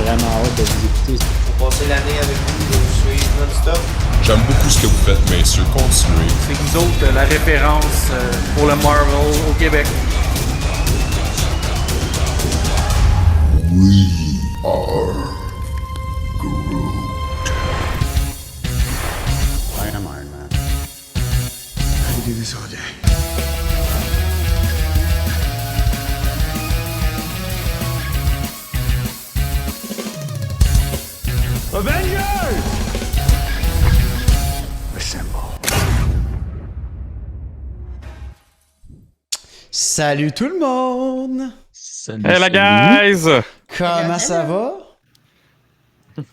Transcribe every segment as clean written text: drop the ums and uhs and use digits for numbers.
vraiment hâte de vous écouter. Pour passer l'année avec vous, de vous suivre non-stop. J'aime beaucoup ce que vous faites, messieurs. Continuez. C'est nous autres la référence pour le Marvel au Québec. We are Groot. I am Iron Man. I do this all day. Avengers! Assemble. Salut tout le monde! Salut, Hey la guys! Comment ça va?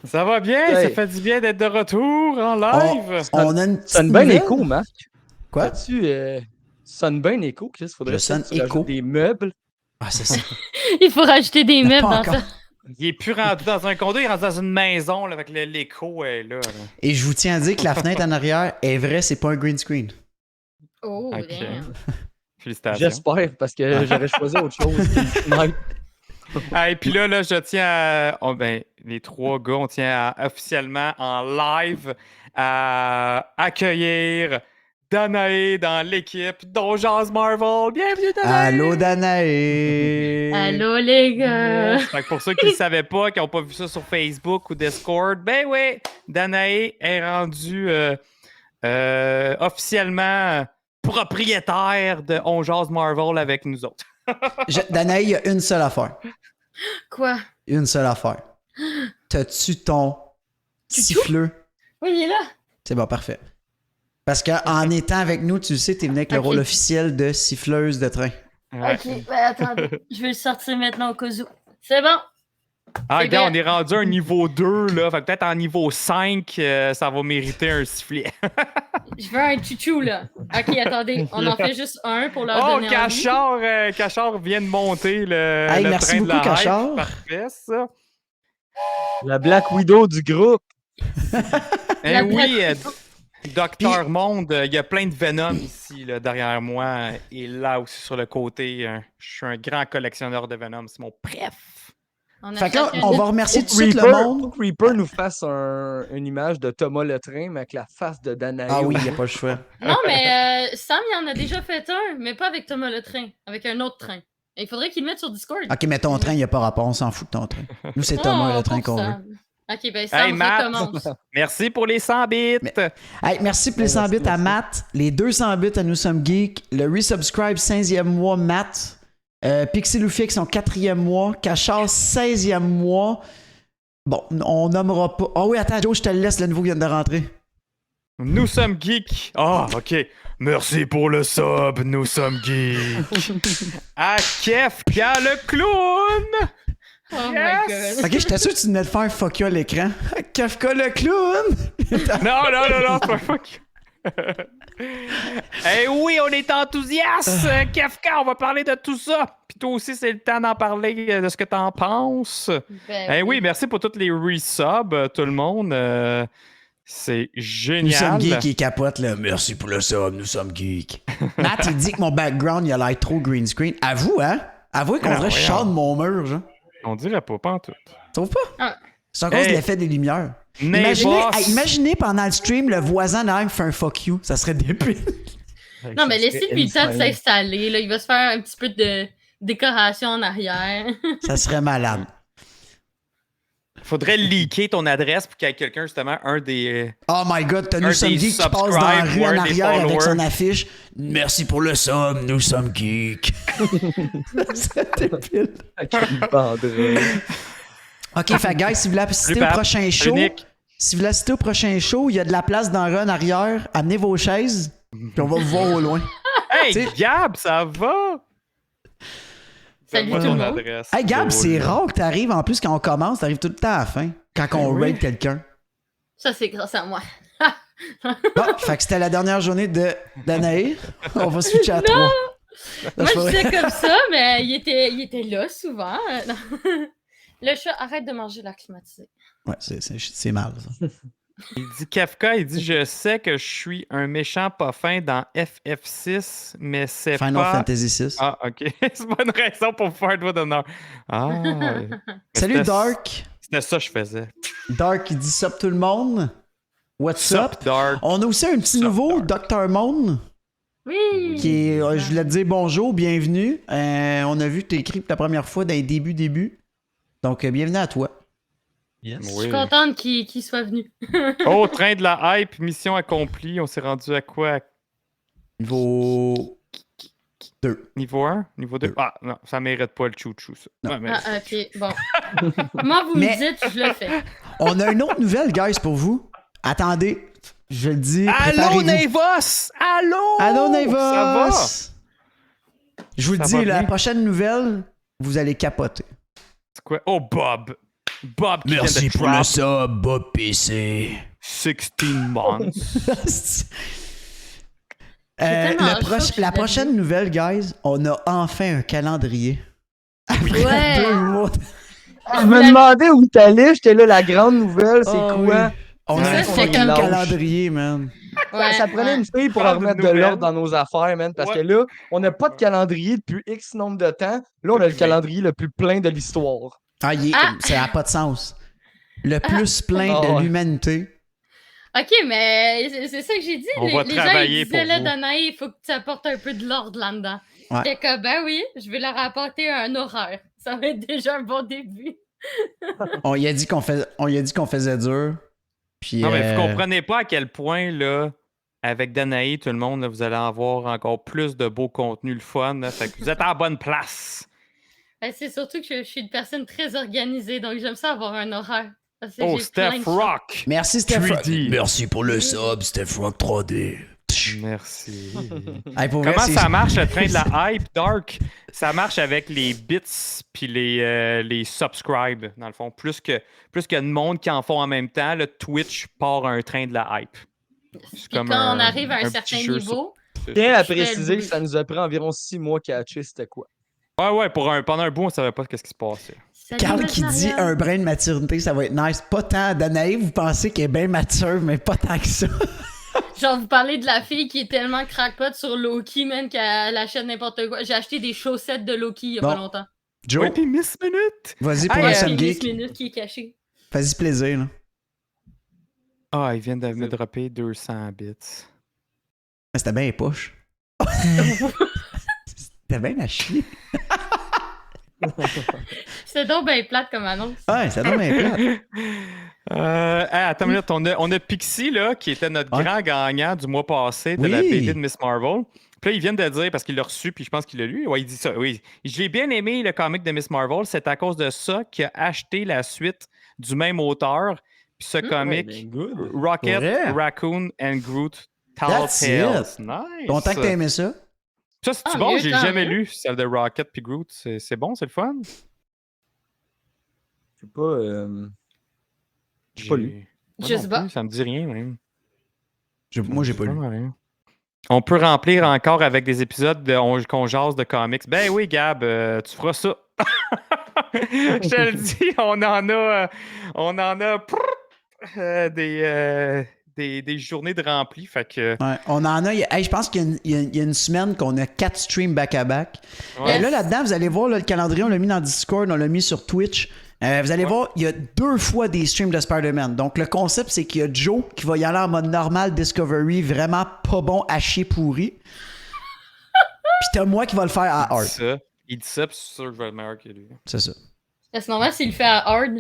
Ça va bien? Hey. Ça fait du bien d'être de retour en live? On a une petite Sonne bien nouvelle. écho, Marc. Quoi? Tu sonne bien écho, Chris. Faudrait Je sonne que tu rajoutes écho. des meubles. Ah, c'est ça. Il faut rajouter des meubles Pas dans encore. ça. Il est plus rendu dans un condo, il est rendu dans une maison là, avec l'écho est là. Et je vous tiens à dire que la fenêtre en arrière est vraie, c'est pas un green screen. Oh, Ok. damn. Félicitations. J'espère, parce que j'aurais choisi autre chose. Ouais. Ah, et puis là, je tiens à. Les trois gars, on tient à, officiellement en live à accueillir Danae dans l'équipe d'Onjaz Marvel. Bienvenue, Danae! Allô, Danae! Allô, les gars! Fait que pour ceux qui ne savaient pas, qui n'ont pas vu ça sur Facebook ou Discord, ben oui, Danae est rendue officiellement propriétaire de Onjaz Marvel avec nous autres. Danae, il y a une seule affaire. Quoi? Une seule affaire. T'as-tu ton siffleux? Oui, il est là. C'est bon, parfait. Parce qu'en étant avec nous, tu le sais, t'es venu avec le Ok. rôle officiel de siffleuse de train. Ouais. Ok, ben attendez. Je vais le sortir maintenant au cas où. C'est bon. Ah, C'est regarde, on bien. est rendu à un niveau 2, là. Fait que peut-être en niveau 5, ça va mériter un sifflet. Je veux un chouchou, là. Ok, attendez. On en fait juste un pour leur Oh, donner envie. Cachard vient de monter le, Hey, le merci train de la beaucoup, hype. Cachard. Parfait, ça. La Black Widow du groupe. Eh La oui, Black- Docteur Monde, il y a plein de Venom ici, là, derrière moi. Et là aussi, sur le côté, je suis un grand collectionneur de Venom. C'est mon préf. On a Fait que là, chacun on une- va remercier Faut tout de suite le Reaper, monde. faut que Reaper nous fasse une image de Thomas le Train, mais avec la face de Danae. Ah oui, il n'y a pas le choix. Non, mais Sam, il en a déjà fait un, mais pas avec Thomas le train, avec un autre train. Et il faudrait qu'il le mette sur Discord. Ok, mais ton train, il n'y a pas rapport, on s'en fout de ton train. Nous, c'est Thomas, Oh, le train pauvre qu'on veut. Sam. Ok, ben Sam, Hey, Matt. recommence. Merci pour les 100 bits. Hey, merci pour les 100 bits à Matt, les 200 bits à Nous Sommes Geeks, le resubscribe 15e mois Matt, Pixelufix son 4e mois, Cachard 16e mois. Bon, on nommera pas. Ah oui, attends, Joe, je te le laisse, le nouveau vient de rentrer. Nous sommes geeks. Ah, ok. Merci pour le sub, nous sommes geeks. À Kefka le clown. Oh Yes! my god. Ok, j'étais sûr que tu venais de faire fuck you à l'écran. Kafka le clown! Non, c'est pas fuck. Eh oui, on est enthousiaste. Kefka, on va parler de tout ça. Puis toi aussi, c'est le temps d'en parler, de ce que t'en penses. Ben Eh oui, merci pour tous les resubs, tout le monde. C'est Nous génial. sommes geeks et capote, là. Merci pour le sub, nous sommes geeks. Matt, il dit que mon background, il a l'air trop green screen. Avoue, hein? Avouez qu'on Ah, dirait que je voyons. chante mon mur, genre. On dirait pas en tout. Trouve pas? Ah. C'est à cause de Hey. l'effet des lumières. Neighbors. Imaginez pendant le stream, le voisin derrière me fait un fuck you. Ça serait débile. Non, mais laissez-lui le temps de s'installer. Là. Il va se faire un petit peu de décoration en arrière. Ça serait malade. Faudrait leaker ton adresse pour qu'il y ait quelqu'un, justement, un des. Oh my god, t'as Un Nous sommes des geeks qui passe dans la subscribe rue ou en un des arrière avec followers. son affiche. Merci pour le sub, nous sommes geeks. C'est débile. Ok, fait guys, si vous voulez assister au Pat. prochain show, Nick. si vous voulez assister au prochain show, il y a de la place dans le run arrière. Amenez vos chaises, puis on va vous voir au loin. Hey, T'sais- Gab, ça va? Salut Donne-moi tout le ton monde. adresse. Hey Gab, c'est Drôle. rare que t'arrives. En plus, quand on commence, t'arrives tout le temps à la fin. Quand on Oui. raid quelqu'un. Ça, c'est grâce à moi. Bon, fait que c'était la dernière journée de Danae. On va switcher à 3. Moi, je disais comme ça, mais il était là souvent. Non. Le chat, arrête de manger l'air climatisé. Ouais, c'est mal, ça. Il dit Kafka, il dit je sais que je suis un méchant pas fin dans FF6, mais c'est Final pas. Fantasy VI. Ah, ok. C'est pas une raison pour vous faire doigt d'honneur. Ah. Mais Salut c'était- Dark. C'était ça que je faisais. Dark, il dit sup tout le monde. What's up? Dark. On a aussi un petit Sup, nouveau, Dark. Dr. Moon, Oui! qui est, je voulais te dire bonjour, bienvenue. On a vu que tu écrit pour la première fois dans les débuts. Donc, bienvenue à toi. Yes. Je Oui. suis contente qu'il soit venu. Oh, train de la hype, mission accomplie. On s'est rendu à quoi? Niveau 2. Niveau 1? Niveau 2? Deux. Ah, non, ça mérite pas le chou-chou, ça. Non. Ouais, mais- Ah, ok, bon. Comment vous Mais- me dites, je le fais. On a une autre nouvelle, guys, pour vous. Attendez, je le dis. Allô, préparez-vous. Navos! Allô! Allô, Navos! Ça va? Je vous le Ça dis, va la bien? prochaine nouvelle, vous allez capoter. C'est quoi? Oh, Bob! Bob qui vient de drop sub, Bob PC. 16 months. tellement chaud que je La l'ai prochaine nouvelle, guys, on a enfin un calendrier. Après Ouais. 2 mois. Je me demandais où t'allais, j'étais là, la grande nouvelle, c'est Ah quoi? oui. On Ça, a un c'est fucking comme- calendrier, man. Ça prenait une fille pour Parle remettre de de nouvelles. l'ordre dans nos affaires, man. Parce Ouais. que là, on n'a pas de calendrier depuis X nombre de temps. Là, on a le Mais- calendrier le plus plein de l'histoire. Ah, Ah. ça n'a pas de sens. Le plus plein Ah de ouais. l'humanité. Ok, mais c'est ça que j'ai dit. On va les gens travailler ils disaient pour là, vous. Danae, il faut que tu apportes un peu de l'ordre là-dedans. Ouais. J'étais comme, ben oui, je vais leur apporter un horaire. Ça va être déjà un bon début. On y a dit qu'on faisait dur. Puis, Non, mais vous comprenez pas à quel point, là, avec Danae, tout le monde, là, vous allez avoir encore plus de beaux contenus, le fun. Là, fait que vous êtes à la bonne place. Ben, c'est surtout que je suis une personne très organisée, donc j'aime ça avoir un horaire. Parce que Oh, j'ai plein Steph de choses. Rock! Merci, Steph. 3D. Merci pour le sub, Steph Rock 3D. Merci. Hey, pour vrai, Comment c'est- ça marche, le train de la hype, Dark? Ça marche avec les bits puis les subscribes, dans le fond. Plus qu'il y a de monde qui en font en même temps, le Twitch part un train de la hype. C'est Puis quand on arrive à un petit certain jeu, niveau, ça. Je tiens à Je fais préciser le que ça nous a pris environ 6 mois catcher c'était quoi. Ouais, pendant un bout, on savait pas ce qui se passait. salut, Carl qui dit Marianne. un brin de maturité, ça va être nice. Pas tant. Danae, vous pensez qu'elle est bien mature, mais pas tant que ça. Genre, vous parlez de la fille qui est tellement crackpot sur Loki, man, qu'elle achète n'importe quoi. J'ai acheté des chaussettes de Loki il y a pas Bon. longtemps. Joe, Oui, puis Miss Minute! vas-y pour Hey, un Ouais, Sam puis Geek. 10 minutes qui est caché. Vas-y, plaisir. Là. Ah, ils viennent de me dropper 200 bits. Mais c'était bien les poches. C'était bien à chier. C'est donc bien plate comme annonce. Ouais, ça donne bien plate. Attends une minute, on a Pixie, là, qui était notre Ouais. grand gagnant du mois passé de Oui. la BD de Miss Marvel. Puis là, ils viennent de dire, parce qu'il l'a reçu, puis je pense qu'il l'a lu. Ouais, il dit ça, oui. Je l'ai bien aimé, le comic de Miss Marvel. C'est à cause de ça qu'il a acheté la suite du même auteur. Puis ce comic, ben, good. Rocket, Vrai? Raccoon and Groot Tall That's Tales. it. Nice. Content que t'as aimé ça. Ça, c'est Ah, bon, mieux, j'ai tant jamais mieux. lu celle de Rocket puis Groot. C'est bon, c'est le fun. J'ai pas. J'ai pas lu. Moi Je non sais pas. plus, ça me dit rien, même. Moi, j'ai pas lu. Vraiment rien. On peut remplir encore avec des épisodes qu'on jase de comics. Ben oui, Gab, tu feras ça. Je te le dis, on en a des journées de rempli. Fait que. Ouais, on en a. Hey, je pense qu'il y a une semaine qu'on a 4 streams back-à-back. Ouais. Là-dedans, vous allez voir là, le calendrier, on l'a mis dans Discord, on l'a mis sur Twitch. Vous allez voir, il y a 2 fois des streams de Spider-Man. Donc, le concept, c'est qu'il y a Joe qui va y aller en mode normal Discovery, vraiment pas bon, à chier pourri. Puis t'as moi qui va le faire à hard. Il dit ça, puis je suis sûr que je vais être meilleur que lui. C'est ça. C'est normal s'il le fait à hard.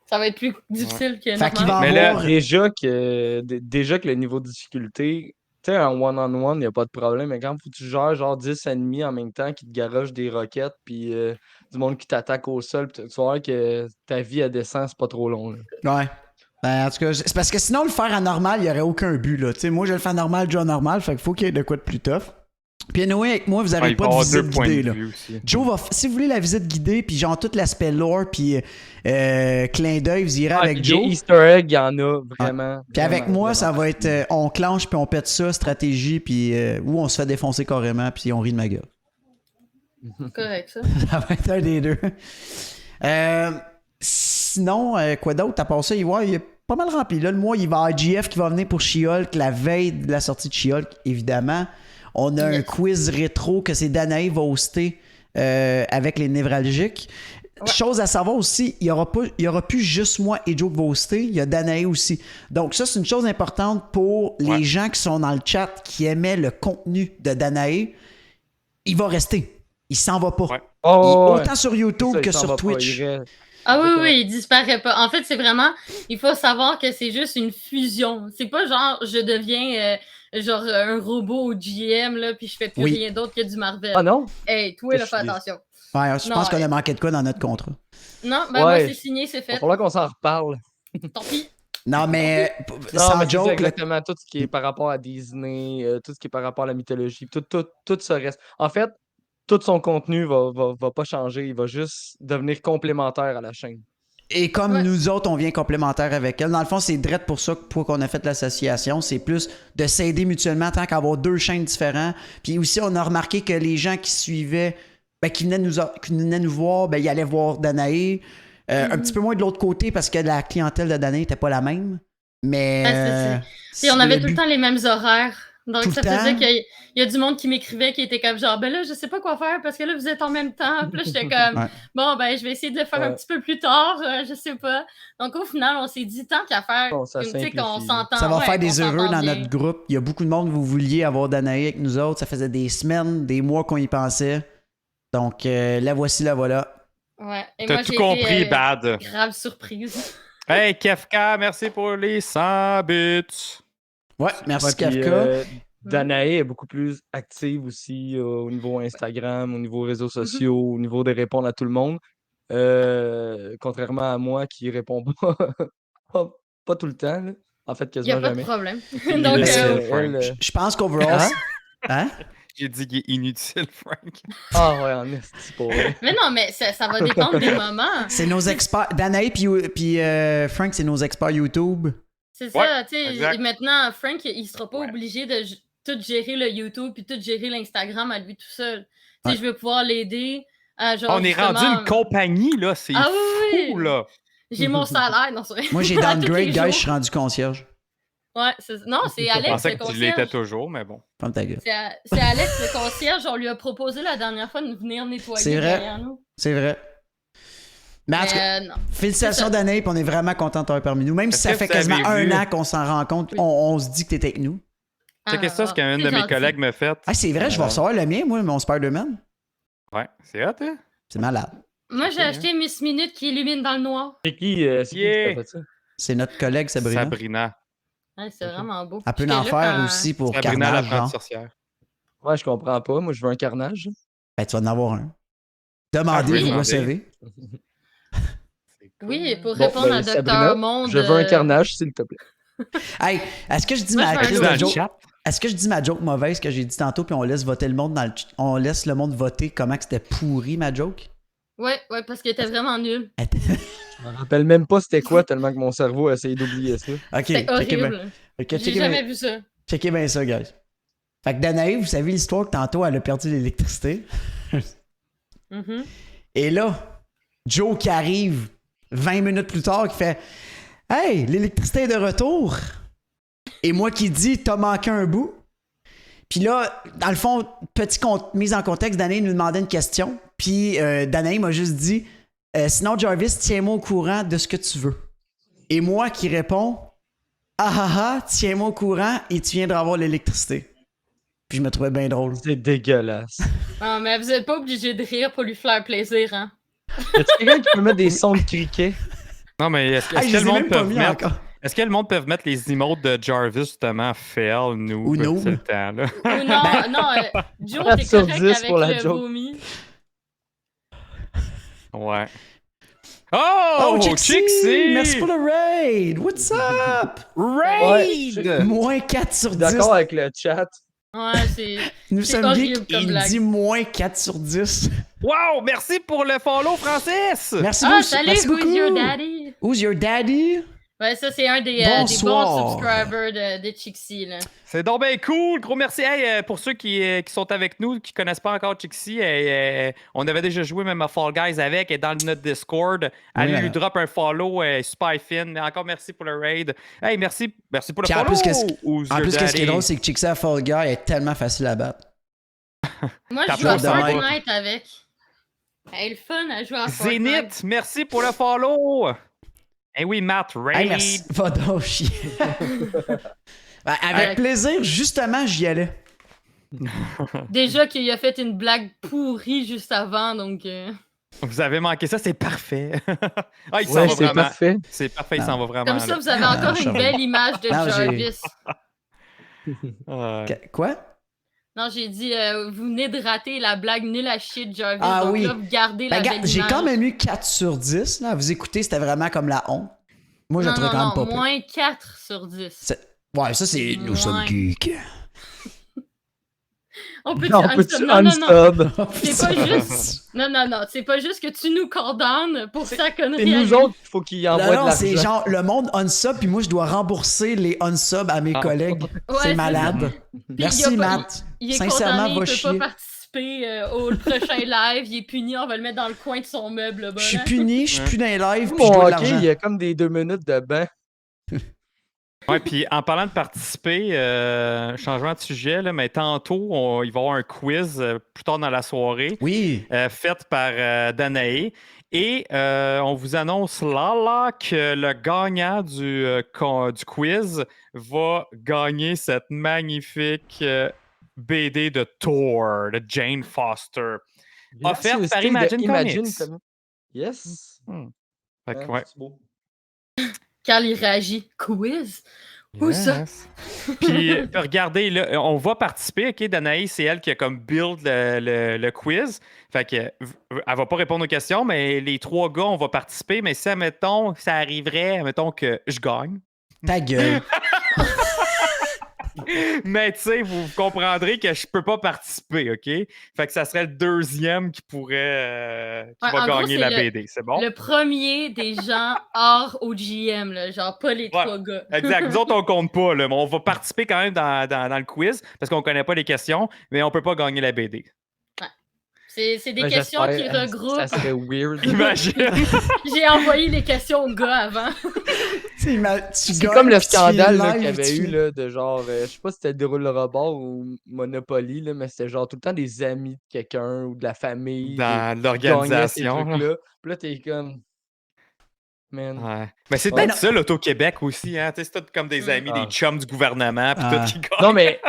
Ça va être plus difficile que Fait qu'il normal. va Mais là, avoir... Déjà que le niveau de difficulté, tu sais, en one-on-one, il n'y a pas de problème, mais quand faut que tu gères genre 10 ennemis en même temps qui te garochent des roquettes, puis du monde qui t'attaque au sol, puis tu vas voir que ta vie elle descend, c'est pas trop long. Là. Ouais. Ben, en tout cas, c'est parce que sinon, le faire à normal, il n'y aurait aucun but. Là. Tu sais, moi, je le fais à normal, Joe normal, fait qu'il faut qu'il y ait de quoi de plus tough. Puis anyway, avec moi, vous n'avez il pas va de avoir visite 2 points guidée. de Là. vue aussi. Joe va... Si vous voulez la visite guidée, puis genre tout l'aspect lore, puis clin d'œil, vous irez avec Puis Joe. des Easter eggs, il y en a vraiment. Puis avec vraiment, moi, ça vraiment. va être on clenche puis on pète ça, stratégie, puis ou on se fait défoncer carrément, puis on rit de ma gueule. Correct, ça. Ça va être un des deux. Sinon, quoi d'autre? À part ça, il est pas mal rempli. Là, le mois, il va y avoir GF qui va venir pour She-Hulk, la veille de la sortie de She-Hulk, évidemment. On a un Yes. quiz rétro que c'est Danae va hoster avec les névralgiques. chose à savoir aussi, il y aura plus juste moi et Joe qui va hoster, il y a Danae aussi. Donc ça, c'est une chose importante pour les gens qui sont dans le chat, qui aimaient le contenu de Danae. Il va rester. Il s'en va pas. Ouais. Autant sur YouTube Ça, il que s'en sur va pas, Twitch. il reste. Ah oui, il disparaît pas. En fait, c'est vraiment, il faut savoir que c'est juste une fusion. C'est pas genre, je deviens genre un robot au GM, là, puis je fais plus rien d'autre que du Marvel. Ah non? Hey, toi, là, fais attention. Ouais, je pense qu'on a manqué de quoi dans notre contrat. Non, ben moi, c'est signé, c'est Il fait. va falloir qu'on s'en reparle. Tant pis. Non, mais Non, sans mais c'est ça, joke, là, exactement tout ce qui est par rapport à Disney, tout ce qui est par rapport à la mythologie, tout ce reste. En fait, tout son contenu va pas changer, il va juste devenir complémentaire à la chaîne. et comme nous autres, on vient complémentaire avec elle. Dans le fond, c'est direct pour ça qu'on a fait l'association. C'est plus de s'aider mutuellement tant qu'avoir deux chaînes différentes. Puis aussi, on a remarqué que les gens qui suivaient, qui venaient nous voir, ils allaient voir Danae. Un petit peu moins de l'autre côté parce que la clientèle de Danae n'était pas la même. Mais. Puis on avait tout le temps les mêmes horaires. Donc Tout ça le temps? faisait qu'il y a du monde qui m'écrivait qui était comme genre, ben là, je sais pas quoi faire parce que là, vous êtes en même temps. Puis là, j'étais comme, bon, ben, je vais essayer de le faire un petit peu plus tard, je sais pas. Donc au final, on s'est dit, tant qu'à faire, Bon, ça tu sais, qu'on simplifie. s'entend. Ça va faire qu'on des heureux s'entend dans bien. notre groupe. Il y a beaucoup de monde, vous vouliez avoir Danae avec nous autres. Ça faisait des semaines, des mois qu'on y pensait. Donc, la voici, la voilà. Ouais. Et T'as moi, tout j'ai compris, été, Bad. grave surprise. Hey, Kefka, merci pour les 100 bits. Ouais, merci Ouais, puis, Kafka. Danae est beaucoup plus active aussi au niveau Instagram, au niveau réseaux sociaux, au niveau de répondre à tout le monde. Contrairement à moi qui réponds pas, pas tout le temps. Là. En fait, Il n'y a quasiment pas jamais. de problème. Puis, Donc, Je pense qu'overall. Hein? J'ai dit qu'il est inutile, Frank. Ah ouais, en esti pour vrai. mais non, mais ça va dépendre des moments. C'est nos experts. Danae puis Frank, c'est nos experts YouTube. C'est ça, Ouais, tu sais. exact. Maintenant, Frank, il sera pas obligé de tout gérer le YouTube puis tout gérer l'Instagram à lui tout seul. Tu sais, je vais pouvoir l'aider. Genre, On est rendu justement, une compagnie, là. C'est Ah fou, oui, oui. là. J'ai mon salaire, non, c'est vrai. Moi, j'ai À tous downgrade, les guys, je jours. suis rendu concierge. Ouais, non, c'est Je Alex pensais le que tu l'étais concierge. toujours, mais bon. Ferme ta gueule. C'est Alex le concierge. On lui a proposé la dernière fois de venir nettoyer C'est vrai. derrière nous. C'est vrai. Mais en tout cas, Non. félicitations c'est ça. Danae, puis on est vraiment content de t'avoir parmi nous. Même si Est-ce ça que fait vous quasiment avez vu- un an qu'on s'en rend compte, Oui. on se dit que t'es avec nous. C'est ça, ce qu'un c'est de mes gentil. collègues me fait. Ah, c'est vrai, je vais recevoir le mien, moi, mon Spider-Man. Ouais, c'est hot, hein? C'est malade. Moi, j'ai acheté Miss Minute qui illumine dans le noir. C'est qui qui t'a fait ça? C'est notre collègue Sabrina. Sabrina. Ouais, c'est vraiment beau. Elle peut J'étais en là faire quand- aussi pour Sabrina, la Carnage, grande genre. sorcière. Ouais, je comprends pas. Moi, je veux un carnage. Ben, tu vas en avoir un. Demandez, oui, vous demandez. recevez. Oui, pour Bon, répondre ben, à Dr. Sabrina, Monde. Je veux un carnage, s'il te plaît. Hey, est-ce que je dis Moi, ma je vais crise aller de Dans le joke? chat. Est-ce que je dis ma joke mauvaise que j'ai dit tantôt, puis on laisse voter le monde on laisse le monde voter comment que c'était pourri ma joke? Ouais, parce qu'il était vraiment nul. Je me rappelle même pas c'était quoi tellement que mon cerveau a essayé d'oublier ça. Ok, C'était checkez bien. horrible. Ok, J'ai checkez jamais bien. vu ça. Checkez bien ça, guys. Fait que Danae, vous savez l'histoire que tantôt elle a perdu l'électricité. Mhm. Et là, Joe qui arrive 20 minutes plus tard qui fait Hey, l'électricité est de retour. Et moi qui dis T'as manqué un bout. Puis là, dans le fond, mise en contexte, Danae nous demandait une question. Puis Danae m'a juste dit Sinon, Jarvis, tiens-moi au courant de ce que tu veux. Et moi qui réponds Ah ah ah, tiens-moi au courant et tu viendras avoir l'électricité. Puis je me trouvais bien drôle. C'est dégueulasse. Non, mais vous êtes pas obligé de rire pour lui faire plaisir, hein. Y a quelqu'un qui peut mettre des sons de criquet? Non, mais est-ce Ah, que je le les ai monde même pas peut mis mettre... encore. Est-ce que le monde peut mettre les emotes de Jarvis, justement, fail, noob, Ou noob. c'est le temps, là? Ou non, Joe, 4 t'es sur correct 10 avec pour la le joke. vomi. Ouais. Oh, Chixie! Merci pour le raid! What's up? Raid! Moins 4 sur 10. D'accord avec le chat. Ouais, c'est... Nous c'est sommes horrible geeks, comme il blague. dit moins 4 sur 10. Wow! Merci pour le follow, Francis! Merci Ah, beaucoup. salut, Merci who's beaucoup. your daddy? Who's your daddy? Ouais, ça, c'est un des bons Bonsoir. subscribers de Chixie, là. C'est donc bien cool! Gros merci! Hey, pour ceux qui sont avec nous, qui connaissent pas encore Chixie, on avait déjà joué même à Fall Guys avec, et dans notre Discord. Allez Ouais. lui drop un follow, super fine. Encore merci pour le raid. Hey, merci pour le Puis en follow! plus, qu'est-ce Who's En your plus, qu'est-ce qui est daddy? drôle, c'est que Chixie Fall Guy est tellement facile à battre. Moi, T'as je joue à pas de Fortnite avec. Hey, le fun à jouer à Fortnite. Zénith, merci pour le follow. Eh oui, Matt, raid. Hey, merci. Va donc chier. Ben, avec plaisir, justement, j'y allais. Déjà qu'il a fait une blague pourrie juste avant, donc... Vous avez manqué ça, c'est parfait. Ah, il s'en Ouais, va c'est vraiment. parfait. C'est parfait, il Non. s'en va vraiment. Comme ça, là. vous avez encore je une belle image de Non, j'ai- Jarvis. Quoi? Non, j'ai dit, vous venez de rater la blague nulle à chier de Jarvis. Ah donc oui. là, vous gardez Ben, la regarde, belle j'ai image. quand même eu 4 sur 10. Là. Vous écoutez, c'était vraiment comme la honte. Moi, je le Non, trouvais non, quand même non, pas moins 4 sur 10. Ouais, ça, c'est Nous sommes Moins. geeks. On peut Non, dire peux-tu non, non, non. unsub? C'est pas juste... Non, non, non. C'est pas juste que tu nous condamnes pour sa connerie. C'est à nous lui. autres qu'il faut qu'ils envoient Non, de non, c'est l'argent. genre le monde unsub, puis moi, je dois rembourser les unsubs à mes collègues. Ouais, c'est c'est malade. Puis Merci, il a pas- Matt. Il est Sincèrement, condamné, va il peut chier. pas participer au prochain live. Il est puni, on va le mettre dans le coin de son meuble là-bas. Je suis là. puni, je suis plus dans les lives, puis je Mon dois de hockey, l'argent. il y a comme des 2 minutes de bain. Ouais, puis en parlant de participer, changement de sujet, là, mais tantôt, il va y avoir un quiz plus tard dans la soirée, Oui. fait par Danae. Et on vous annonce là que le gagnant du quiz va gagner cette magnifique BD de Thor, de Jane Foster. Offerte par Imagine Comics. Yes. Fait que, Hein, ouais. c'est beau. Carl, il réagit. Quiz? Où ça? Puis regardez, là, on va participer, OK? Danae, c'est elle qui a comme build le quiz. Fait que elle va pas répondre aux questions, mais les 3 gars, on va participer. Mais si, admettons, ça arriverait, admettons que je gagne. Ta gueule. Mais tu sais, vous comprendrez que je peux pas participer, OK? Fait que ça serait le deuxième qui pourrait qui Ouais, va en gros, gagner c'est la le- BD, c'est bon? Le premier des gens hors OGM, là, genre pas les 3 gars. Exact. Nous autres, on compte pas, là, mais on va participer quand même dans le quiz parce qu'on connaît pas les questions, mais on peut pas gagner la BD. C'est des Ben, questions qui j'espère, regroupent. Ça serait weird. Imagine! J'ai envoyé les questions aux gars avant. C'est comme le scandale là, qu'il qu'il y avait eu là, de genre, je sais pas si c'était Déroule le rebord ou Monopoly, là, mais c'était genre tout le temps des amis de quelqu'un ou de la famille Dans qui l'organisation. gagnaient ces trucs-là. Puis là, t'es comme... Man. Ouais. Mais c'est Ouais. peut-être ça, l'Auto-Québec aussi. Hein? Tu sais, c'est tout comme des amis, Ah. des chums du gouvernement, puis Ah. tout qui gagnent. Non, mais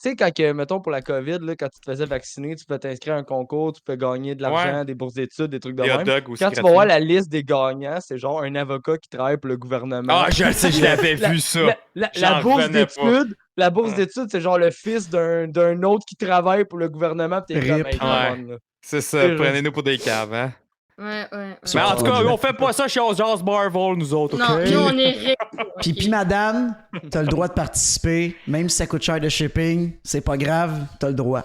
tu sais, quand, mettons, pour la COVID, là, quand tu te faisais vacciner, tu peux t'inscrire à un concours, tu peux gagner de l'argent, des bourses d'études, des trucs de Des hot même. dogs aussi. Quand tu vas gratuits. voir la liste des gagnants, c'est genre un avocat qui travaille pour le gouvernement. Ah, je le sais, je l'avais vu ça. La J'en bourse revenais pas. d'études, la bourse d'études, c'est genre le fils d'un autre qui travaille pour le gouvernement. Pis t'es comme, Rip. hey, come on, là. C'est ça, C'est prenez-nous pour des caves, hein? Ouais. Mais en tout cas, Ouais. on fait pas ça chez Jazz Marvel, nous autres, Non, OK? nous, on est riches. Puis madame, t'as le droit de participer, même si ça coûte cher de shipping, c'est pas grave, t'as le droit.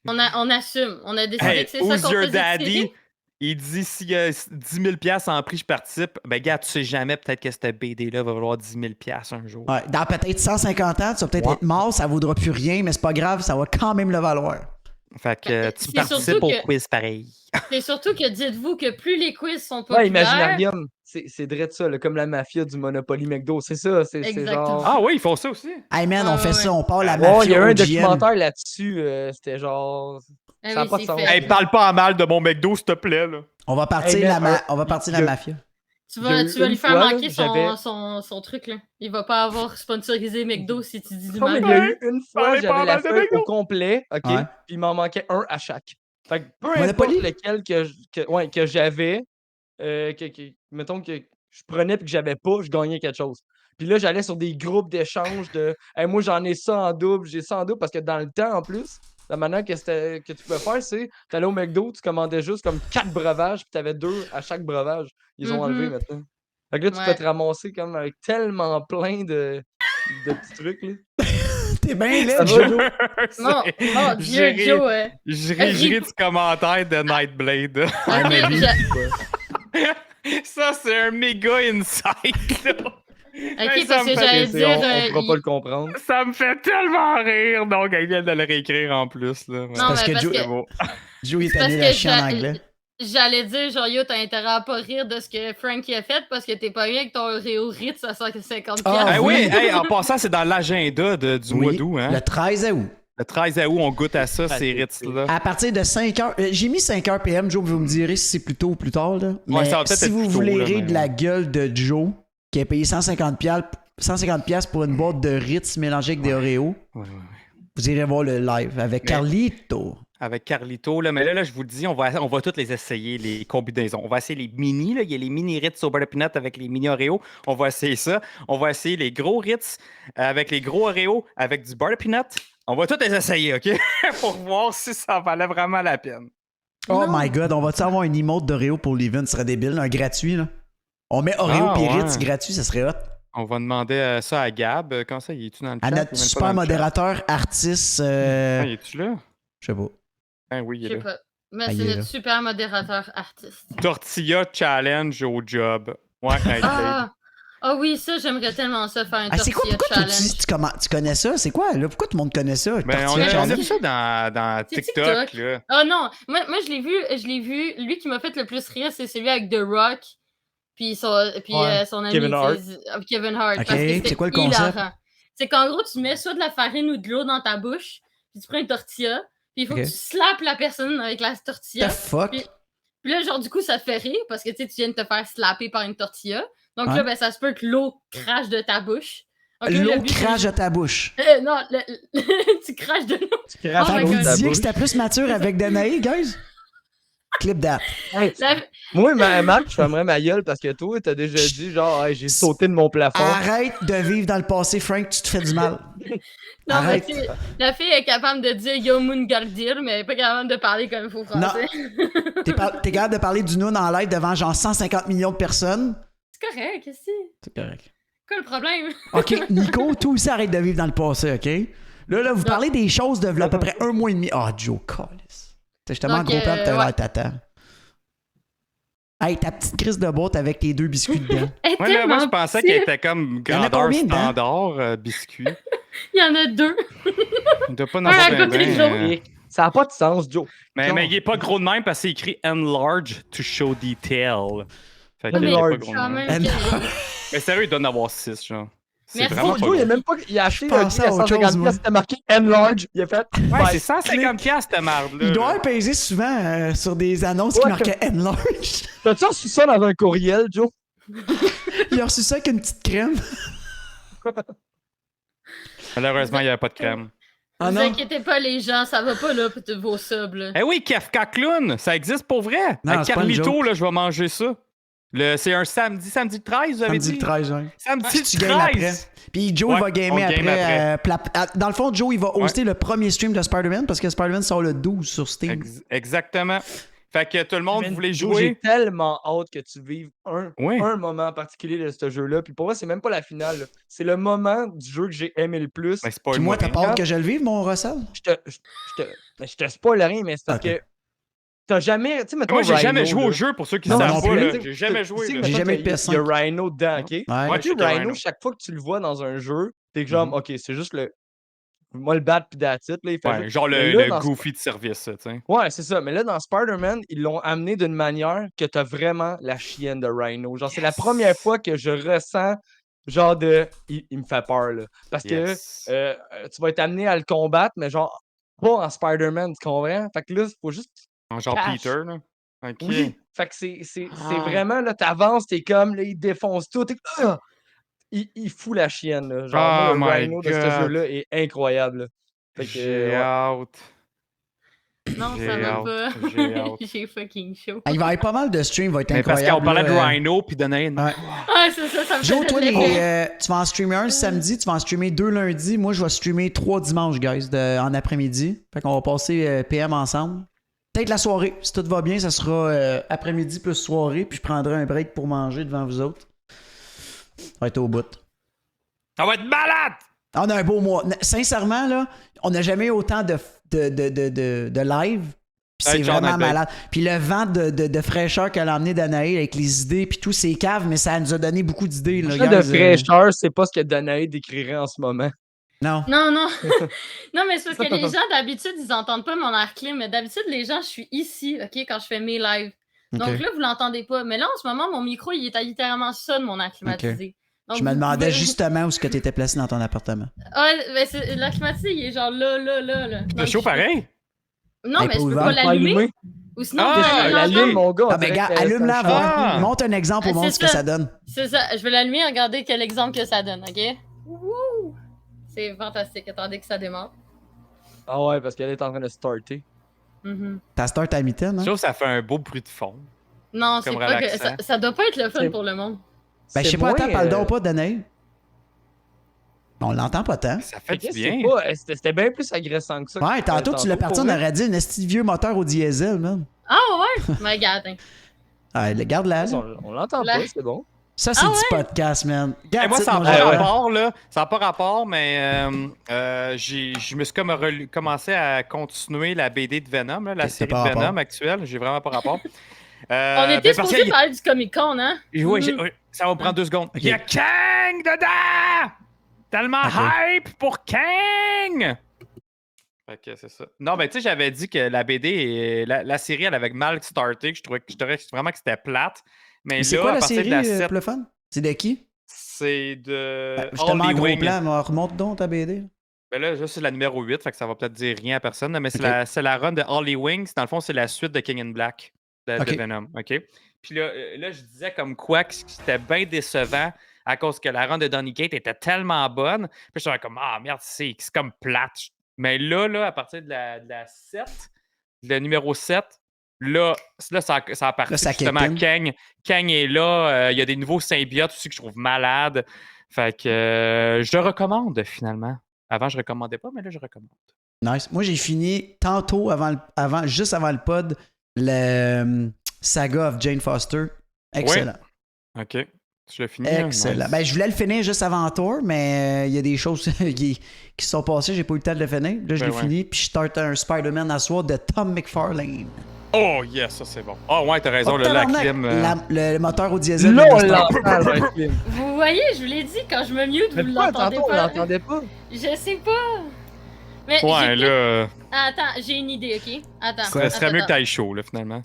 On assume. On a décidé Hey, que c'est ça who's qu'on your faisait daddy? tirer. Il dit s'il y a 10 000 en prix, je participe. Ben, gars, tu sais jamais, peut-être que cette BD-là va valoir 10 000 un jour. Ouais, dans peut-être 150 ans, tu vas peut-être être mort, ça vaudra plus rien, mais c'est pas grave, ça va quand même le valoir. Fait que tu C'est participes surtout au que- quiz pareil. C'est surtout que dites-vous que plus les quiz sont Ouais, populaires... Imaginarium, c'est direct ça, là, comme la mafia du Monopoly McDo. C'est ça, c'est Exactement. genre. Ah oui, ils font ça aussi. Hey man, on Ouais, fait ouais. ça, on part la Ouais, il y mafia a un OGM. documentaire là-dessus, c'était genre. Ah Ça a oui, pas de c'est sens. fait. Hey, parle pas en mal de mon McDo, s'il te plaît, là. On va partir Hey, man, on va partir la je- mafia. Tu Il y a vas, eu tu vas une lui faire fois, là, manquer j'avais- son truc, là. Il va pas avoir sponsorisé McDo si tu dis du Non, mais mal. il y a eu une fois, Parlez pas j'avais la mal de feuille McDo. au complet, OK? Ouais. Puis il m'en manquait un à chaque. Fait que peu Monopoly? importe lequel que j'avais, mettons que je prenais puis que j'avais pas, je gagnais quelque chose. Puis là, j'allais sur des groupes d'échange de hey, moi j'en ai ça en double, j'ai ça en double parce que dans le temps en plus, la manière que tu pouvais faire, c'est t'allais au McDo, tu commandais juste comme 4 breuvages, puis t'avais 2 à chaque breuvage. Ils ont enlevé maintenant. Fait que là, tu Ouais. peux te ramasser comme avec tellement plein de petits trucs là. T'es bien Ça laid, va, Joe. Joe? Non, oh Dieu, J'ai Joe. Je ris du commentaire de Nightblade. Ok, mais lui- Ça, c'est un méga insight, là. Ok, ça parce me que fait j'allais C'est- dire... on pourra pas le comprendre. Ça me fait tellement rire. Donc, ils viennent de le réécrire en plus, là. Ouais. Non, parce mais que Joe- C'est beau. Joe est parce tanné que la chienne en anglais. j'allais dire, genre, yo, t'as intérêt à pas rire de ce que Frankie a fait parce que t'es pas rien avec ton Réo Ritz à 150$. Ah, Eh oui. oui, hey, en passant, c'est dans l'agenda du mois d'août. Hein? Le 13 août. Le 13 août, on goûte à ça, ces Ritz-là. À partir de 5h, j'ai mis 5h PM, Joe, vous me direz si c'est plus tôt ou plus tard. Là. Ouais, Mais ça va peut-être si être vous plus tôt, voulez là, rire mais- de la gueule de Joe, qui a payé 150$ pour une boîte de Ritz mélangée avec des Oreos, Ouais. vous irez voir le live avec Mais- Carlito. Avec Carlito, là, mais là, je vous le dis, on va toutes les essayer, les combinaisons. On va essayer les mini, là. Il y a les mini Ritz au beurre de peanut avec les mini Oreos. On va essayer ça. On va essayer les gros Ritz avec les gros Oreos avec du beurre de peanut. On va toutes les essayer, OK? Pour voir si ça valait vraiment la peine. Oh Non. my god, on va-tu avoir une emote d'Oreo pour l'event? Ce serait débile, un gratuit, là. On met Oreo pis Ritz ouais. gratuit, ça serait hot. On va demander ça à Gab. Comment ça, il est-tu dans le chat? À Il est notre même pas super dans le chat. modérateur, artiste, Ah, il est-tu là? je sais pas. Ah oui, il Je est sais là. pas. Mais Ah, il c'est est notre là. super modérateur artiste. Tortilla challenge au job. Ouais, hey, Ah oui, ça, j'aimerais tellement ça, faire une Ah, c'est quoi? tortilla Pourquoi challenge. tu connais ça? C'est quoi, là? Pourquoi tout le monde connaît ça? Ben, on Tortilla a challenge? vu ça dans C'est TikTok, TikTok. là. Oh non, moi je l'ai vu. Lui qui m'a fait le plus rire, c'est celui avec The Rock. Puis son ami Kevin Hart. Kevin Hart. Ok, Parce que c'était c'est quoi le concept? hilarant. C'est qu'en gros, tu mets soit de la farine ou de l'eau dans ta bouche, puis tu prends une tortilla, puis il faut Ok. que tu slappes la personne avec la tortilla. The fuck? Puis là, genre, du coup, ça te fait rire parce que tu sais, tu viens de te faire slapper par une tortilla. Donc Ouais. là, ben, ça se peut que l'eau crache de ta bouche. Donc là, L'eau le but, c'est- crache de ta bouche. Non, tu craches de l'eau. Tu craches Oh my Vous God. ta disiez que bouche. c'était plus mature avec Danae, guys? Clip that. Hey, La- moi, Marc, je fermerais ma gueule parce que toi, t'as déjà dit genre, hey, j'ai sauté de mon plafond. Arrête de vivre dans le passé, Frank, tu te fais du mal. Non, Arrête. mais tu sais, la fille est capable de dire Yo Mungardir, mais elle est pas capable de parler comme il faut français. T'es capable de parler du Noun en live devant genre 150 millions de personnes? C'est correct, qu'est-ce que c'est? C'est correct. Quoi le problème? OK, Nico, toi aussi arrête de vivre dans le passé, OK? Là, vous parlez des choses de à peu près 1 mois et demi. Ah, Joe, calisse. J'étais tellement Donc, gros père que t'as ouais. l'air tata. Hey, ta petite crise de boîte avec tes 2 biscuits dedans. Elle est Moi, là, moi, je tellement pensais petite. qu'elle était comme y en a grandeur combien dedans? standard, biscuit. Il y en a 2. Il doit pas en Un avoir à ben, côté de ben, l'autre. Et ça n'a pas de sens, Joe. mais il est pas gros de même parce que c'est écrit enlarge to show detail. Fait Ouais, qu'il est mais pas Enlarge. gros de quand même. même. Mais sérieux, il doit en avoir 6, genre. C'est Merci. vraiment Oh, pas Joe, gros. il a même pas. Il a acheté Je un pensais truc à à autre chose, 150$, moi. c'était marqué Enlarge. Il a fait. Ouais, bye. c'est 150 piastres, ta marde, là. Il doit peser souvent sur des annonces qui Ouais. marquaient Enlarge. T'as-tu reçu ça dans un courriel, Joe? Il a reçu ça avec une petite crème. Malheureusement, il n'y avait pas de crème. Ah Vous non? inquiétez pas, les gens, ça va pas là pour vos subs. Là. Eh oui, Kafka Clown, ça existe pour vrai. Non, Avec c'est pas une Carlito, joke. là, je vais manger ça. C'est un samedi le 13, vous avez Samedi dit? le 13, ouais. Samedi Tu le games après. 13! Puis Joe, Ouais, il va on gamer game après. Dans le fond, Joe, il va hoster le premier stream de Spider-Man parce que Spider-Man sort le 12 sur Steam. Exactement. Fait que tout le monde Man, voulait Joe, J'ai jouer. tellement hâte que tu vives Oui. un moment particulier de ce jeu-là. Puis pour moi, c'est même pas la finale. là. C'est le moment du jeu que j'ai aimé le plus. Mais c'est pas Puis moi, t'as pas hâte que je le vive, mon Russell? Je te spoil rien, mais c'est parce Ok. que t'as jamais. Tu sais, mettons, Moi, j'ai jamais Rhino, joué au là. jeu pour ceux qui Non, savent non pas. plus. là. Tu sais, J'ai jamais tu joué. sais que là. J'ai mettons jamais eu qu'il y a- de Il y a PS5. Rhino dedans, ok? Ouais. Ouais, Tu sais, je sais Rhino, Rhino. chaque fois que tu le vois dans un jeu, t'es genre, ok, c'est juste le. Moi, le bat puis that's it, là, il fait Ouais, juste- genre Mais le là, dans goofy de service, tu sais. Ouais, c'est ça. Mais là, dans Spider-Man, ils l'ont amené d'une manière que t'as vraiment la chienne de Rhino. Genre, c'est la première fois que je ressens, genre, il me fait peur, là. Parce Yes. que tu vas être amené à le combattre, mais genre, pas en Spider-Man, tu comprends? Fait que là, il faut juste. En genre cash. Peter, là. Ok. Oui. Fait que c'est Ah. vraiment, là, t'avances, t'es comme, là, il défonce tout. Ah! Il fout la chienne, là. Genre, moi, Oh le my Rhino de ce God. jeu-là est incroyable, là. Fait que, J'ai ouais. hâte. Non, J'ai ça va hâte, pas. j'ai hâte. J'ai fucking chaud. Ah, il va y avoir pas mal de streams, va être Mais parce incroyable. qu'on parlait de là. Rhino puis de Nain. Ouais. Ah, c'est ça me Joe, fait toi, plaisir. tu vas en streamer un samedi, tu vas en streamer 2 lundis. Moi, je vais streamer 3 dimanches, guys, en après-midi. Fait qu'on va passer PM ensemble. Peut-être la soirée. Si tout va bien, ça sera après-midi plus soirée. Puis je prendrai un break pour manger devant vous autres. Ça va être au bout. Ça va être malade! On a un beau mois. Sincèrement, là, on n'a jamais eu autant de live. Puis c'est Hey, John vraiment Abbey. malade. Puis le vent de fraîcheur qu'elle a emmené Danae avec les idées, puis tous ces caves, mais ça nous a donné beaucoup d'idées. Là, Ça, de guys, fraîcheur, c'est pas ce que Danae décrirait en ce moment. Non. Non, non. Non, mais c'est parce que les gens, d'habitude, ils entendent pas mon air clim. Mais d'habitude, les gens, je suis ici, OK, quand je fais mes lives. Donc Ok. là, vous l'entendez pas. Mais là, en ce moment, mon micro, il est à littéralement ça de mon air climatisé. Donc, Je me vous demandais pouvez- justement où est-ce que tu étais placé dans ton appartement. Ouais, mais la climatisée, il est genre là. C'est Donc, chaud pareil. Non, Elle est mais pas je peux ouverte. pas Pas l'allumer. allumé. Ou sinon, Ah, vous Qu'est-ce allez qu'elle l'entendre. allume, mon gars? on Ah, ben, dirait gars, que c'est allume-la, un voir. Ah. Montre un exemple au Ah, monde c'est ce que ça. ça donne. C'est ça, je vais l'allumer, regardez quel exemple que ça donne, ok? Wouhou! C'est fantastique, attendez que ça démarre. Ah ouais, parce qu'elle est en train de starter. Mhm. Ta start à mi-temps, Je hein? trouve que ça fait un beau bruit de fond. Non, c'est Comme pas que. relaxant. Ça doit pas être le fun C'est- pour le monde. Ben, je sais C'est pas, attends, moins, parle donc pas, Danae. On l'entend pas tant. Ça fait du Qu'est-ce que bien. c'est pas? C'était bien plus agressant que ça. Ouais, tantôt, tu l'as parti, on pour aurait dit un esti de vieux moteur au diesel, man. Ah ouais? Mais regarde, hein. Ah, garde-la. vrai. là. On l'entend Là. pas, c'est bon. Ça, c'est Ah du podcast, man. Garde Et moi, ça, ça n'a mon pas gars. ouais. rapport, là. Ça n'a pas rapport, mais je me suis comme commencé à continuer la BD de Venom, là, la Ok, série t'as de pas Venom rapport. actuelle. J'ai vraiment pas rapport. On était parce supposé que- parler du Comic-Con, hein? Oui, Mhm. oui, ça va me prendre 2 secondes. Ok. Il y a Kang dedans! Tellement Ok. hype pour Kang! Fait que c'est ça. Non, ben, tu sais, j'avais dit que la BD et la série, elle avait mal starté, que je trouvais vraiment que c'était plate. Mais Mais c'est là, quoi à la partir série, de la 7, pour le fun? C'est de qui? c'est de. Justement, All en gros Wing. plan, mais remonte donc ta BD. Ben là, c'est la numéro 8, fait que ça va peut-être dire rien à personne, mais Ok. c'est la run de Holly Wings. Dans le fond, c'est la suite de King in Black de Ok. Venom. OK? Puis là, je disais comme quoi que c'était bien décevant à cause que la run de Donny Cates était tellement bonne. Puis je suis comme, ah merde, c'est comme plate. Mais là, à partir de la 7, le numéro 7, là ça a parti Là, ça justement à kick Kang. Kang est là. Il y a des nouveaux symbiotes aussi que je trouve malades. Fait que je le recommande finalement. Avant, je recommandais pas, mais là, je recommande. Nice. Moi, j'ai fini tantôt, juste avant le pod, le Saga of Jane Foster. Excellent. OK. Tu l'as fini? là? Excellent. Nice. Ben, je voulais le finir juste avant tour, mais il y a des choses qui se sont passées. J'ai pas eu le temps de le finir. Là, je l'ai ouais. fini. Puis je start un Spider-Man à soir de Tom McFarlane. Oh, yes, ça, c'est bon. Oh, ouais, t'as raison, Oh, la tabarnak, clim. le moteur au diesel. Là, de on Star- l'entend, le film. Vous voyez, je vous l'ai dit, quand je me mute, Mais vous pourquoi l'entendez tantôt on pas. l'entendait pas? Je sais pas. Mais Ouais, j'ai là, Attends, j'ai une idée, ok? Attends. ça serait mieux que attends. t'ailles chaud, là, finalement.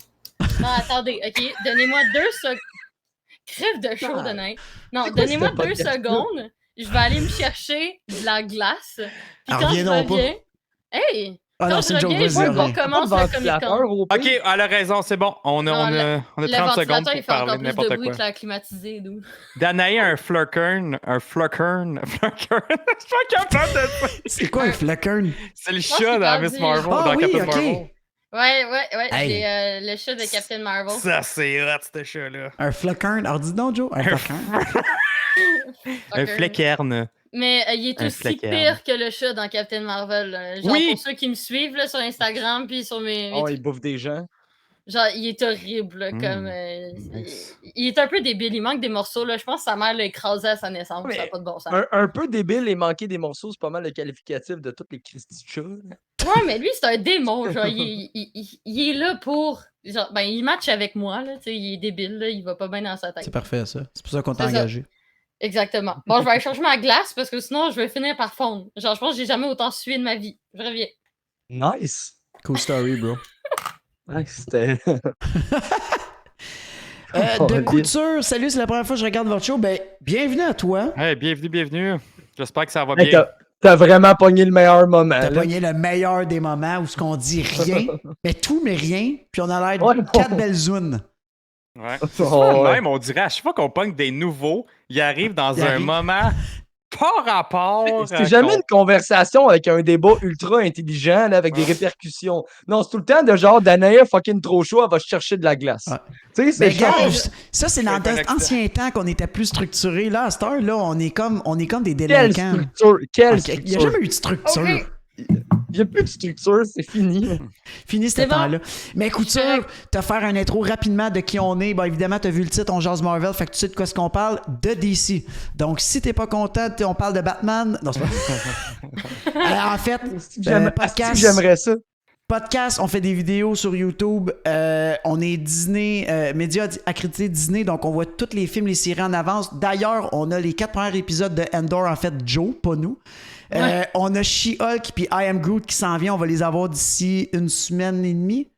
Non, attendez, ok? Donnez-moi 2 secondes. Crève de chaud, Ah. Danae. Non, C'est quoi donnez-moi ce 2 podcast-là? secondes. Je vais aller me chercher de la glace. Puis Ah, quand je reviens donc pas. reviens... Hey! Ah non, Quand c'est je une joke, reviens, vas-y, on reviens. recommence Pas de le Comic-Con. ventilateur, au pire. OK, elle a raison, c'est bon. On a Non, 30 le secondes ventilateur, pour il fait parler encore de plus de n'importe bruit quoi. que la climatisée, d'où. Danae a un flurkern. Un flurkern. Flurkern. Je suis pas capable de le dire. C'est quoi un Fluckern? C'est le pense chat qu'il dans parle Miss du- Marvel, Ah dans oui, Captain ok. Marvel. Ouais, Hey. c'est le chat de Captain Marvel. Ça, c'est hot, ce chat-là. Un Fluckern? Alors dis donc, Joe. Un Fluckern. Un Ok. fleckern. Mais il est Un aussi fleckern. pire que le chat dans Captain Marvel. Là. Genre, Oui! pour ceux qui me suivent là, sur Instagram puis sur mes Oh, trucs, il bouffe des gens. genre, il est horrible. Là, comme, nice. il est un peu débile. Il manque des morceaux. Là. Je pense que sa mère l'a écrasé à sa naissance. Mais Ça n'a pas de bon sens. Un peu débile et manquer des morceaux, c'est pas mal le qualificatif de tous les Christy chats. là. Ouais, mais lui, c'est un démon. Genre, il est là pour. Genre, ben, il match avec moi. Là, tu sais, il est débile. Là, il va pas bien dans sa tête. C'est parfait, ça. C'est pour ça qu'on t'a C'est ça. engagé. Exactement. Bon, je vais aller chercher ma glace parce que sinon, je vais finir par fondre. Genre, je pense que j'ai jamais autant sué de ma vie. Je reviens. Nice. Cool story, bro. Nice, c'était. De couture, salut, c'est la première fois que je regarde votre show. Ben, bienvenue à toi. Hey, bienvenue. J'espère que ça va Hey, bien. t'as vraiment pogné le meilleur moment. T'as là. pogné le meilleur des moments où ce qu'on dit rien, mais tout mais rien, puis on a l'air Ouais. de 4 belles zounes. Ouais. Oh, Souvent, ouais. même, on dirait, à chaque fois qu'on pogne des nouveaux, ils arrivent dans Ils un arrivent. moment pas rapport. C'est jamais une conversation avec un débat ultra intelligent là, avec des répercussions. Non, c'est tout le temps de genre Danae fucking trop chaud, elle va chercher de la glace. Ouais. Tu sais, c'est Mais genre. gars, ça, c'est dans C'est un accident. l'ancien temps qu'on était plus structuré. Là, à cette heure, là, on est comme des Quelle délinquants. structure! Quelle Ok, Il n'y a structure! jamais eu de structure. Ok. Il n'y a plus de structure, c'est fini. Fini ce C'est bon. temps-là. Mais couture, te faire un intro rapidement de qui on est. Bon, évidemment, tu as vu le titre, on jase Marvel, fait que tu sais de quoi est-ce qu'on parle? De DC. Donc, si t'es pas content, on parle de Batman. Non, c'est pas. En fait, podcast. J'aimerais ça. Podcast, on fait des vidéos sur YouTube. On est Disney, média accrédité Disney, donc on voit tous les films, les séries en avance. D'ailleurs, on a les 4 premiers épisodes de Endor, en fait, Joe, pas nous. On a She-Hulk puis I Am Groot qui s'en vient. On va les avoir d'ici 1 semaine et demie.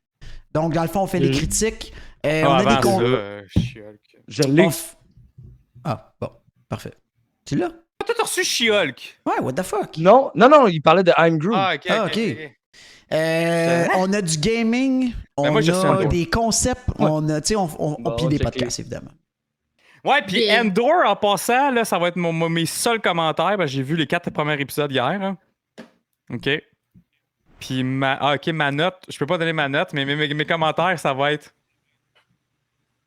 Donc, dans le fond, on fait les critiques. on a des Avant con... ça, She-Hulk. Je l'ai. Ah, bon, parfait. Tu l'as? Toi, t'as reçu She-Hulk. Ouais, what the fuck? Non, il parlait de I'm Groot. Ah, ok. Ah, ok. On a du gaming, on moi, j'ai reçu a Andor. des concepts, on a, tu sais, on Bon, plie des checker. podcasts, évidemment. Ouais, puis Des- Endor, en passant, là, ça va être mes seuls commentaires. J'ai vu les 4 premiers épisodes hier. Hein. OK. Puis ma note, je peux pas donner ma note, mais mes commentaires, ça va être...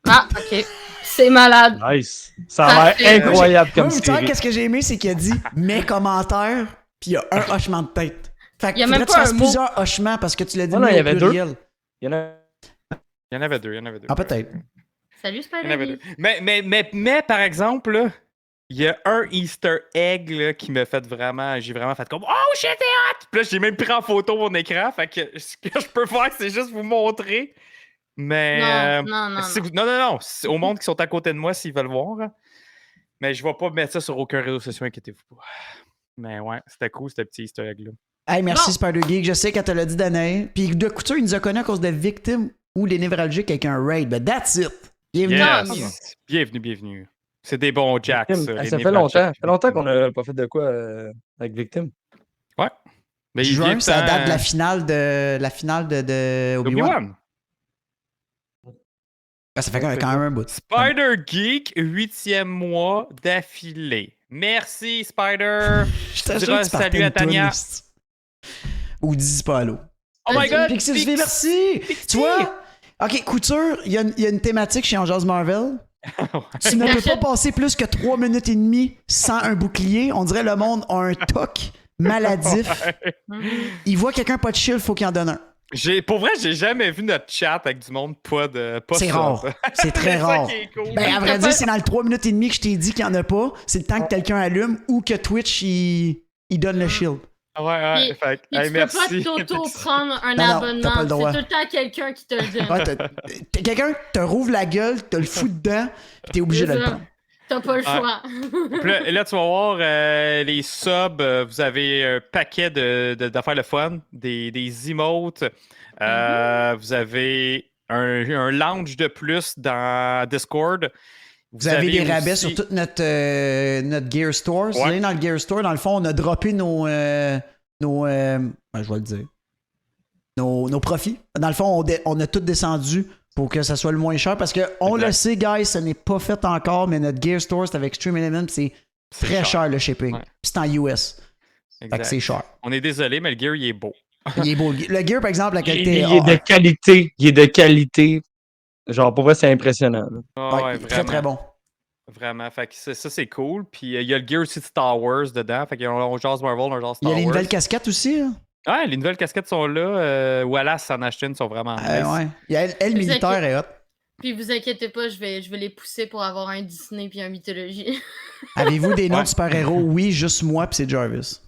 Ah, ok. C'est malade. Nice. Ça a l'air Parfait. incroyable Moi, comme vous savez, série. qu'est-ce que j'ai aimé, c'est qu'il a dit mes commentaires, puis il y a un hochement de tête. Fait que Il y a faudrait même que tu pas fasses un mot. plusieurs hochements parce que tu l'as dit Non, non, mais il y au avait pluriel. Il y en a... Il y en avait deux. Ah, peut-être. Salut, Il y en avait deux. Spider-Man. Mais par exemple, là, il y a un Easter egg là, qui m'a fait vraiment... J'ai vraiment fait comme « Oh, shit, t'es hot! » Puis là, j'ai même pris en photo mon écran. Fait que ce que je peux faire, c'est juste vous montrer. Mais... Non. Non. C'est au monde qui sont à côté de moi s'ils veulent voir. Hein. Mais je vais pas mettre ça sur aucun réseau social, inquiétez-vous pas. Mais ouais, c'était cool, ce petit Easter egg-là. Hey, merci Bon. Spider Geek. Je sais quand tu l'as dit, Danae. Puis de couture, il nous a connus à cause de victimes ou les névralgiques avec un raid. But that's it. Bienvenue. Yes. Bienvenue. C'est des bons jacks, ça. Ça les fait Nevralgiques. longtemps. Ça fait longtemps qu'on n'a pas fait de quoi avec Victime. Ouais. Mais il Juin, vient ça tant- date de la finale de Obi-Wan. Obi-Wan. Ah, ça fait quand même un bout. Spider Geek, 8e mois d'affilée. Merci, Spider. Je t'assure diras que tu partais salut à une toune, Tania. esti. Ou dis pas allô. Oh my god! Pixie, merci! Tu vois? Ok, couture, il y a une thématique chez Angels Marvel. Tu ne peux pas passer plus que 3 minutes et demie sans un bouclier. On dirait le monde a un toc maladif. Il voit quelqu'un pas de chill, faut qu'il en donne un. Pour vrai, j'ai jamais vu notre chat avec du monde pas C'est sub. rare. C'est très C'est ça rare. qui est cool. Ben, à vrai dire, c'est dans le 3 minutes et demie que je t'ai dit qu'il n'y en a pas. C'est le temps que quelqu'un allume ou que Twitch, il donne le shield. Ouais. Puis- Fait, Puis hey, tu merci. peux pas t'auto-prendre un Non, non, abonnement. t'as pas le droit. C'est tout le temps quelqu'un qui te le donne. Ouais, quelqu'un te rouvre la gueule, te le fout dedans, pis t'es obligé de le C'est ça. prendre. T'as pas le choix. Puis là, tu vas voir les subs, vous avez un paquet d'affaires le fun, des emotes, vous avez un lounge de plus dans Discord. Vous avez des rabais aussi- sur toute notre Gear Store. Si vous Ouais. allez dans le Gear Store, dans le fond, on a droppé je vais le dire. Nos profits. Dans le fond, on a tout descendu pour que ça soit le moins cher parce que on Exact. le sait, guys, ce n'est pas fait encore, mais notre Gear Store, c'est avec Extreme Element, c'est très cher le shipping. Ouais. Puis c'est en US. Fait Exact. que c'est cher. On est désolé, mais le gear, il est beau. Il est beau. Le Gear, par exemple, la Il qualité est de qualité. Il est de qualité. Genre, pour vrai, c'est impressionnant. là. Ah ouais, ouais, très très bon. Vraiment. Fait que ça, c'est cool. Puis il y a le gear aussi de Star Wars dedans. Fait qu'il y a un genre Marvel, un genre Il y Star a les Wars. nouvelles casquettes aussi. Hein? Ouais, les nouvelles casquettes sont là. Wallace en acheté une, sont vraiment nice. Ouais. Il y a elle militaire et hot. Puis vous inquiétez pas, je vais les pousser pour avoir un Disney puis un Mythologie. Avez-vous des noms Ouais. de super-héros? Oui, juste moi, puis c'est Jarvis.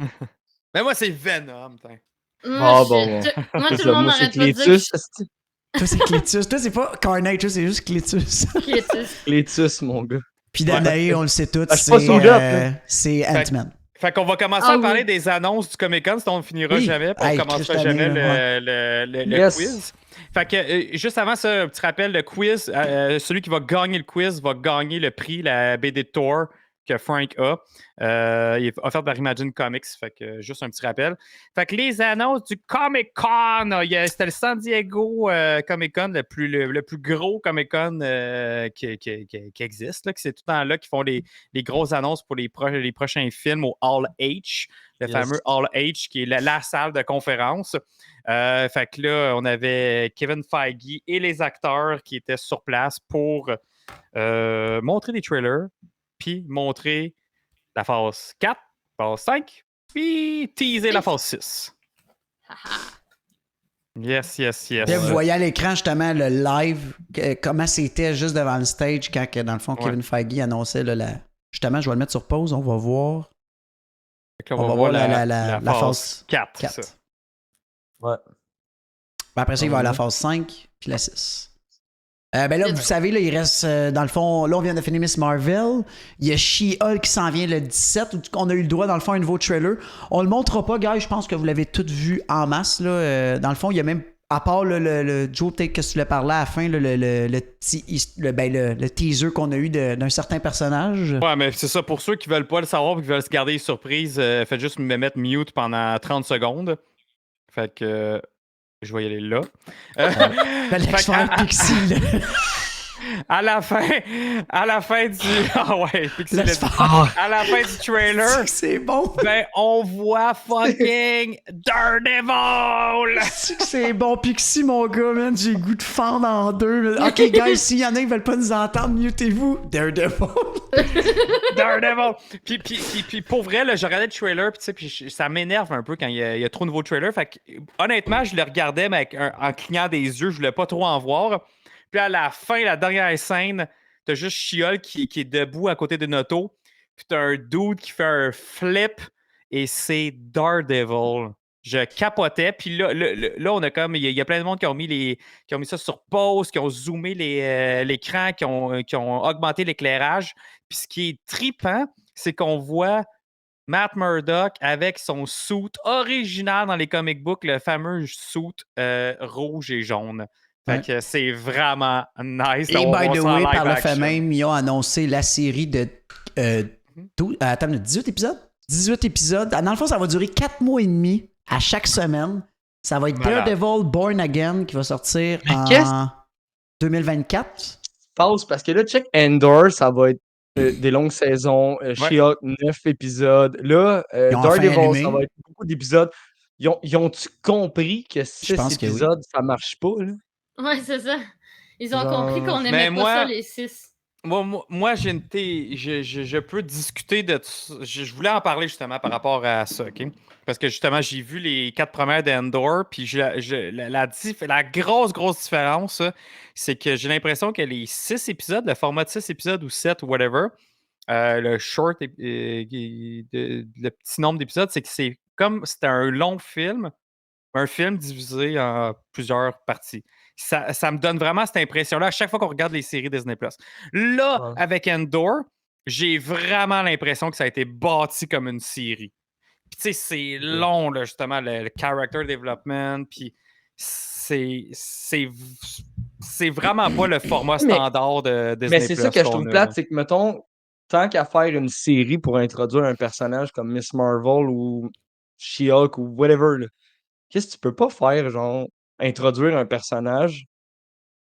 Mais moi, c'est Venom. Putain. Moi, bon. moi C'est tout ça, le monde moi, c'est n'arrête pas de dire Cletus. esti. Toi, c'est Cletus. Toi, c'est pas Carnage, toi, c'est juste Cletus. que Cletus. Cletus, mon gars. Puis Danae, on le sait tous, Ah, je suis pas sold up, là. c'est Ant-Man. Fait qu'on va commencer Ah à parler oui. des annonces du Comic-Con, sinon on ne finira Oui. jamais, puis on Hey, commencera Christ, jamais année, le Yes. quiz. Fait que juste avant ça, un petit rappel, le quiz, celui qui va gagner le quiz va gagner le prix, la BD de Thor que Frank a. Il est offert par Imagine Comics, fait que juste un petit rappel. Fait que les annonces du Comic-Con, c'était le San Diego Comic-Con, le plus gros Comic-Con qui existe, là, que c'est tout le temps là qu'ils font les grosses annonces pour les prochains films au Hall H, le Yes. fameux Hall H qui est la salle de conférence. Fait que là, on avait Kevin Feige et les acteurs qui étaient sur place pour montrer des trailers, puis montrer la phase 4, phase 5, puis teaser la phase 6. Yes. Puis là, vous voyez à l'écran, justement, le live, comment c'était juste devant le stage quand, dans le fond, Kevin Feige annonçait justement, je vais le mettre sur pause, on va voir. Fait que là, On va voir la phase 4. 4. ça. Ouais. Ben, après ça, il va y avoir la phase 5 puis la 6. Ben là, vous savez, là, il reste, dans le fond, là, on vient de finir Miss Marvel. Il y a She-Hulk qui s'en vient le 17. On a eu le droit, dans le fond, à un nouveau trailer. On le montrera pas, gars. Je pense que vous l'avez tout vu en masse. Là. Dans le fond, il y a même à part le Joe, peut-être que tu l'as parlé à la fin, le teaser qu'on a eu d'un certain personnage. Ouais, mais c'est ça. Pour ceux qui veulent pas le savoir et qui veulent se garder surprise, faites juste me mettre mute pendant 30 secondes. Fait que je vais y aller là. Pixie, là. À la fin du. Ah ouais, Pixie l'a dit. À la fin du trailer, C'est bon. ben, on voit fucking Daredevil! C'est bon, Pixie, mon gars, man. J'ai le goût de fendre en deux. Ok, guys, s'il y en a qui veulent pas nous entendre, mutez-vous. Daredevil. Daredevil! Puis pour vrai, là, je regardais le trailer, puis ça m'énerve un peu quand il y a trop de nouveaux trailers. Fait que, honnêtement, je le regardais, mais en clignant des yeux, je voulais pas trop en voir. Puis à la fin, la dernière scène, t'as juste She-Hulk qui est debout à côté d'une auto. Puis t'as un dude qui fait un flip et c'est Daredevil. Je capotais. Puis là, on a comme. Il y a plein de monde qui ont mis ça sur pause, qui ont zoomé l'écran, qui ont augmenté l'éclairage. Puis ce qui est trippant, c'est qu'on voit Matt Murdock avec son suit original dans les comic books, le fameux suit rouge et jaune. Fait que c'est vraiment nice. Et by the way, par le fait même, ils ont annoncé la série de 18 épisodes? 18 épisodes. Dans le fond, ça va durer 4 mois et demi à chaque semaine. Ça va être Daredevil Born Again qui va sortir en 2024. Pause, parce que là, check Endor, ça va être des longues saisons. She-Hulk, 9 épisodes. Là, Daredevil, ça va être beaucoup d'épisodes. Ils ont-tu compris que 6 épisodes, ça marche pas, là? Ouais, c'est ça. Ils ont compris qu'on aimait pas ça, les 6. Moi je peux discuter de... Je voulais en parler justement par rapport à ça, OK? Parce que justement, j'ai vu les 4 premières d'Endor, puis la grosse différence, c'est que j'ai l'impression que les 6 épisodes, le format de 6 épisodes ou 7 ou whatever, le short, le petit nombre d'épisodes, c'est que c'est comme c'était un long film, un film divisé en plusieurs parties. Ça me donne vraiment cette impression-là à chaque fois qu'on regarde les séries Disney+. Là, avec Endor, j'ai vraiment l'impression que ça a été bâti comme une série. Puis tu sais, c'est long, là, justement, le character development, puis c'est vraiment pas le format standard de Disney+. Mais c'est ça que je trouve plate, c'est que, mettons, tant qu'à faire une série pour introduire un personnage comme Miss Marvel ou She-Hulk ou whatever, là, qu'est-ce que tu peux pas faire, genre, introduire un personnage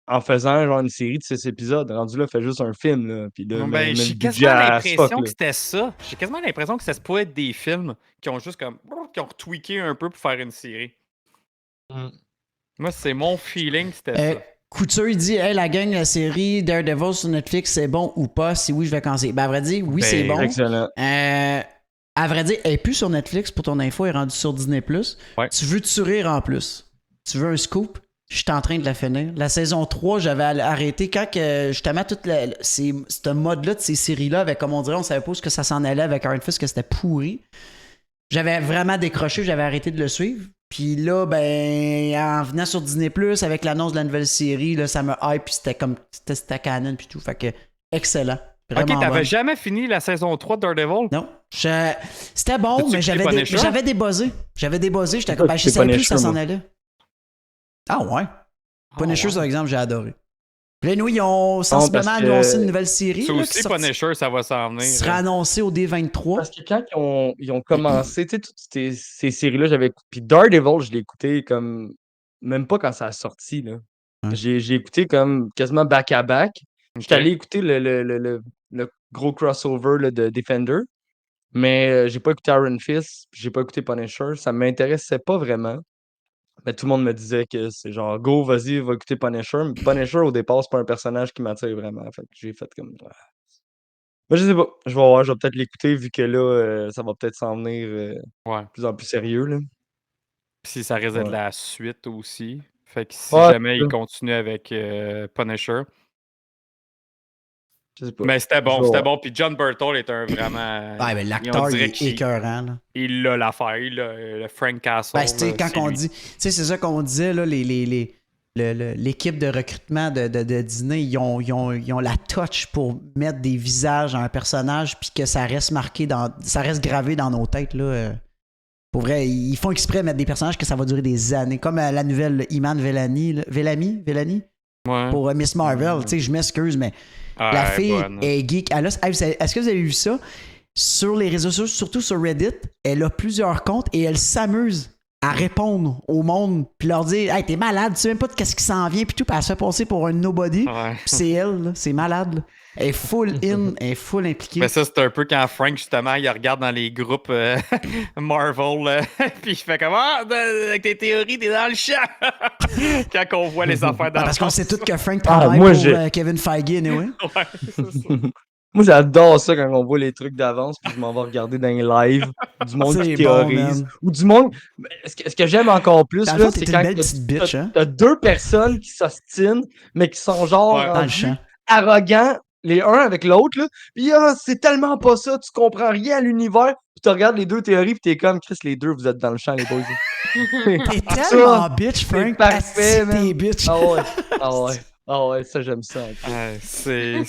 en faisant, genre, une série de 6 épisodes? Rendu là, fais juste un film, là, puis là, j'ai quasiment l'impression que c'était ça. J'ai quasiment l'impression que ça se pourrait être des films qui ont juste comme... qui ont retweaké un peu pour faire une série. Moi, c'est mon feeling que c'était ça. Couture, il dit hey, la gang, la série Daredevil sur Netflix, c'est bon ou pas? Si oui, je vais canceller. Ben, à vrai dire, oui, c'est bon. Excellent. À vrai dire, elle n'est plus sur Netflix pour ton info, elle est rendue sur Disney+. Ouais. Tu veux te sourire en plus? Tu veux un scoop? Je suis en train de la finir. La saison 3, j'avais arrêté quand justement tout ce mode-là de ces séries-là, avec, comme on dirait, on savait pas où que ça s'en allait avec Iron Fist, que c'était pourri. J'avais vraiment décroché, j'avais arrêté de le suivre. Puis là, ben, en venant sur Disney+, avec l'annonce de la nouvelle série, là, ça me hype, puis c'était canon, puis tout. Fait que, excellent. Vraiment OK, t'avais jamais fini la saison 3 de Daredevil? Non. C'était bon, mais j'avais débuzzé. J'étais comme, je savais plus où ça s'en allait. Ah ouais. Punisher, par exemple, j'ai adoré. Puis là, nous, ils ont sensiblement annoncé une nouvelle série. Ça aussi, Punisher, ça va s'en venir. Ça sera annoncé au D23. Parce que quand ils ont commencé, tu sais, toutes ces séries-là, j'avais écouté. Puis Daredevil, je l'ai écouté comme. Même pas quand ça a sorti, là. J'ai écouté comme quasiment back-à-back. J'étais allé écouter le gros crossover là, de Defender. Mais j'ai pas écouté Iron Fist. J'ai pas écouté Punisher. Ça m'intéressait pas vraiment. Mais tout le monde me disait que c'est genre, go, vas-y, va écouter Punisher. Mais Punisher, au départ, c'est pas un personnage qui m'attire vraiment. Fait que j'ai fait comme. Mais je sais pas. Je vais voir, je vais peut-être l'écouter vu que là, ça va peut-être s'en venir de plus en plus sérieux. Là. Si ça risque d'être la suite aussi. Fait que si jamais il continue avec Punisher. Je sais pas. Mais c'était bon. Puis John Burtle est un vraiment. Ouais, mais l'acteur, il est écœurant. Là. Il a l'affaire, il a le Frank Castle. Ben, là, quand on dit. Tu sais, c'est ça qu'on disait, là, l'équipe de recrutement de Disney, ils ont la touch pour mettre des visages à un personnage puis que ça reste marqué ça reste gravé dans nos têtes. Là. Pour vrai, ils font exprès de mettre des personnages que ça va durer des années. Comme la nouvelle Iman Vellani, Vellani? Ouais. Pour Miss Marvel. Tu sais, je m'excuse, mais Ah, la elle est fille bonne. est geek. Est-ce que vous avez vu ça? Sur les réseaux sociaux, surtout sur Reddit, elle a plusieurs comptes et elle s'amuse à répondre au monde puis leur dire Hey, t'es malade, tu sais même pas de qu'est-ce qui s'en vient puis tout, puis elle se fait passer pour un nobody. Ouais. Puis c'est elle, là, c'est malade. Là. Elle est full in, elle est full impliquée. Mais ça, c'est un peu quand Frank, justement, il regarde dans les groupes Marvel, puis il fait comme Ah, avec tes théories, t'es dans le champ! Quand on voit les affaires dans Parce qu'on sait tous que Frank Ah, travaille moi, pour Kevin Feige, anyway. Ouais, c'est ça. Moi, j'adore ça quand on voit les trucs d'avance, puis je m'en vais regarder dans les lives, du monde C'est qui bon, théorise. man. Ou du monde. Ce que j'aime encore plus, Dans le là, fond, t'es c'est une quand belle petite bitch, hein? t'as deux personnes qui s'ostinent, mais qui sont genre Ouais, Dans le rendus champ. arrogants, les uns avec l'autre, là. Puis c'est tellement pas ça, tu comprends rien à l'univers. Puis tu regardes les deux théories, puis t'es comme, Chris, les deux, vous êtes dans le champ, les boys. T'es Ça, tellement bitch, Frank. c'est parfait, Asti, man. t'es bitch. Ah ouais, ah ouais, ah ouais, ça j'aime ça. Ok. Ouais, c'est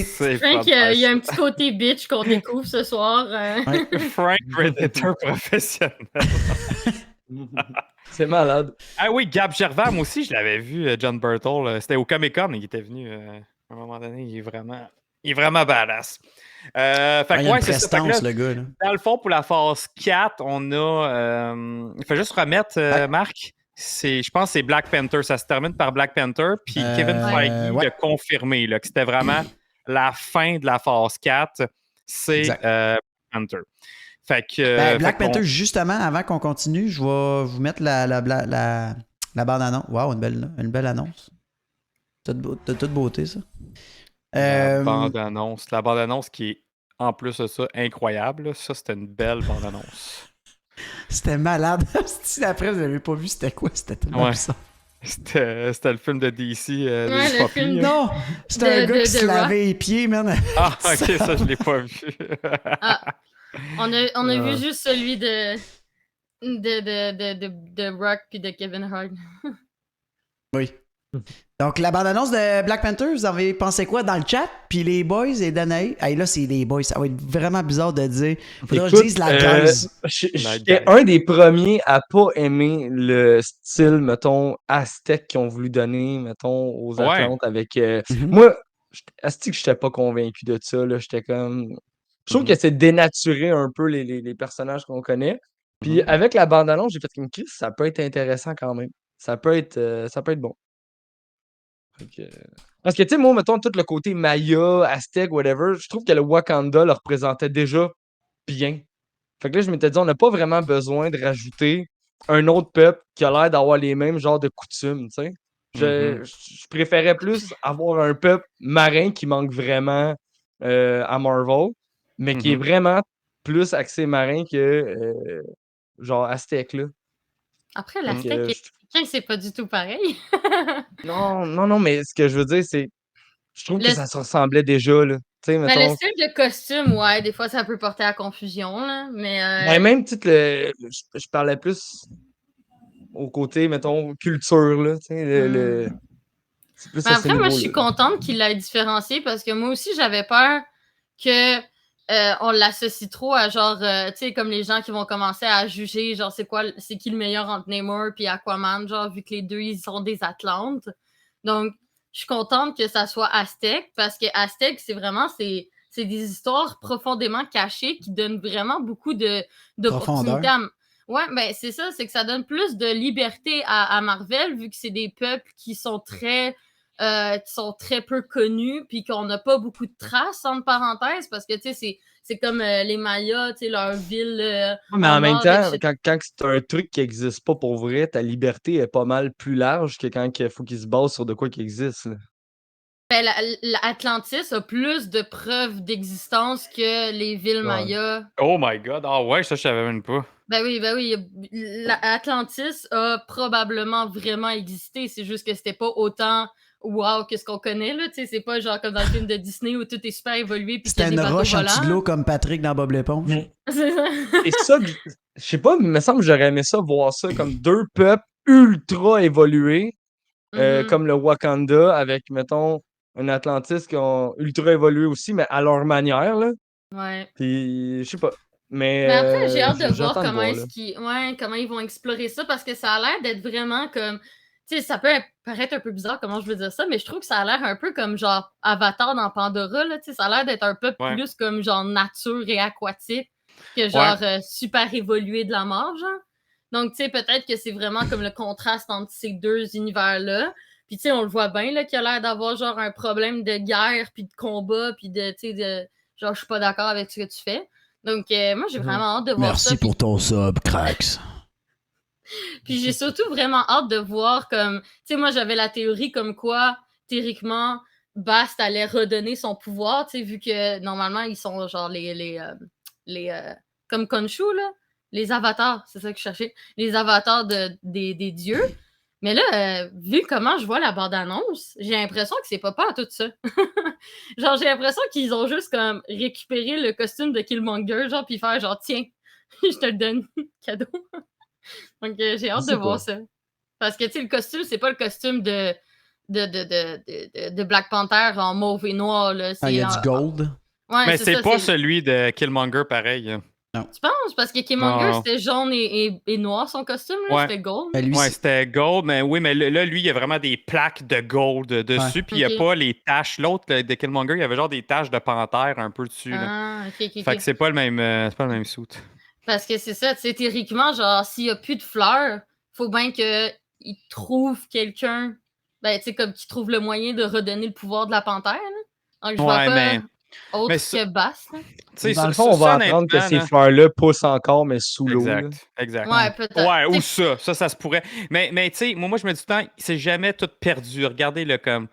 Frank, il y a un petit côté bitch qu'on découvre ce soir. Frank Redditor professionnel. C'est malade. Ah oui, Gab Gervais, moi aussi, je l'avais vu, John Burtle. C'était au Comic-Con, il était venu à un moment donné. Il est vraiment badass. Fait Il y a ouais, une c'est ça. Fait que prestance, là, le gars. Là. dans le fond, pour la phase 4, on a. Il faut juste remettre, Marc. Je pense que c'est Black Panther. Ça se termine par Black Panther. Puis Kevin Feige ouais. l'a confirmé là, que c'était vraiment la fin de la phase 4. C'est Exact. Black Panther. Fait que, Black Panther, justement, avant qu'on continue, je vais vous mettre la bande-annonce. Wow, une belle annonce. De toute beauté, ça. La bande-annonce qui est, en plus de ça, incroyable. Ça, c'était une belle bande-annonce. C'était malade. Si après, vous n'avez pas vu, c'était quoi? C'était tellement bizarre. C'était le film de DC. Ouais, le film Non! C'était un gars qui se The lavait les pieds, man. Ah, ok, ça, je l'ai pas vu. On a vu juste celui de Rock puis de Kevin Hart. Oui. Donc, la bande-annonce de Black Panther, vous avez pensé quoi dans le chat? Puis les boys et Danae. Hey, là, c'est les boys. Ça va être vraiment bizarre de dire. Faudra que je dise la guys. J'étais un des premiers à pas aimer le style, mettons, aztèque qu'ils ont voulu donner, mettons, aux Atlantes avec. Moi, asti que j'étais pas convaincu de ça. Là, j'étais comme. Je trouve que c'est dénaturé un peu les personnages qu'on connaît. Puis avec la bande-annonce, j'ai fait une crise, ça peut être intéressant quand même. Ça peut être bon. Parce que, tu sais, moi, mettons, tout le côté Maya, Aztèque, whatever, je trouve que le Wakanda le représentait déjà bien. Fait que là, je m'étais dit, on n'a pas vraiment besoin de rajouter un autre peuple qui a l'air d'avoir les mêmes genres de coutumes, tu sais. Je préférais plus avoir un peuple marin qui manque vraiment à Marvel, mais qui est vraiment plus axé marin que genre Aztèque, là. Après, l'Aztèque, c'est pas du tout pareil. Non, mais ce que je veux dire, c'est. Je trouve que ça se ressemblait déjà, là. Mais le style de costume, ouais, des fois, ça peut porter à confusion, là. Mais. Même, tu sais, je parlais plus au côté, mettons, culture, là. Tu sais, c'est plus après, moi, je suis contente qu'il l'ait différencié parce que moi aussi, j'avais peur que. On l'associe trop à genre, tu sais, comme les gens qui vont commencer à juger, genre, c'est qui le meilleur entre Namor et Aquaman, genre, vu que les deux, ils sont des Atlantes. Donc, je suis contente que ça soit Aztèque parce que Aztèque, c'est vraiment, c'est des histoires profondément cachées qui donnent vraiment beaucoup d'opportunités. Ouais, ben, c'est ça, c'est que ça donne plus de liberté à Marvel vu que c'est des peuples qui sont très peu connus puis qu'on n'a pas beaucoup de traces, entre parenthèses, parce que, tu sais, c'est comme les Mayas, tu sais, leur ville. Mais en même temps, quand c'est un truc qui n'existe pas pour vrai, ta liberté est pas mal plus large que quand il faut qu'il se base sur de quoi qui existe. Là. Ben, l'Atlantis a plus de preuves d'existence que les villes Mayas. Oh my god, ah ouais, ça je savais même pas. Ben oui. L'Atlantis a probablement vraiment existé, c'est juste que c'était pas autant wow que ce qu'on connaît, là, tu sais, c'est pas genre comme dans le film de Disney où tout est super évolué puis qu'il y a des bateaux volants. C'était une roche en dessous de l'eau comme Patrick dans Bob l'éponge. C'est ça. Et ça, je sais pas, mais il me semble que j'aurais aimé ça, voir ça comme deux peuples ultra évolués, comme le Wakanda, avec, mettons, un Atlantis qui ont ultra évolué aussi, mais à leur manière, là. Ouais. Puis, je sais pas. Mais Mais après, j'ai hâte de voir j'attends comment là. comment ils vont explorer ça parce que ça a l'air d'être vraiment comme. Tu sais, ça peut paraître un peu bizarre comment je veux dire ça, mais je trouve que ça a l'air un peu comme genre Avatar dans Pandora, là. Tu sais, ça a l'air d'être un peu Ouais. plus comme genre nature et aquatique que genre super évolué de la mort, genre. Donc, tu sais, peut-être que c'est vraiment comme le contraste entre ces deux univers-là. Puis, tu sais, on le voit bien, là, qu'il a l'air d'avoir genre un problème de guerre, puis de combat, puis de, tu sais, de genre, je suis pas d'accord avec ce que tu fais. Donc, moi, j'ai vraiment hâte de voir ça. Merci pour ton sub, Crax. Puis j'ai surtout vraiment hâte de voir comme... Tu sais, moi, j'avais la théorie comme quoi, théoriquement, Bast allait redonner son pouvoir, tu sais, vu que, normalement, ils sont genre comme Khonshu, là. Les avatars, c'est ça que je cherchais. Les avatars des dieux. Mais là, vu comment je vois la bande-annonce, j'ai l'impression que c'est pas tout ça. Genre, j'ai l'impression qu'ils ont juste comme récupéré le costume de Killmonger, genre, puis faire genre, tiens, je te le donne, cadeau. Donc, j'ai hâte de voir ça. Parce que, tu sais, le costume, c'est pas le costume de Black Panther en mauve et noir, là. Il y a du gold. Ouais, Mais c'est c'est ça, pas celui de Killmonger pareil. Tu penses? Parce que Killmonger, Non. c'était jaune et noir, son costume, là. Ouais. C'était gold. Ben, lui, Ouais, c'est- c'était gold, mais oui, mais là, lui, il y a vraiment des plaques de gold dessus, puis il Ok. n'y a pas les taches. L'autre de Killmonger, il y avait genre des taches de panthère un peu dessus. Là. Ah, ok. Fait que c'est pas le même suit. Parce que c'est ça, tu sais, théoriquement, genre, s'il y a plus de fleurs, faut bien qu'il trouve quelqu'un, ben, tu sais, comme qui trouve le moyen de redonner le pouvoir de la panthère, là. Donc, je vois Ouais, pas mais autre ça- que Bass, là. Tu sais, Dans le ça- fond, on ça, va apprendre que honnêtement, ces là- fleurs-là poussent encore, mais sous l'eau. là. Exact. Ouais, peut-être. Ouais, ou T'sais, ça se pourrait. Mais tu sais, moi, je me dis tout le temps, c'est jamais tout perdu. Regardez-le comme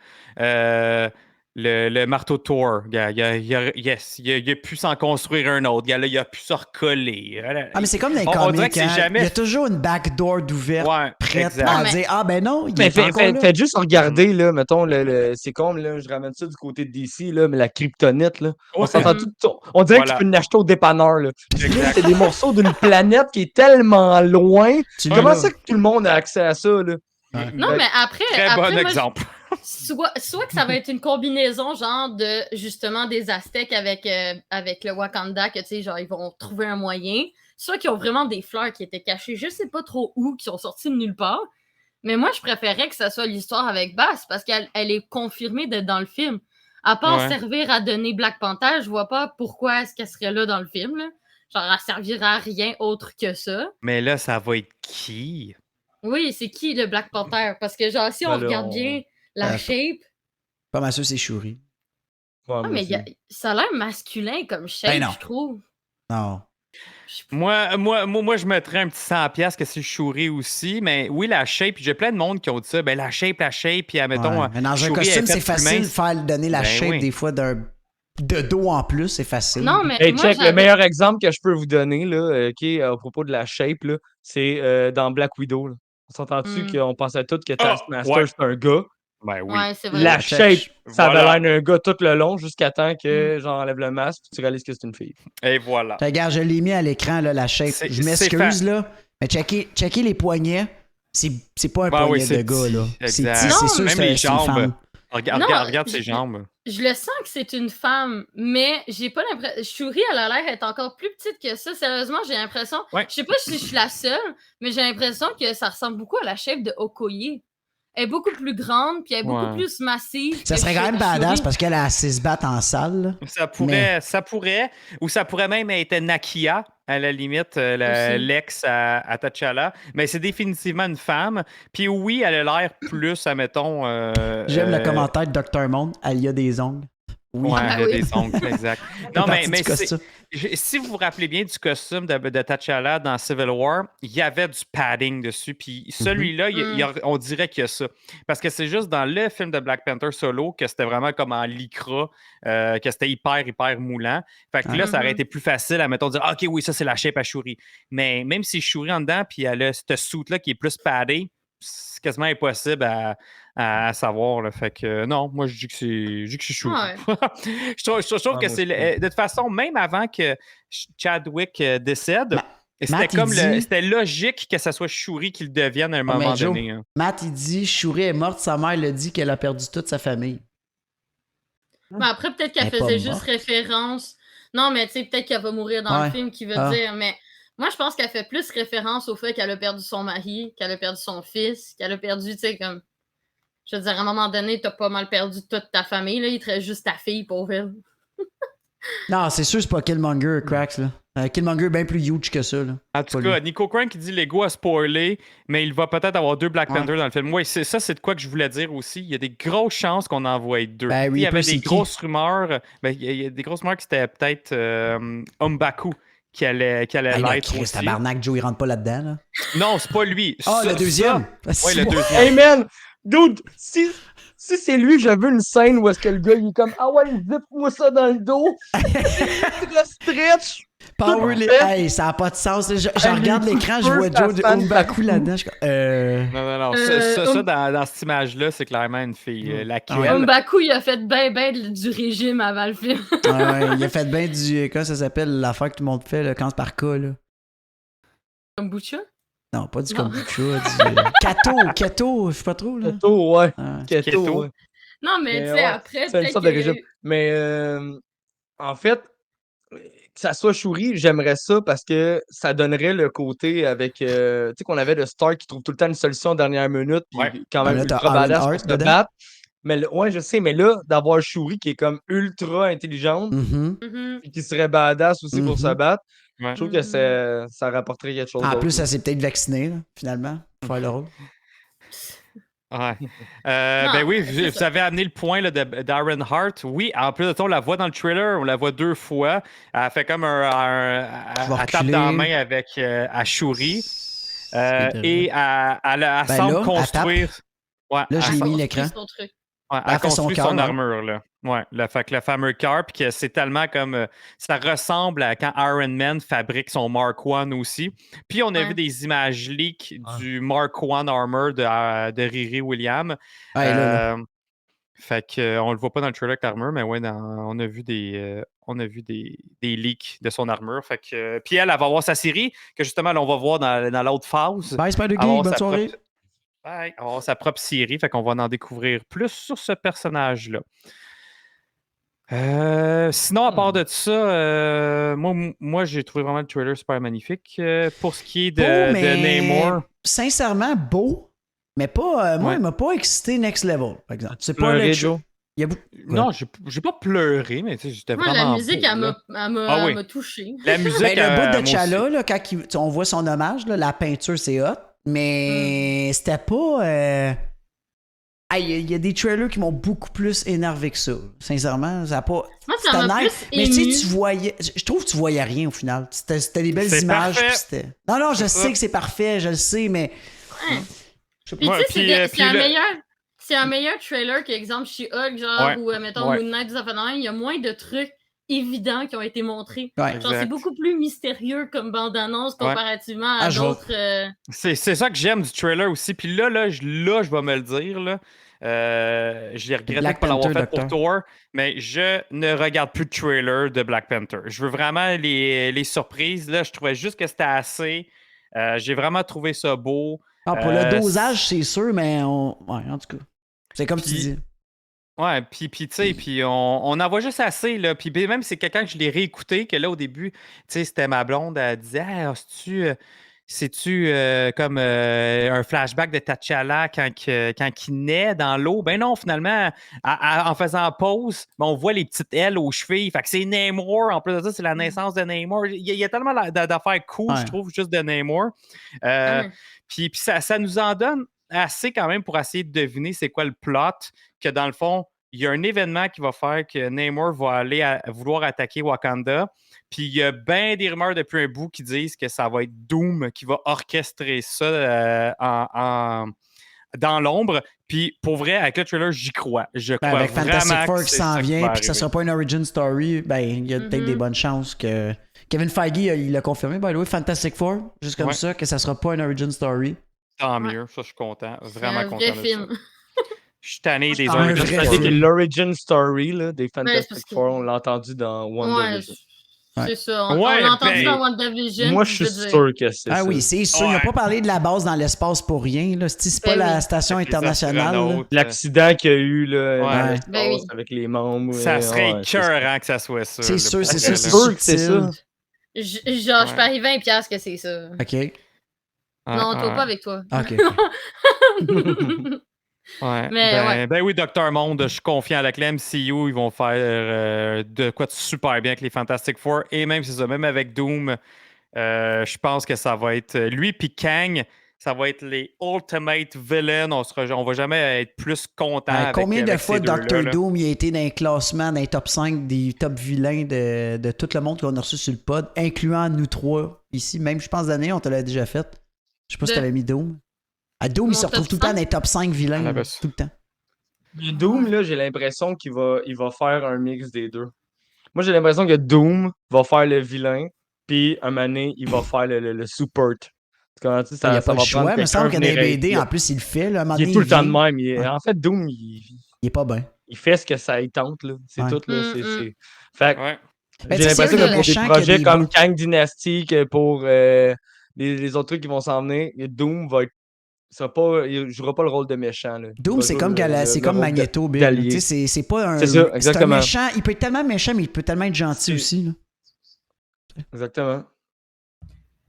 le marteau de Thor. Il a pu s'en construire un autre. Là, il a pu se recoller. Ah, mais c'est comme dans les On dirait comics, que c'est hein. jamais- Il y a toujours une backdoor d'ouverte Ouais, prête exact. à Non, mais- dire ah ben non, il Mais est encore là. faites juste regarder, là, mettons, c'est comme, là, je ramène ça du côté de DC, là, mais la kryptonite, là. On Ouais. s'entend tout. On dirait que Voilà. tu peux l'acheter au dépanneur, là. Puis là, Exact. c'est des morceaux d'une planète qui est tellement loin. Tu Comment l'as. ça que tout le monde a accès à ça, là? Non, mais après, Très bon moi, exemple. soit que ça va être une combinaison, genre, de, justement, des Aztèques avec le Wakanda, que, tu sais, genre, ils vont trouver un moyen. Soit qu'ils ont vraiment des fleurs qui étaient cachées, je sais pas trop où, qui sont sorties de nulle part. Mais moi, je préférais que ça soit l'histoire avec Bass, parce qu'elle est confirmée d'être dans le film. À part Ouais. servir à donner Black Panther, je vois pas pourquoi est-ce qu'elle serait là dans le film, là. Genre, elle servira à rien autre que ça. Mais là, ça va être qui? Oui, c'est qui le Black Panther? Parce que, genre, si on Ben là, regarde bien la shape, Pas mal sûr, c'est Shuri. Ouais, ah, moi mais aussi. ça a l'air masculin comme shape, Ben non. je trouve. Non. Moi, je mettrais un petit 100$ que c'est Shuri aussi, mais oui, la shape, j'ai plein de monde qui ont dit ça, ben la shape, puis admettons, Ouais. Mais dans un Shuri costume, est c'est faite plus facile de mince. faire donner la Ben shape oui. des fois de dos en plus, c'est facile. Non, mais Hey, moi, check, le j'avais- meilleur exemple que je peux vous donner, là, à propos de la shape, là, c'est dans Black Widow. Là. On s'entend-tu Hmm. qu'on pensait tous que Ah, Taskmaster, ouais. c'est un gars? Ben oui. Ouais, c'est vrai. La shape, ça Voilà. avait l'air d'un gars tout le long, jusqu'à temps que genre enlève le masque, puis tu réalises que c'est une fille. Et voilà. Regarde, je l'ai mis à l'écran, là, la shape. C'est- Je m'excuse, là. Mais checker les poignets. C'est pas un Ben oui, poignet de c'est gars, là. petit, C'est exact. petit, Non, c'est sûr que même c'est les c'est une jambes. femme. Regarde ses je- jambes. Je le sens que c'est une femme, mais j'ai pas l'impression. Shuri, elle a l'air d'être encore plus petite que ça. Sérieusement, j'ai l'impression. Ouais. Je sais pas si je suis la seule, mais j'ai l'impression que ça ressemble beaucoup à la shape de Okoye. Elle est beaucoup plus grande, puis elle est beaucoup Ouais. plus massive. Ça que serait quand même Shuri. badass parce qu'elle a assez se battre en salle. là. Ça pourrait, ou ça pourrait même être Nakia, à la limite, Aussi. l'ex à T'Challa. Mais c'est définitivement une femme. Puis oui, elle a l'air plus, admettons. J'aime le commentaire de Dr. Monde. Elle y a des ongles. Oui. Ouais, Ah elle a oui. des ongles, exact. C'est Non, partie mais du costume. si vous vous rappelez bien du costume de T'Challa dans Civil War, il y avait du padding dessus. Puis celui-là, on dirait qu'il y a ça. Parce que c'est juste dans le film de Black Panther solo que c'était vraiment comme en lycra, que c'était hyper moulant. Fait que là, ça aurait été plus facile à, mettons, dire « OK, oui, ça, c'est la shape à Shuri. » Mais même si Shuri en dedans, puis elle a ce suit-là qui est plus paddé, c'est quasiment impossible à savoir. Là. Fait que non, moi, je dis que c'est Shuri. Ouais. je trouve que c'est... De toute façon, même avant que Chadwick décède, Matt, il dit- c'était logique que ça soit Shuri qui le devienne à un mais moment Joe, donné. Hein. Matt, il dit Shuri est morte, sa mère l'a dit qu'elle a perdu toute sa famille. Mais après, peut-être qu'elle Elle est pas faisait juste morte. référence. Non, mais tu sais, peut-être qu'elle va mourir dans Ouais. le film, qui veut Ah. dire. Mais moi, je pense qu'elle fait plus référence au fait qu'elle a perdu son mari, qu'elle a perdu son fils, qu'elle a perdu, tu sais, comme. Je veux dire, à un moment donné, t'as pas mal perdu toute ta famille, là. Il te reste juste ta fille, pauvre elle. Non, c'est sûr, c'est pas Killmonger, Cracks, là. Killmonger est bien plus huge que ça, là. En tout Pas cas, lui. Nico Crank qui dit Lego a spoilé, mais il va peut-être avoir 2 Black Ouais. Panther dans le film. Oui, c'est de quoi que je voulais dire aussi. Il y a des grosses chances qu'on en voie 2. Ben, Il y Reaper, avait c'est des qui? grosses rumeurs. Ben, il y a des grosses rumeurs que c'était peut-être M'Baku qui allait Hey, là, l'être Chris, aussi. tabarnak, Joe, il rentre pas là-dedans, là. Non, c'est pas lui. Ah, Ça- le deuxième? ça- Ouais, le deuxième. Hey man, dude, si c'est lui, je veux une scène où est-ce que le gars il est comme ah ouais, zip-moi ça dans le dos, ultra stretch. Power, Tout fait. hey, ça a pas de sens, là. Je Hey, regarde les l'écran, coups je de vois feu, Joe ça fan M'Baku partout. là-dedans. Je suis comme, Non. Euh, Dans cette image-là, c'est clairement une fille. Laquelle. Ouais. M'Baku, il a fait ben du régime avant le film. Ouais, il a fait bien du. Comment ça s'appelle l'affaire que tout le monde fait, le quand c'est par cas, là? Kombucha? Non, pas du Non. kombucha, du. Keto, je sais pas trop, là. Keto, ouais. Ouais. Keto, ouais. Non, mais tu sais, ouais, après, c'est une peut-être sorte de qu'il y a régime. eu- Mais en fait, que ça soit Shuri, j'aimerais ça parce que ça donnerait le côté avec. Tu sais, qu'on avait de Stark qui trouve tout le temps une solution en dernière minute, puis Ouais. quand Ben même là, t'as ultra Iron badass pour Heart se dedans. battre. Mais ouais, je sais, mais là, d'avoir Shuri qui est comme ultra intelligente, Mhm. Mhm. puis qui serait badass aussi pour se Mhm. battre, Ouais. je trouve que ça rapporterait quelque chose En d'autre. plus, elle s'est peut-être vaccinée, là, finalement, pour faire le rôle. Ouais. Non, Ben oui, c'est vous ça. avez amené le point là, d'Iron Heart. Oui, en plus de ça, on la voit dans le trailer, on la voit 2 fois. Elle fait comme Je vais elle tape dans la reculer. main avec Ashuri. C'est de- Et elle Ben semble là, elle construire. Ouais, Là, je elle l'ai semble- mis l'écran. Son truc. ouais, elle elle fait son construit cœur, son ouais. armure, là. Ouais, fait que le fameux cœur, puis que c'est tellement comme. Ça ressemble à quand Iron Man fabrique son Mark I aussi. Puis on a Ouais. vu des images leaks du Mark I armor de Riri Williams. Ouais, là. Fait que on le voit pas dans le trailer avec l'armure, mais ouais, on a vu des leaks de son armure. Fait que puis elle va avoir sa série que justement là, on va voir dans l'autre phase. Bye, Spider Elle va Geek, avoir bonne sa soirée. propre- Bye. Elle va avoir sa propre série, fait qu'on va en découvrir plus sur ce personnage-là. Sinon, à part de ça, moi j'ai trouvé vraiment le trailer super magnifique. Pour ce qui est Beau, de mais Namor, sincèrement, beau, mais pas. Moi, Ouais. il m'a pas excité next level, par exemple. C'est pas Pleuré, le. Joe. Il y a beaucoup. non, j'ai pas pleuré, mais tu sais, j'étais Moi, vraiment la musique, beau, elle là. m'a Ah oui. elle m'a touché. La musique, Ben, le bout moi de aussi. T'Challa, là, quand on voit son hommage, là, la peinture, c'est hot, mais c'était pas. Il y a des trailers qui m'ont beaucoup plus énervé que ça. Sincèrement, ça a pas. Moi, ça c'était m'a nice, plus mais tu ému. sais, tu voyais. Je trouve que tu voyais rien au final. C'était des belles C'est images. parfait. Puis c'était. Non, je C'est sais ça. que c'est parfait, je le sais, mais. Ouais. Je sais Puis pas. tu sais, puis c'est un le- meilleur. C'est un meilleur trailer qu'exemple She-Hulk, genre, Ouais, ou mettons ouais. Moon Knight, des affaires de même. Il y a moins de trucs évidents qui ont été montrés. Ouais. Genre, c'est Exact. beaucoup plus mystérieux comme bande-annonce Ouais. comparativement à Ah, je vais- d'autres. C'est ça que j'aime du trailer aussi. Puis là, je vais me le dire. Là. Je l'ai regretté de Black pas l'avoir Panther, fait pour Thor, mais je ne regarde plus de trailer de Black Panther. Je veux vraiment les surprises. Là, je trouvais juste que c'était assez. J'ai vraiment trouvé ça beau. Ah, pour le dosage, c'est sûr, mais ouais, en tout cas. C'est comme tu Puis- dis. Ouais, puis tu sais, puis on en voit juste assez, là. Puis même, c'est quelqu'un que je l'ai réécouté, que là, au début, tu sais, c'était ma blonde, elle disait « Ah, c'est-tu comme un flashback de T'Challa quand il naît dans l'eau? » Ben non, finalement, en faisant pause, ben, on voit les petites ailes aux chevilles. Fait que c'est Namor. En plus de ça, c'est la naissance de Namor. Il y a tellement d'affaires cool, Ouais. je trouve, juste de Namor. Ouais. Puis ça nous en donne assez quand même pour essayer de deviner c'est quoi le plot, que dans le fond, il y a un événement qui va faire que Namor va aller vouloir attaquer Wakanda. Puis il y a bien des rumeurs depuis un bout qui disent que ça va être Doom qui va orchestrer ça dans l'ombre. Puis pour vrai, avec le trailer, j'y crois. Je crois Avec vraiment Fantastic Four que qui c'est s'en ça qui vient, va puis que ça arriver. sera pas une origin story, ben, il y a peut-être des bonnes chances que. Kevin Feige, il l'a confirmé, by the way, Fantastic Four, juste comme Ouais. ça, que ça sera pas une origin story. Tant Ouais. mieux, ça je suis content. C'est Vraiment un content vrai de film. ça. Je suis tanné des un origin vrai Je film. sais que l'origin story là, des parce Fantastic que- Four, on l'a entendu dans Ouais, WandaVision. Ouais. C'est ça. On Ouais, l'a entendu ben, dans WandaVision. Moi, puis je suis veux dire, sûr que c'est ça. Ah oui, c'est sûr. Ils n'ont Ouais. pas parlé de la base dans l'espace pour rien. Là. C'est pas Ben la oui. station Avec les internationale. là. astronautes, L'accident qu'il y a eu là, dans Ouais. l'espace Ben oui. avec les membres. ça serait ouais, c'est ça. écœurant que ça soit ça. C'est là, sûr, pour c'est vrai, sûr, là. c'est sûr que c'est subtil. ça. Genre, je Ouais. parie 20$ que c'est ça. OK. Ouais, Non, toi, ouais. pas avec toi. OK. Ouais. Mais ouais. Ben oui, Docteur Monde, je suis confiant avec la MCU, ils vont faire de quoi de super bien avec les Fantastic Four. Et même, c'est ça, même avec Doom, je pense que ça va être lui puis Kang, ça va être les Ultimate Villains. On va jamais être plus content avec Combien de avec fois ces deux-là, Dr. là. Doom il a été dans les classements, dans les top 5 des top vilains de tout le monde qu'on a reçu sur le pod, incluant nous trois ici. Même, je pense, d'année, on te l'a déjà fait. Je sais pas si De- t'avais mis Doom. À Doom, il Mon se retrouve top tout le temps 5? dans les top 5 vilains. Ah, là, ben, tout le temps. Mais Doom, là, j'ai l'impression qu'il va faire un mix des deux. Moi, j'ai l'impression que Doom va faire le vilain, puis un moment donné, il va faire le support. Comment tu sais, Il n'y a ça pas le va choix. prendre Il me semble que quelqu'un dans les venir BD, aider. en plus, il le fait. Là, à un moment Il est donné, tout le temps de vient. même. Ouais. En fait, Doom, Il est pas bien. il fait ce que ça y tente. Là. C'est Ouais. tout. Là. Mm. Fait que Ouais. Ben, j'ai tu sais, l'impression c'est que un pour des méchant qui a projets des comme bons- Kang Dynasty, que pour les autres trucs qui vont s'en venir, Doom va être. Il jouera pas le rôle de méchant. Là. Il Doom, va c'est jouer comme, c'est le comme rôle Magneto, Big. là. d'allié. Tu sais, c'est pas un. C'est ça, C'est un exactement. méchant. Il peut être tellement méchant, mais il peut tellement être gentil C'est- aussi. Là. Exactement.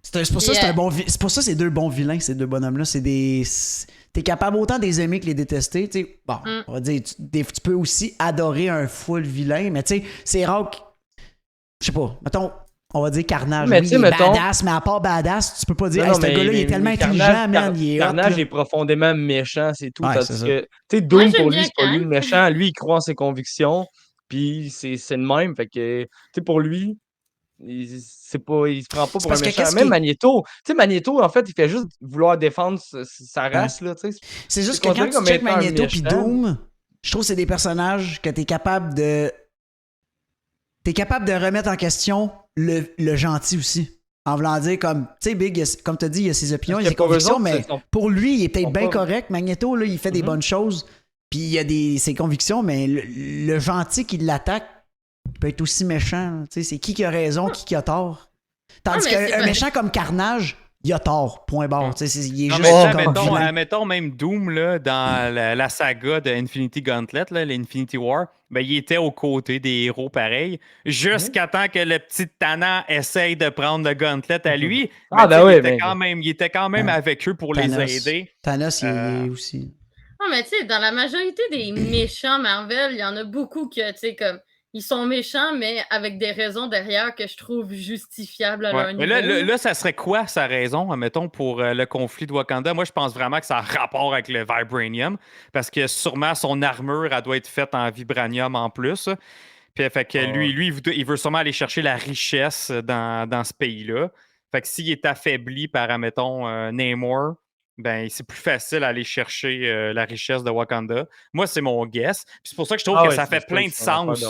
C'est pour ça que c'est un bon c'est pour ça que c'est deux bons vilains, ces deux bonhommes-là. T'es capable autant de les aimer que les détester. T'sais. Bon, on va dire, tu peux aussi adorer un full vilain, mais tu sais, c'est rare que. Je sais pas, mettons, on va dire Carnage. Mais Oui, tu sais, il est mettons- badass, mais à part badass, tu peux pas dire, Non, hey, non, ce gars-là, il est tellement intelligent, man, il est hot, Carnage là. est profondément méchant, c'est tout. Ouais, Tandis c'est ça. que, tu sais, Moi, Doom, j'aime pour bien lui, c'est pas lui Kang. le méchant. Lui, il croit en ses convictions, puis c'est le même. Fait que, tu sais, pour lui, il se prend pas pour un parce que méchant. qu'est-ce Même qui- Magneto, tu sais, Magneto, en fait, il fait juste vouloir défendre sa race, là, tu sais. C'est juste c'est que quand considéré tu comme check étant un Magneto puis méchant. Doom, je trouve que c'est des personnages que t'es capable de. T'es capable de remettre en question le gentil aussi. En voulant dire, comme, tu sais, Big, comme tu as dit, il a ses opinions, il a Parce ses que pour eux convictions, autres, mais c'est son- pour lui, il est sont peut-être bien pas- correct. Magneto, là, il fait des Mhm. bonnes choses, puis il a ses convictions, mais le gentil qui l'attaque il peut être aussi méchant. Tu sais, c'est qui a raison, qui a tort. Tandis Ah, mais c'est qu'un pas- méchant comme Carnage, il a tort, point barre. Tu sais, il est Non, juste mais comme admettons, vilain. admettons même Doom, là, dans la saga de Infinity Gauntlet, là, l'Infinity War, ben, il était aux côtés des héros pareils, jusqu'à temps que le petit Tannant essaye de prendre le Gauntlet à lui. Ah, Mais, ben tu sais, oui, il était quand même Ouais. avec eux pour Thanos. les aider. Thanos, il Euh, est aussi. Non, mais tu sais, dans la majorité des méchants Marvel, il y en a beaucoup que, tu sais, comme, ils sont méchants, mais avec des raisons derrière que je trouve justifiables à Ouais. leur Mais niveau. là, ça serait quoi sa raison, admettons, pour le conflit de Wakanda? Moi, je pense vraiment que ça a rapport avec le Vibranium, parce que sûrement son armure, elle doit être faite en vibranium en plus. Puis, fait que lui, il veut sûrement aller chercher la richesse dans ce pays-là. Fait que s'il est affaibli par, admettons, Namor, ben, c'est plus facile d'aller chercher la richesse de Wakanda. Moi, c'est mon guess. Puis c'est pour ça que je trouve que ça fait plein de sens.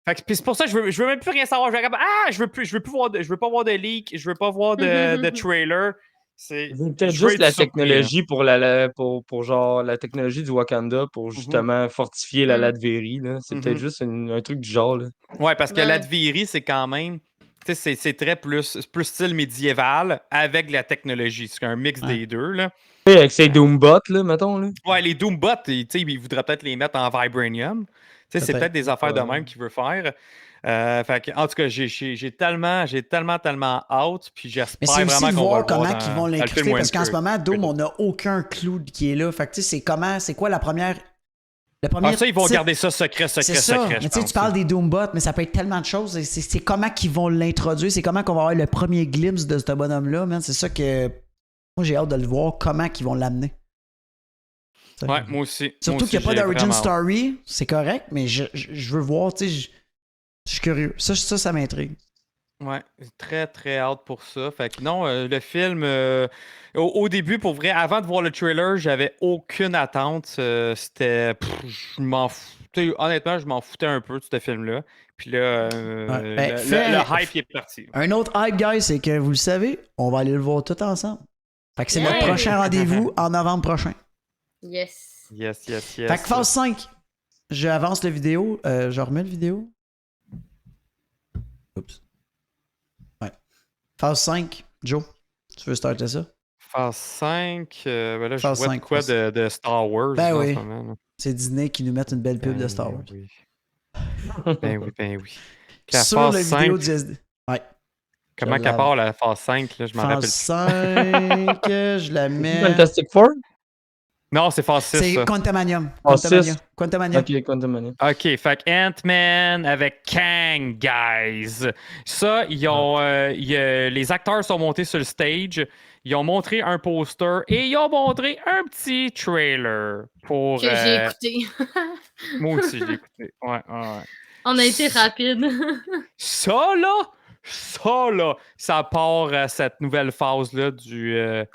Fait que, puis c'est pour ça que je veux même plus rien savoir. Je veux pas voir de leak, je veux pas voir de trailer. C'est Peut-être je veux juste être la surpris, technologie pour genre la technologie du Wakanda pour justement fortifier la Latverie. Là. C'est peut-être juste un truc du genre. Là. Ouais, parce que Ouais. l'Adviri, c'est quand même. Tu sais, c'est très plus style médiéval avec de la technologie. C'est un mix des deux. Là. Et avec ces Doombots, là, mettons. Là. Ouais, les Doombots, il voudrait peut-être les mettre en Vibranium. Tu sais, c'est peut-être des affaires de même qu'il veut faire. Fait que, en tout cas, j'ai tellement hâte, puis Mais j'espère c'est aussi vraiment de qu'on va voir le voir comment ils vont dans le l'incruster, film parce qu'en ce Winter. moment, Doom, on n'a aucun clou qui est là. Fait que tu sais, c'est quoi la première. Le premier Ah, ça, ils vont titre- garder ça secret, C'est ça. secret, Mais je tu sais, pense. tu parles des Doombots, mais ça peut être tellement de choses. C'est comment qu'ils vont l'introduire, c'est comment qu'on va avoir le premier glimpse de ce bonhomme-là, man. C'est ça que. Moi, j'ai hâte de le voir, comment qu'ils vont l'amener. Ouais, moi aussi. Surtout qu'il n'y a pas j'ai d'origin vraiment story, c'est correct, mais je veux voir, tu sais, je suis curieux. Ça m'intrigue. Ouais, très, très hâte pour ça. Fait que non, le film, au début, pour vrai, avant de voir le trailer, j'avais aucune attente. C'était. Je m'en foutais. Honnêtement, je m'en foutais un peu de ce film-là. Puis là, Ouais. Ben, le hype il est parti. Un autre hype, guys, c'est que vous le savez, on va aller le voir tout ensemble. Fait que c'est Yeah! notre prochain rendez-vous en novembre prochain. Yes. Yes. Fait que phase 5, j'avance la vidéo, je remets la vidéo. Oups. Phase 5, Joe, tu veux starter ça? Phase 5, ben là, je Phase vois 5, de quoi phase de Star Wars Ben là, en oui. ce moment. Là. C'est Disney qui nous met une belle pub de Star Wars. Oui. Ben oui. Puis la Sur phase la 5, vidéo du SD. Ouais. comment Je qu'elle l'avais. part la phase 5, là, je m'en rappelle Phase plus. 5, je la mets. Fantastic Four? Non, c'est phase 6, C'est ça. Quantumanium. Ah, Quantumania. 6. Quantumania. Ok, Quantumania. OK, fait que Ant-Man avec Kang, guys. Ça, ils ont, les acteurs sont montés sur le stage, ils ont montré un poster et ils ont montré un petit trailer pour... Que j'ai écouté. Moi aussi, j'ai écouté. Ouais. On a été rapide. Ça, ça part à cette nouvelle phase-là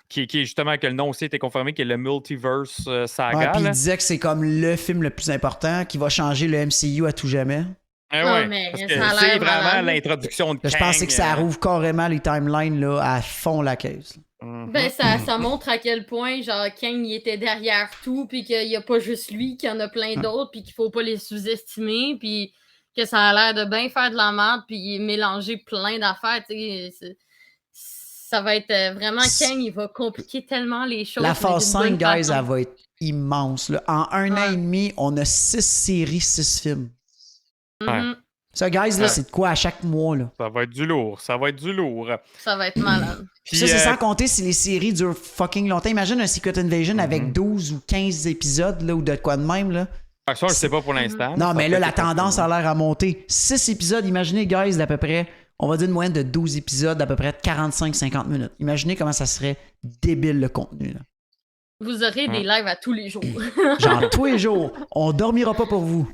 qui est justement que le nom aussi a été confirmé, qui est le Multiverse Ouais, Saga. puis il là. disait que c'est comme le film le plus important qui va changer le MCU à tout jamais. Eh Non, ouais, mais parce ça que a c'est l'air vraiment malade. l'introduction de Là, je Kang, pensais que ça rouvre carrément les timelines là, à fond la caisse. Ben, ça montre à quel point, genre, Kang, il était derrière tout, puis qu'il n'y a pas juste lui, qu'il y en a plein d'autres, puis qu'il faut pas les sous-estimer, puis que ça a l'air de bien faire de la merde, puis mélanger plein d'affaires, tu sais. Ça va être vraiment Kang, il va compliquer tellement les choses. La mais phase d'une 5, bonne guys, façon. elle va être immense. Là. En un an Ouais. et demi, on a 6 séries, 6 films. Mhm. Ça, guys, là, Ouais. c'est de quoi à chaque mois, là. Ça va être du lourd. Ça va être du lourd. Ça va être malade. Puis, ça, c'est sans compter si les séries durent fucking longtemps. Imagine un Secret Invasion avec Mhm. 12 ou 15 épisodes là, ou de quoi de même. Là. ça, je sais pas pour l'instant. Non, Ça mais peut là, être la tendance effectivement. a l'air à monter. 6 épisodes, imaginez, guys, d'à peu près, on va dire une moyenne de 12 épisodes d'à peu près 45-50 minutes. Imaginez comment ça serait débile le contenu. Là. Vous aurez des lives à tous les jours. Genre, tous les jours, on dormira pas pour vous.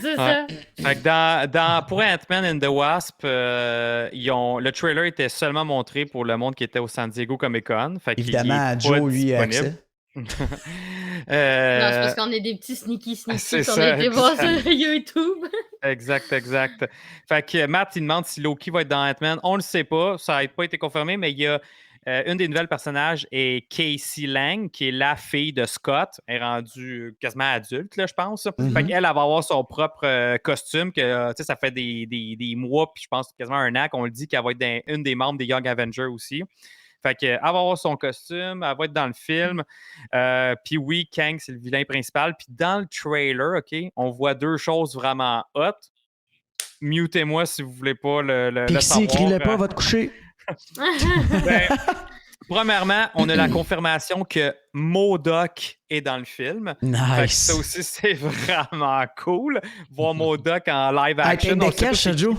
C'est ça. Fait que pour Ant-Man and the Wasp, le trailer était seulement montré pour le monde qui était au San Diego Comic-Con. Fait qu'il Évidemment, est pas Joe, lui, a disponible. accès. Non, c'est parce qu'on est des petits sneaky c'est qu'on ça, a été voir exact. sur YouTube. Exact. Fait que Matt, il demande si Loki va être dans Ant-Man. On le sait pas, ça n'a pas été confirmé, mais il y a une des nouvelles personnages est Casey Lang, qui est la fille de Scott. Elle est rendue quasiment adulte, là, je pense. Mhm. Fait qu'elle va avoir son propre costume, que ça fait des mois, puis je pense quasiment un an qu'on le dit qu'elle va être une des membres des Young Avengers aussi. Fait qu'elle va avoir son costume, elle va être dans le film. Puis oui, Kang, c'est le vilain principal. Puis dans le trailer, OK, on voit deux choses vraiment hot. Mutez-moi si vous voulez pas le Pixie, savoir. écris-le pas, va te coucher. Ben, premièrement, on a la confirmation que MODOK est dans le film. Fait que Nice. ça aussi, c'est vraiment cool. Voir MODOK en live Hey, action. tête de On sait pas cash, c'est ça, Joe?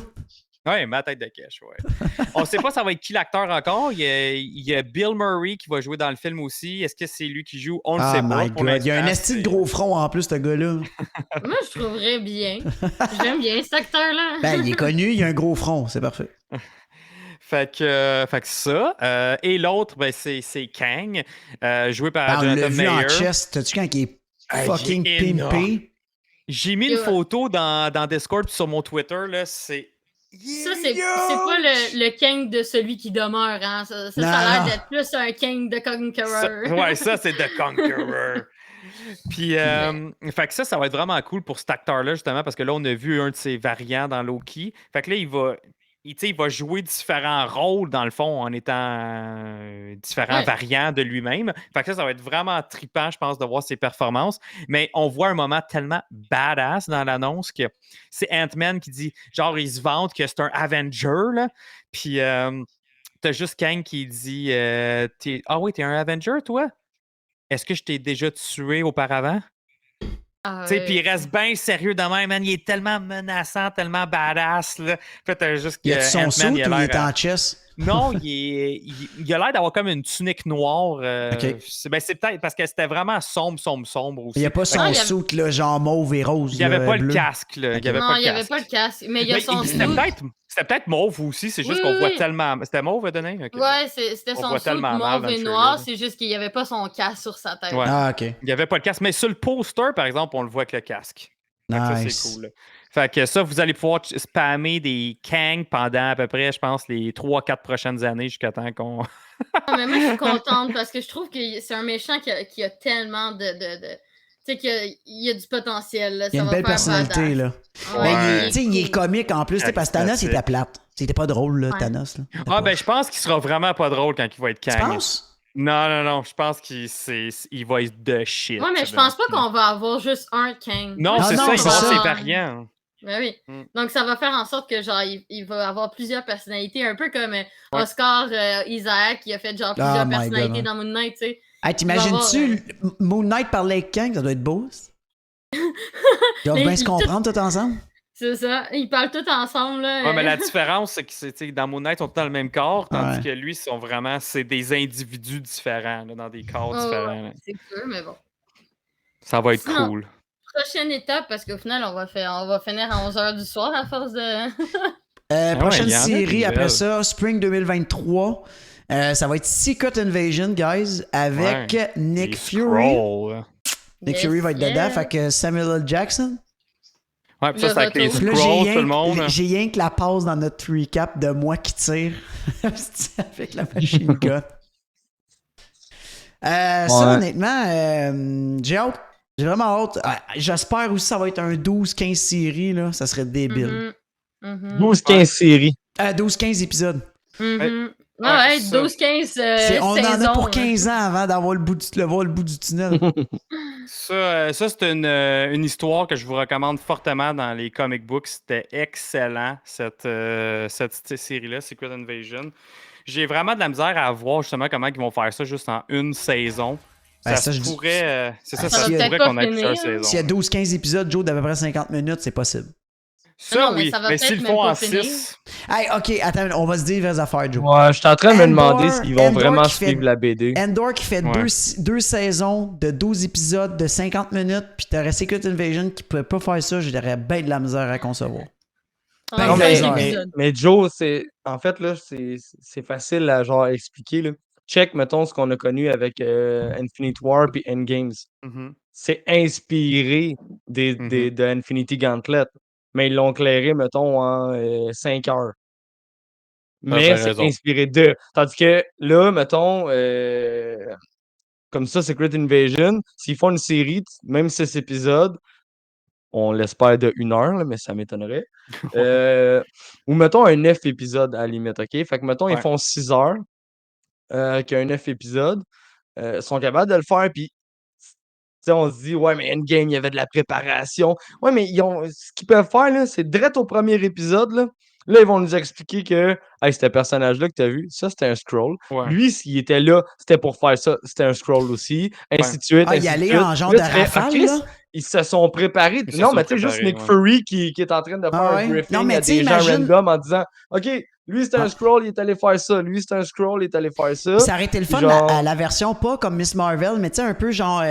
Oui, ma tête de cash, ouais. On ne sait pas ça va être qui l'acteur encore. Il y a Bill Murray qui va jouer dans le film aussi. Est-ce que c'est lui qui joue? On ne Ah sait pas. my Pour God, il y a un l'instant, esti de c'est- gros front en plus, ce gars-là. Moi, je trouverais bien. J'aime bien cet acteur-là. Ben, il est connu, il a un gros front, c'est parfait. Fait que ça. Et l'autre, ben, c'est Kang, joué par Ben, on l'a Jonathan vu en Mayer. chest, t'as-tu quand il est Hey, fucking il est énorme. pimpé? J'ai mis une photo dans Discord sur mon Twitter. Là, c'est... Ça, c'est pas le Kang de celui qui demeure. Hein. Ça Non, a l'air non. d'être plus un Kang de Conqueror. Ouais, ça, c'est The Conqueror. Puis, fait que ça va être vraiment cool pour cet acteur-là, justement, parce que là, on a vu un de ses variants dans Loki. Fait que là, il va jouer différents rôles, dans le fond, en étant différents variants de lui-même. Fait que ça va être vraiment trippant, je pense, de voir ses performances. Mais on voit un moment tellement badass dans l'annonce que c'est Ant-Man qui dit, genre, il se vante que c'est un Avenger, là. Puis, t'as juste Kang qui dit, ah oui, t'es un Avenger, toi? Est-ce que je t'ai déjà tué auparavant? Ah, Tu sais, puis il reste bien sérieux de même, man. Il est tellement menaçant, tellement badass, là. Fait t'as juste que Il a son Ant-Man, saut ou il a est l'air... en chest? Non, il a l'air d'avoir comme une tunique noire. Ok. C'est peut-être parce que c'était vraiment sombre aussi. Il n'y a pas son Ah, il y saut, là, genre mauve et rose. Il n'y avait là, pas le bleu. casque, là. Il y avait non, pas le il n'y avait casque. pas le casque. Mais il y a Mais son c'était suit. peut-être mauve aussi, c'est juste Oui, qu'on oui, voit oui. tellement... C'était mauve, Denis? Okay. Ouais, c'était On son voit suit tellement mal mauve dans le et trailer, noir. là. C'est juste qu'il n'y avait pas son casque sur sa tête. Ouais. Ah, OK. Il n'y avait pas le casque. Mais sur le poster, par exemple, on le voit avec le casque. Fait que ça, Nice. c'est cool. Fait que ça, vous allez pouvoir spammer des Kang pendant à peu près, je pense, les 3-4 prochaines années jusqu'à temps qu'on... Ah, mais moi, je suis contente parce que je trouve que c'est un méchant qui a tellement de sais qu'il y a du potentiel. Là, Il a une ça va belle faire personnalité, badass. là. Ouais, Mais tu sais, il est comique en plus, tu sais, parce que Thanos, il était plate. C'était pas drôle, là, Ouais. Thanos. Là. Ah, ben, je pense qu'il sera vraiment pas drôle quand il va être Tu Kang. penses? Non, je pense qu'il va être de shit. Ouais, mais je pense pas qu'on va avoir juste un Kang. Non, Ah c'est non, ça, il c'est va avoir ça. ses variants. Ben oui. Mm. Donc, ça va faire en sorte que, genre, il va avoir plusieurs personnalités, un peu comme Oscar Isaac, qui a fait, genre, plusieurs my personnalités God, ouais. dans Moon Knight, tu sais. Hey, t'imagines-tu Moon Knight parler avec Kang? Ça doit être beau. Ça. Ils doivent bien se comprendre tout ensemble. C'est ça. Ils parlent tous ensemble, là. Ouais, mais la différence, c'est que dans Moon Knight, ils sont tous dans le même corps, tandis Ouais. que lui, c'est des individus différents, là, dans des corps Oh, différents. ouais, là. c'est sûr, mais bon. Ça va être Sinon, cool. prochaine étape, parce qu'au final, on va finir à 11h du soir à force de... Prochaine il y en a série des après belles. ça, Spring 2023. Ça va être Secret Invasion, guys, avec Nick Les Fury. Skrulls. Nick Yes, Fury va être dedans, yes. fait que Samuel L. Jackson. Ouais, puis ça, Le c'est avec les retour. Puis là, Skrulls, tout le monde. j'ai rien que la pause dans notre recap de moi qui tire avec la machine gun. Ça, honnêtement, j'ai hâte. J'ai vraiment hâte. J'espère aussi que ça va être un 12-15 séries, là. Ça serait débile. Mhm, mhm, 12-15 séries. 12-15 épisodes. mhm. Ouais, Ouais, ça. 12-15 On en a saisons, pour hein. 15 ans avant d'avoir voir le bout du tunnel. Ça, c'est une histoire que je vous recommande fortement dans les comic books. C'était excellent, cette série-là, Secret Invasion. J'ai vraiment de la misère à voir justement comment ils vont faire ça juste en une saison. Ben, ça ça, se je dis- pourrait. C'est ça, Ça ça va se peut-être pourrait pas qu'on ait finir. plusieurs saisons. S'il y a 12-15 épisodes, Joe, d'à peu près 50 minutes, c'est possible. Ça, Non, mais oui. ça va Mais peut-être s'ils le même font pas en finir. 6. Hey, ok, attends, on va se dire les affaires, Joe. Ouais, je suis en train de me demander Andor- s'ils vont Andor vraiment qui fait- suivre la BD. Endor qui fait Ouais. deux saisons de 12 épisodes de 50 minutes, puis t'aurais Secret Invasion qui pouvait pas faire ça, j'aurais bien de la misère à concevoir. Ouais, Non, Ben, cinq mais- épisodes. mais Joe, en fait, là, c'est facile à genre expliquer, là. Check, mettons, ce qu'on a connu avec Infinite War et Endgames. C'est inspiré de Infinity Gauntlet, mais ils l'ont clairé, mettons, en 5 heures. Mais t'as c'est raison. inspiré de. Tandis que là, mettons, comme ça, Secret Invasion, s'ils font une série, même 6 épisodes, on l'espère de 1 heure, là, mais ça m'étonnerait. Ou mettons un 9 épisodes à la limite, OK? Fait que mettons, ils Ouais. font 6 heures, qu'il y a un 9 épisodes, sont capables de le faire, puis tu sais, on se dit, ouais, mais Endgame, il y avait de la préparation. Ouais, mais ce qu'ils peuvent faire, là, c'est direct au premier épisode, là. Là, ils vont nous expliquer que, hey, ce personnage-là que tu as vu, ça, c'était un scroll. Ouais. Lui, s'il était là, c'était pour faire ça, c'était un scroll aussi. Ainsi de suite. Ah, ainsi y de aller suite. en genre Là, de tu fais, rafale, Chris, là? ils se sont préparés. Ils se Non, sont mais tu sais, juste préparés, Nick ouais. Fury qui est en train de faire Ah un ouais? briefing Non, mais à tu sais, des gens imagine- random en disant, OK, lui, c'est un Ah. scroll, il est allé faire ça. Lui, c'est un scroll, il est allé faire ça. Ça aurait été le fun Genre- à la version pas comme Miss Marvel, mais tu sais, un peu genre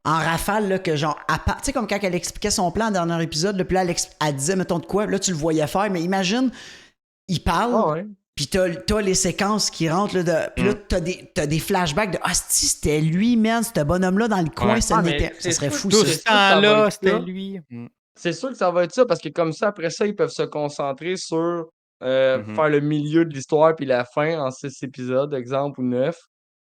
en rafale, là, que genre, tu sais, comme quand elle expliquait son plan dans le dernier épisode, là, puis là, elle disait, mettons de quoi, là, tu le voyais faire, mais imagine, il parle, Ah ouais. puis t'as les séquences qui rentrent, là, puis là, t'as des flashbacks de, ah, si c'était lui, man, ce bonhomme-là dans le coin, Ouais. ça Ah, mais n'était. Ça c'est serait sûr fou, que Tout ça. c'est ce sûr que ça va temps-là, être c'était ça. lui. C'est sûr que ça va être ça, parce que comme ça, après ça, ils peuvent se concentrer sur faire le milieu de l'histoire puis la fin en 6 épisodes, exemple, ou 9.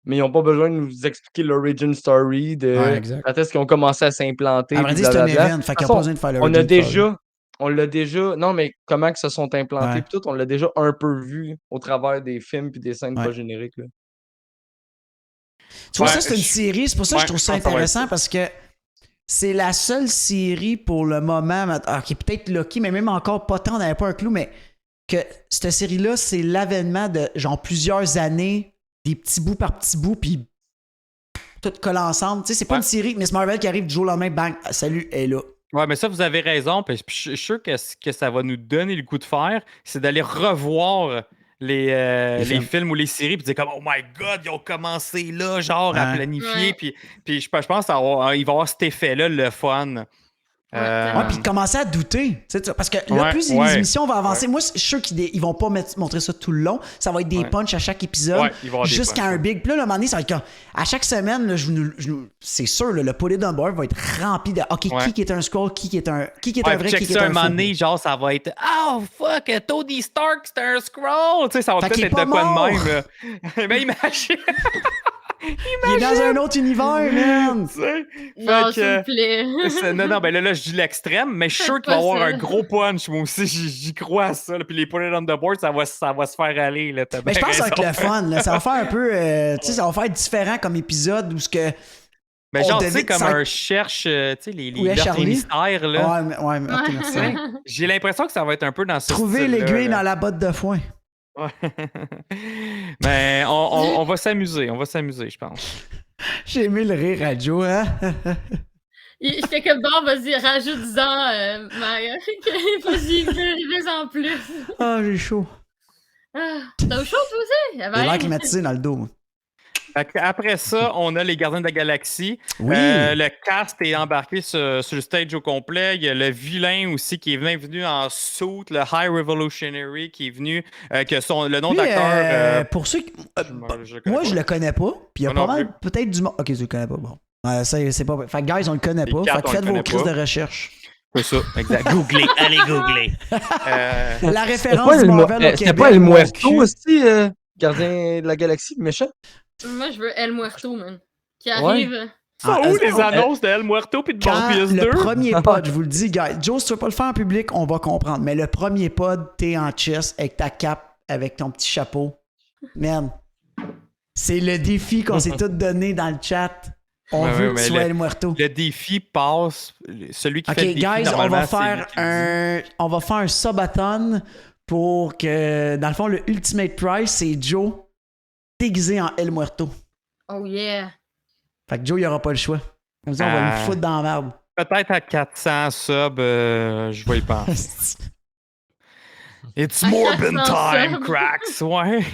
Mais ils n'ont pas besoin de nous expliquer l'origin story de Ouais, exact. quand est-ce qu'ils ont commencé à s'implanter. À vrai puis dire, c'est un blablabla. event, fait De qu'il n'y toute a pas façon, besoin de faire le on l'a déjà. Non, mais comment que se sont implantés, Ouais. puis tout, on l'a déjà un peu vu au travers des films puis des scènes Ouais. pas génériques. Là. Tu vois, Ouais, ça, c'est une série. C'est pour ça que je trouve ça je pense que ça va être intéressant ça. parce que c'est la seule série pour le moment, qui est peut-être Loki, mais même encore pas tant, on n'avait pas un clou, mais que cette série-là, c'est l'avènement de genre plusieurs années, des petits bouts par petits bouts, puis tout colle ensemble. Tu sais, c'est pas Ouais. une série Miss Marvel qui arrive du jour au lendemain, bang, salut, elle est là. Ouais, mais ça, vous avez raison. Puis je suis sûr que ce que ça va nous donner le coup de fer, c'est d'aller revoir les films ou les séries, puis dire comme, oh my god, ils ont commencé là, genre, à Ouais. planifier. Ouais. Puis je pense qu'il va y avoir cet effet-là, le fun. tellement. Ouais, puis de commencer à douter. Tu sais, parce que là, Ouais, plus les ouais, émissions vont avancer, ouais. moi, je suis sûr qu'ils vont pas montrer ça tout le long. Ça va être des Ouais. punchs à chaque épisode, Ouais, il va y avoir des jusqu'à punchs, un big. Puis là, le moment donné, ça va être comme. À chaque semaine, là, c'est sûr, là, le poulet d'un board va être rempli de. OK, Ouais. qui est un scroll, qui est un vrai, Ouais, check qui est ça, un un moment faux. donné, genre, ça va être oh fuck, Tony Stark, c'est un scroll. Tu sais, ça va Fait qu'il peut-être est être de pas quoi mort. de même. Là. Mais imagine. Il est dans un autre univers, man! Tu sais? Non, Fait s'il que- vous plaît. Non, ben là, je dis l'extrême, mais je suis sûr Faites qu'il va y pas avoir ça. un gros punch. Moi aussi, j'y crois à ça. Là. Puis les put it on the board, ça va se faire aller. Là. T'as Mais je bien pense que ça va être raison. le fun, là. Ça va faire un peu. Tu sais, ça va faire différent comme épisode où ce que. Ben, on genre, tu sais, devait- comme ça- un cherche, tu sais, les Oui, meurtres et Charlie. mystères, là. Ouais, mais ok, merci. Ouais. J'ai l'impression que ça va être un peu dans ce Trouver style-là, l'aiguille là. dans la botte de foin. Ouais. Mais on va s'amuser, je pense. J'ai aimé le rire à Joe, hein? J'étais comme bon, vas-y, rajoute-en, Maya. Vas-y, fais-en plus. Ah, j'ai chaud. Ah, t'as chaud, toi aussi? J'ai l'air climatisé dans le dos, moi. Fait après ça, on a les Gardiens de la Galaxie. Oui. Le cast est embarqué sur le stage au complet. Il y a le vilain aussi qui est venu en suit, le High Revolutionary qui est venu, que le nom Lui, d'acteur. pour ceux qui. connais Moi, pas. je le connais pas. Puis il y a Moi pas non mal, peut-être du monde. Ok, tu le connais pas. Bon. Ça, c'est pas. Fait que, guys, on le connaît Les pas. quatre, Fait que on faites le vos connaît crises pas. de recherche. C'est ça, exact. Googlez, allez googler. La référence du Marvel au Québec. C'était pas El mon Muerto cul. aussi, Gardien de la Galaxie, le méchant? Moi, je veux El Muerto, man. Qui Ouais. arrive. Ça Ah, où est-ce les qu'on- annonces de El Muerto puis de Quand Morbius le 2? premier pod, je vous le dis, guys, Joe, si tu veux pas le faire en public, on va comprendre. Mais le premier pod, t'es en chess avec ta cape, avec ton petit chapeau. Man, c'est le défi qu'on s'est tous donné dans le chat. On Ouais, veut ouais, que tu mais sois El Muerto. Le défi passe. Celui qui Ok, fait le défi, guys, on normalement, va c'est faire lui qui le dit. on va faire un subathon pour que, dans le fond, le Ultimate Prize, c'est Joe déguisé en El Muerto. Oh yeah. Fait que Joe, il aura pas le choix. Comme ça, on va le foutre dans la merde. Peut-être à 400 subs, je vais y penser. It's À Morbin 400 time, subs. cracks, ouais.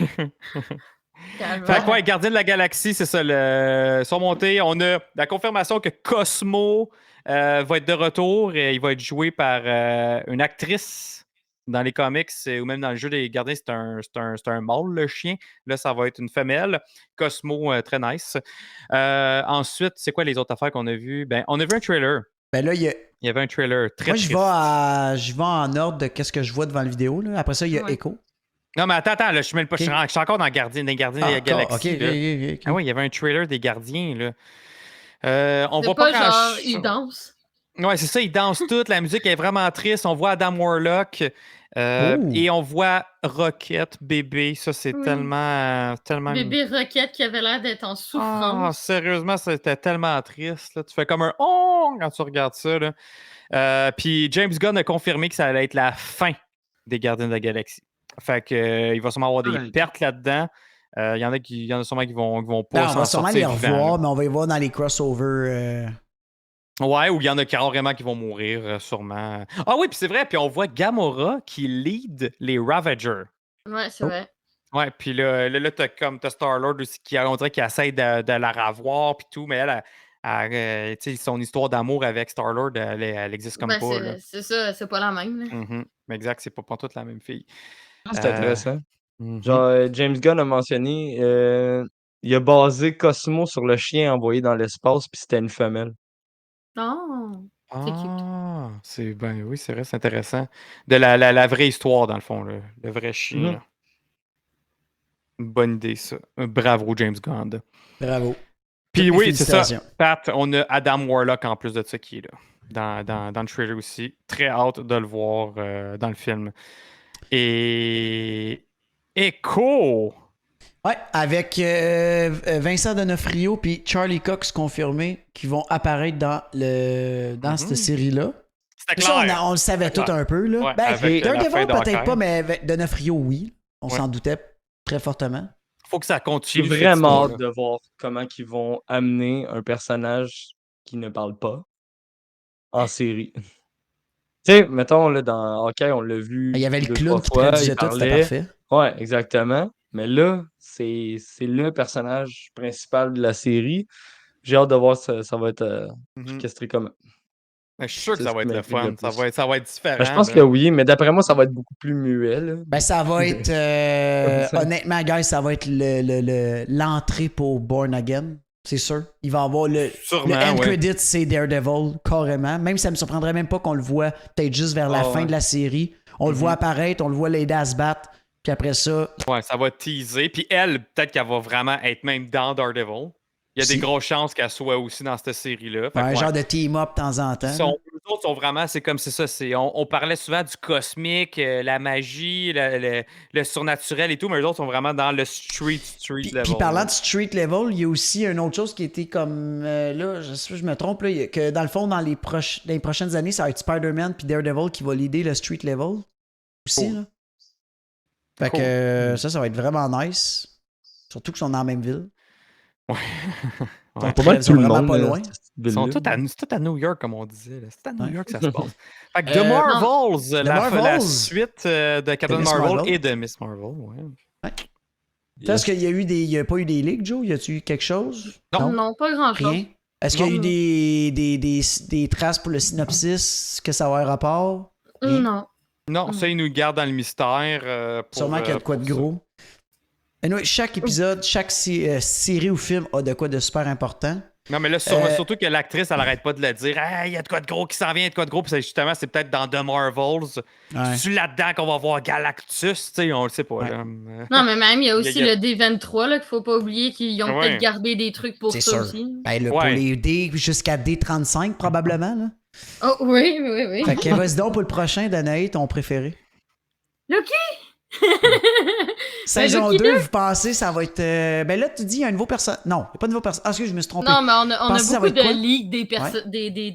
Calvaire. Fait que, ouais, Gardien de la Galaxie, c'est ça, sont montés. On a la confirmation que Cosmo va être de retour et il va être joué par une actrice dans les comics ou même dans le jeu des Gardiens, c'est un mâle, le chien. Là, ça va être une femelle. Cosmo, très nice. Ensuite, c'est quoi les autres affaires qu'on a vues? Ben, on a vu un trailer. Ben là, il y a. Il y avait un trailer très Moi, triste. je vais en ordre de qu'est-ce que je vois devant la vidéo. Là. Après ça, il y a Ouais. Echo. Non, mais attends, là, je suis même pas. Ok. Je suis encore dans Gardiens des Gardiens de la Galaxie. Ok, là. ok. Ah oui, il y avait un trailer des Gardiens, là. On C'est voit pas pas genre, il danse. Ouais, c'est ça, ils dansent toutes. La musique est vraiment triste. On voit Adam Warlock et on voit Rocket, bébé. Ça, c'est Oui. tellement. Bébé Roquette qui avait l'air d'être en Ah, souffrance. sérieusement, c'était tellement triste. Là. Tu fais comme un oh quand tu regardes ça. Là. Puis James Gunn a confirmé que ça allait être la fin des Gardiens de la Galaxie. Fait que il va sûrement avoir des Ouais. pertes là-dedans. Il y en a sûrement qui vont pas Non, on s'en va sûrement les sortir vivants, revoir, là. mais on va les voir dans les crossovers. Ouais, ou il y en a carrément qui vont mourir, sûrement. Ah oui, puis c'est vrai, puis on voit Gamora qui lead les Ravagers. Ouais, c'est Oh. vrai. Ouais, puis là t'as Star-Lord aussi on dirait qu'il essaie de la ravoir puis tout, mais elle, tu sais, son histoire d'amour avec Star-Lord, elle existe comme Ben, pas. Là. c'est ça, c'est pas la même. Là. Mhm. Mais exact, c'est pas toute la même fille. C'est intéressant. Mhm. Genre, James Gunn a mentionné, il a basé Cosmo sur le chien envoyé dans l'espace, puis c'était une femelle. Oh, c'est cute. Ah, oui, c'est vrai, c'est intéressant. De la vraie histoire, dans le fond, le vrai chien. Mhm. Là. Une bonne idée, ça. Bravo, James Gunn. Bravo. Puis Toutes mes oui, c'est ça. félicitations. Pat, on a Adam Warlock en plus de ça qui est là. Dans le trailer aussi. Très hâte de le voir dans le film. Et. Echo! Ouais, avec Vincent D'Onofrio puis Charlie Cox confirmé qui vont apparaître dans cette série-là. C'était Ça, clair. on le savait C'était tout clair. un peu. Là. Ouais, Ben, avec la fin Daredevil, peut-être d'Hawkeye. pas, mais D'Onofrio, oui. On Ouais. s'en doutait très fortement. Faut que ça J'ai continue. cette vraiment histoire-là. hâte de voir comment ils vont amener un personnage qui ne parle pas en série. Tu sais, mettons, là, dans Hawkeye, on l'a vu Il y avait le 2-3 clown qui fois, traduisait il tout, c'était parlait. parfait. Ouais, exactement. Mais là, c'est le personnage principal de la série. J'ai hâte de voir ça va être Mhm. orchestré comment. Mais je suis sûr que C'est ça ce va qui être le m'intrigue fun. le Ça plus. va être différent. Ben, je pense là. que oui, mais d'après moi, ça va être beaucoup plus muet. Là. Ben, ça va être. Ça. Honnêtement, guys, ça va être l'entrée pour Born Again. C'est sûr. Il va avoir le Sûrement, end ouais. credit, c'est Daredevil, carrément. Même si ça me surprendrait même pas qu'on le voit peut-être juste vers la Ah, fin ouais. de la série. On le voit apparaître, on le voit l'aider à se battre. Puis après ça, Ouais, ça va teaser. Puis elle, peut-être qu'elle va vraiment être même dans Daredevil. Il y a Si. des grosses chances qu'elle soit aussi dans cette série-là. Fait que, Un ouais. genre de team-up de temps en temps. là. Eux autres sont vraiment, c'est comme c'est ça. On parlait souvent du cosmique, la magie, le surnaturel et tout, mais eux autres sont vraiment dans le street level. Puis parlant là. de street level, il y a aussi une autre chose qui était comme là, je sais pas, je me trompe, là, que dans le fond, dans les prochaines années, ça va être Spider-Man puis Daredevil qui va leader le street level aussi. Cool. Là. Fait Cool. que ça va être vraiment nice. Surtout qu'ils sont dans la même ville. Ouais. Ils sont Pas mal ils sont tout le vraiment monde. pas là, loin. cette Ils sont ville-là. tous à New York, comme on disait. là. C'est à New Ouais. York que ça se passe. Fait que Euh, The Marvels, la Marvels. suite de Captain Miss Marvel, Marvel. et de Miss Marvel. Ouais. Est-ce qu'il y a pas eu des leaks, Joe? Y a-tu eu quelque chose? Non, pas grand-chose. Rien. Est-ce qu'il y a Non. eu des traces pour le synopsis que ça va avoir rapport? Rien. Non. Non, ça, ils nous gardent dans le mystère. Pour, Sûrement qu'il y a de quoi de pour ça. gros. Anyway, chaque épisode, chaque série ou film a de quoi de super important. Non, mais là, surtout que l'actrice, elle arrête pas de le dire. Hey, il y a de quoi de gros qui s'en vient, il y a de quoi de gros. Puis justement, c'est peut-être dans The Marvels. Ouais. C'est là-dedans qu'on va voir Galactus. Tu sais, on le sait pas. Ouais. Là. Non, mais même, il y a aussi Il y a- le D23 là, qu'il faut pas oublier qu'ils ont Ouais. peut-être gardé des trucs pour C'est ça sûr. aussi. Ben, là, pour Ouais. les D jusqu'à D35, probablement. Là. Oh, oui, oui, oui. Fait que vas-y donc pour le prochain, Danae, ton préféré. Loki! Saison Loki 2, vous pensez, ça va être. Ben là, tu dis, il y a un nouveau personnage. Non, il n'y a pas de nouveau personnage. Ah, excuse, je me suis trompé. Non, mais on a Pensez, ça va beaucoup être quoi? de leaks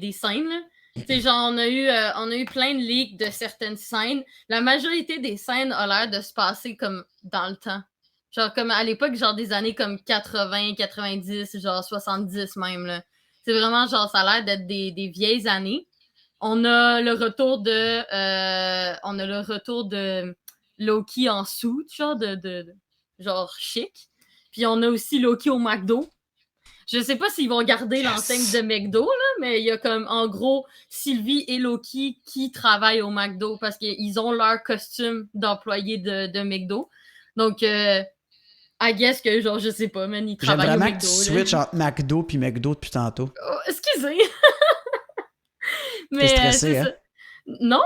des scènes. Là. Tu sais, genre, on a eu plein de leaks de certaines scènes. La majorité des scènes a l'air de se passer comme dans le temps. Genre, comme à l'époque, genre des années comme 80, 90, genre 70 même. Là. C'est vraiment, genre, ça a l'air d'être des vieilles années. On a le retour de Loki en suit, genre genre chic. Puis on a aussi Loki au McDo. Je sais pas s'ils vont garder l'enseigne de McDo, là, mais il y a comme, en gros, Sylvie et Loki qui travaillent au McDo parce qu'ils ont leur costume d'employé de McDo. Donc, I guess que, genre, je sais pas, man, ils J'aime travaillent au vraiment McDo. que tu là. switches entre McDo puis McDo depuis tantôt. Oh, excusez! T'es stressé, c'est hein? ça. Non,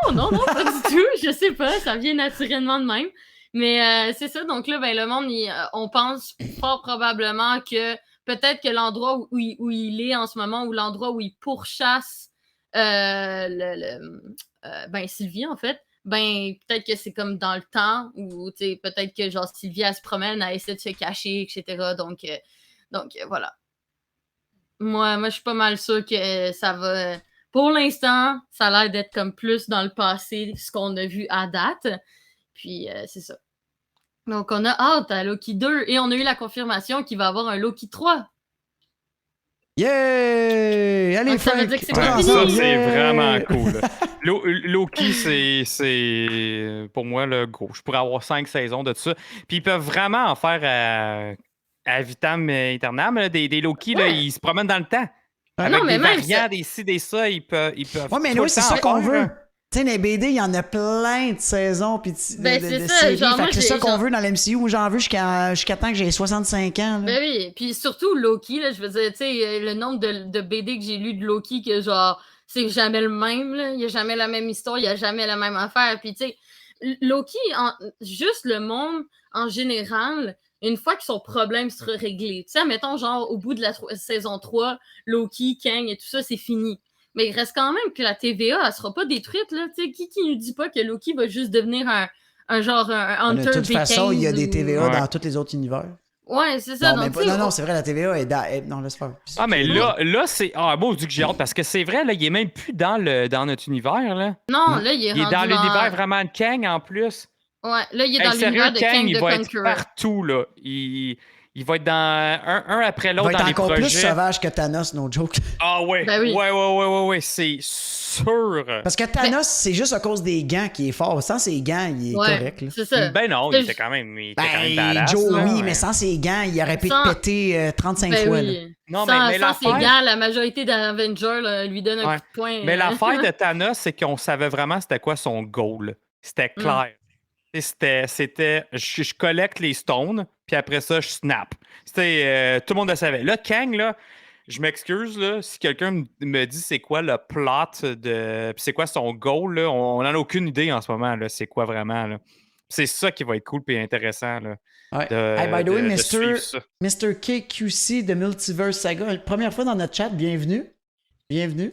pas du tout. Je sais pas, ça vient naturellement de même. Mais c'est ça, donc là, ben, le monde, on pense fort probablement que peut-être que l'endroit où il est en ce moment, ou l'endroit où il pourchasse ben, Sylvie, en fait, ben, peut-être que c'est comme dans le temps, ou peut-être que genre Sylvie, elle se promène, elle essaie de se cacher, etc. Donc, voilà. Moi, je suis pas mal sûre que ça va. Pour l'instant, ça a l'air d'être comme plus dans le passé, ce qu'on a vu à date. Puis, c'est ça. Donc, on a hâte à Loki 2 et on a eu la confirmation qu'il va y avoir un Loki 3. Yeah! Allez, Donc, ça veut Frank! dire que c'est tout pas fini. Ça, ensemble, c'est yeah! vraiment cool. Loki, c'est pour moi le gros. Je pourrais avoir 5 saisons de ça. Puis ils peuvent vraiment en faire à vitam aeternam. Là, des Loki, là, Ouais. ils se promènent dans le temps. Ouais. Avec Non, mais des même variants, ça- des ci, des ça, ils peuvent. Ouais, mais tout oui, le c'est temps ça en qu'on faire, veut. là. Tu sais, les BD, il y en a plein de saisons puis Ben, de c'est ça, séries. genre, Fait moi, que c'est ça j'ai- qu'on genre- veut dans l'MCU. Moi, j'en veux jusqu'à temps que j'ai 65 ans. là. Ben oui, puis surtout Loki, là, je veux dire, tu sais, le nombre de BD que j'ai lu de Loki, que genre, c'est jamais le même, là. Il n'y a jamais la même histoire, il n'y a jamais la même affaire. Puis, tu sais, Loki, juste le monde en général, une fois que son problème sera réglé, tu sais, mettons, genre, au bout de la saison 3, Loki, Kang et tout ça, c'est fini. Mais il reste quand même que la TVA, elle sera pas détruite, là. Tu sais, qui nous dit pas que Loki va juste devenir un genre, un De Hunter toute façon, il y a des TVA Ouais. dans tous les autres univers. Ouais, c'est ça. Non, mais donc, pas- tu sais, non, c'est vrai, la TVA est dans. Non, laisse faire. Ah, mais là c'est. Ah, moi, je dis que j'ai hâte parce que c'est vrai, là, il est même plus dans notre univers. Là. non, là, il est Il est rendu dans l'univers vraiment de Kang en plus. Ouais, là, il est Hey, dans sérieux, l'univers de Kang il the va être Conqueror. partout. Là. Il va être dans un après Il l'autre va être dans les encore projets. plus sauvage que Thanos, no joke. Ah ouais. Ben oui. Ouais, c'est sûr. Parce que Thanos, c'est juste à cause des gants qu'il est fort. Sans ses gants, il est Ouais, correct. Là. c'est ça. Ben non, Ben, il était quand même Ben, badass, Joe, là, oui, ouais. mais sans ses gants, il aurait pu Sans- te péter 35 Ben fois. là. oui. Non, sans mais ses l'affaire- gants, la majorité d'Avengers là, lui donne un Ouais. coup de poing. Mais l'affaire de Thanos, c'est qu'on savait vraiment c'était quoi son goal. C'était clair. C'était je collecte les stones, puis après ça, je snap. C'était tout le monde le savait. Là, Kang, là, je m'excuse, là, si quelqu'un me dit c'est quoi le plot de. Puis c'est quoi son goal, là, on n'en a aucune idée en ce moment, là, c'est quoi vraiment. Là. c'est ça qui va être cool et intéressant. Là, Ouais. de, Hey, by the way, de suivre ça. Mr. KQC de Multiverse Saga, première fois dans notre chat, bienvenue. Bienvenue.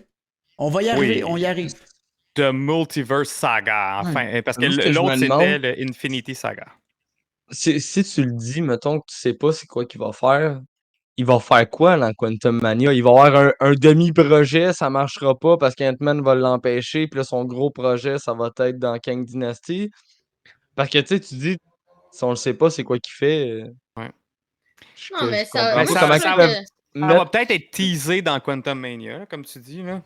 On va y arriver, Oui. on y arrive. De Multiverse Saga, enfin. Parce que Moi, ce que je l'autre, me demande- c'était le Infinity Saga. Si tu le dis, mettons que tu sais pas c'est quoi qu'il va faire, il va faire quoi dans Quantum Mania? Il va avoir un demi-projet, ça marchera pas parce qu'Ant-Man va l'empêcher, puis là, son gros projet, ça va être dans Kang Dynasty. Parce que, tu sais, tu dis, si on le sait pas c'est quoi qu'il fait, Ouais. Non, mais je ça- comprends ça- pas comment ça ils va- peuvent Ça va mettre... peut-être être teasé dans Quantum Mania, là, comme tu dis. Là.